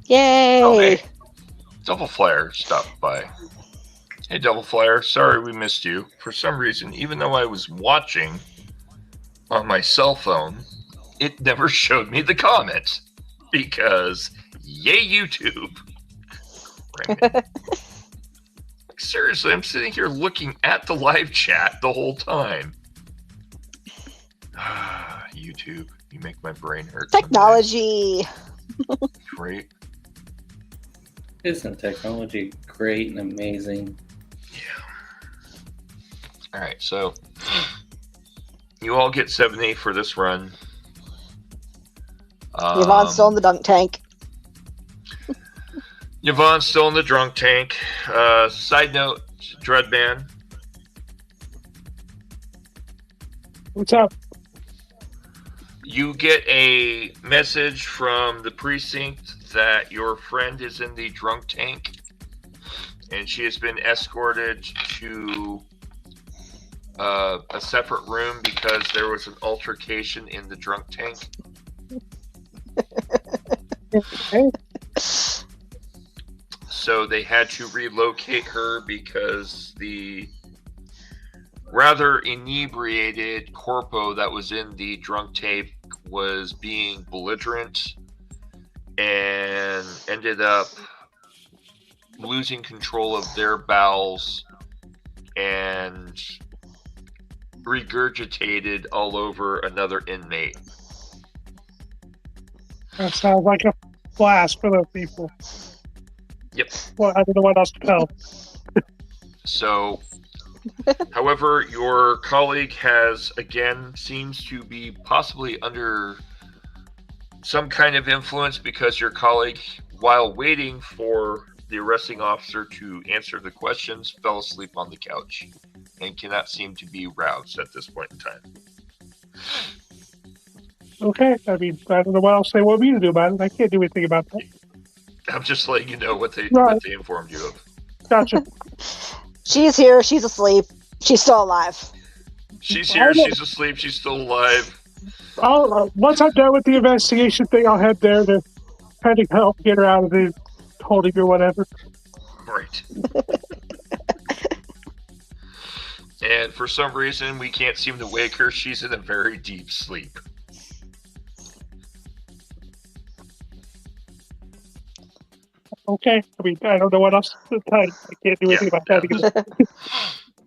Yay! Oh, hey. Double Flyer stopped by. Hey, Double Flyer, sorry we missed you. For some reason, even though I was watching on my cell phone, it never showed me the comments because yay YouTube. Like, seriously, I'm sitting here looking at the live chat the whole time. YouTube, you make my brain hurt. Technology. Great. Isn't technology great and amazing? Yeah. All right, so you all get 70 for this run. Yvonne's still in the dunk tank. Yvonne's still in the drunk tank. Side note, Dreadman, What's up? you get a message from the precinct that your friend is in the drunk tank and she has been escorted to a separate room because there was an altercation in the drunk tank. Hey, So they had to relocate her because the rather inebriated corpo that was in the drunk tank was being belligerent and ended up losing control of their bowels and regurgitated all over another inmate. that sounds like a blast for those people. Yep. Well, I don't know what else to tell. So, however, your colleague seems to be possibly under some kind of influence because your colleague, while waiting for the arresting officer to answer the questions, fell asleep on the couch and cannot seem to be roused at this point in time. Okay, I mean, I don't know what else they want me to do about it. I can't do anything about that. I'm just letting you know what they informed you of. Gotcha. She's here. She's asleep. She's still alive. She's here. She's asleep. She's still alive. Once I'm done with the investigation thing, I'll head there to kind of help get her out of the holding or whatever. Right. And for some reason, we can't seem to wake her. She's in a very deep sleep. Okay. I mean, I don't know what else to tell you. I can't do anything about that again.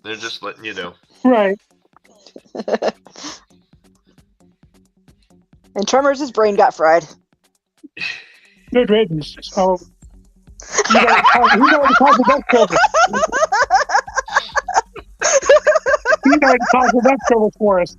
They're just letting you know. Right. And Tremors' brain got fried. Good riddance. So, you gotta cause enough trouble. You gotta cause enough trouble for us.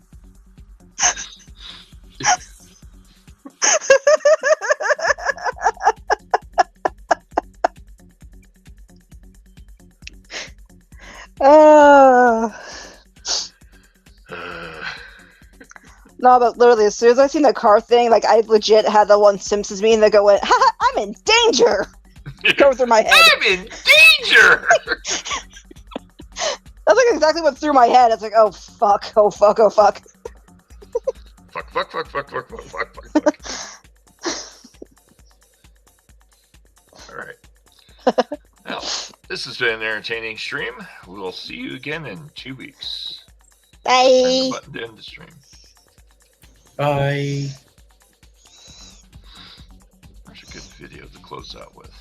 No, but literally, as soon as I seen the car thing, like, I legit had the one Simpsons meme that go, "Ha, I'm in danger!" Go through my head. I'm in danger! That's like exactly what's through my head. It's like, oh fuck, oh fuck, oh fuck. Fuck. Alright. Well, this has been an entertaining stream. We will see you again in 2 weeks. Bye. Press the button to end the stream. Bye. There's a good video to close out with.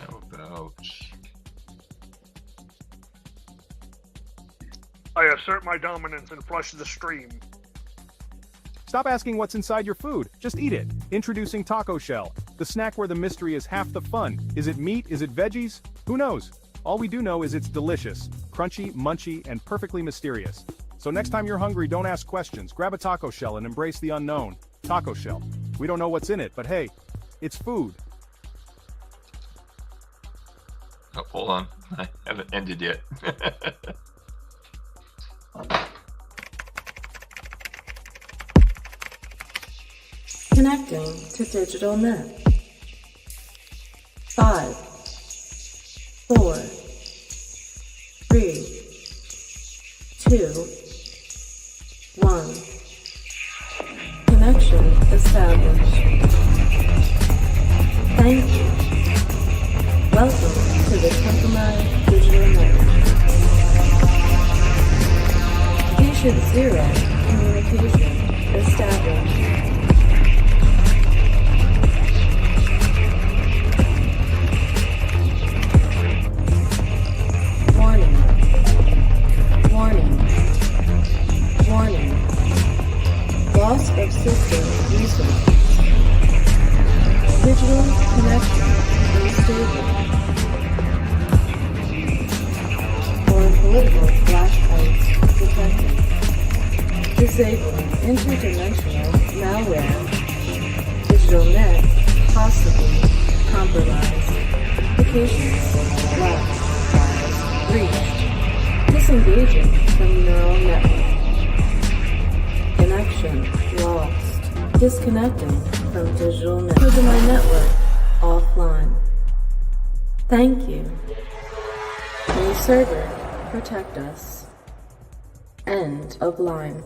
How about... I assert my dominance and flush the stream. Stop asking what's inside your food. Just eat it. Introducing Taco Shell, the snack where the mystery is half the fun. Is it meat? Is it veggies? Who knows? All we do know is it's delicious, crunchy, munchy, and perfectly mysterious. So next time you're hungry, don't ask questions. Grab a taco shell and embrace the unknown. Taco shell. We don't know what's in it, but hey, it's food. Oh, hold on. I haven't ended yet. Connecting to digital net. 5, 4, 3, 2, 1. Connection established. Thank you. Welcome to the Compromise Digital Network. Patient 0 communication established. Loss of system resources. Digital connection unstable. Foreign political flashpoints detected. Disabling interdimensional malware. Digital net possibly compromised. Applications lost. Files breached. Disengaging from neural network. Connection lost. Disconnecting from digital network. To my network offline. Thank you. May server protect us. End of line.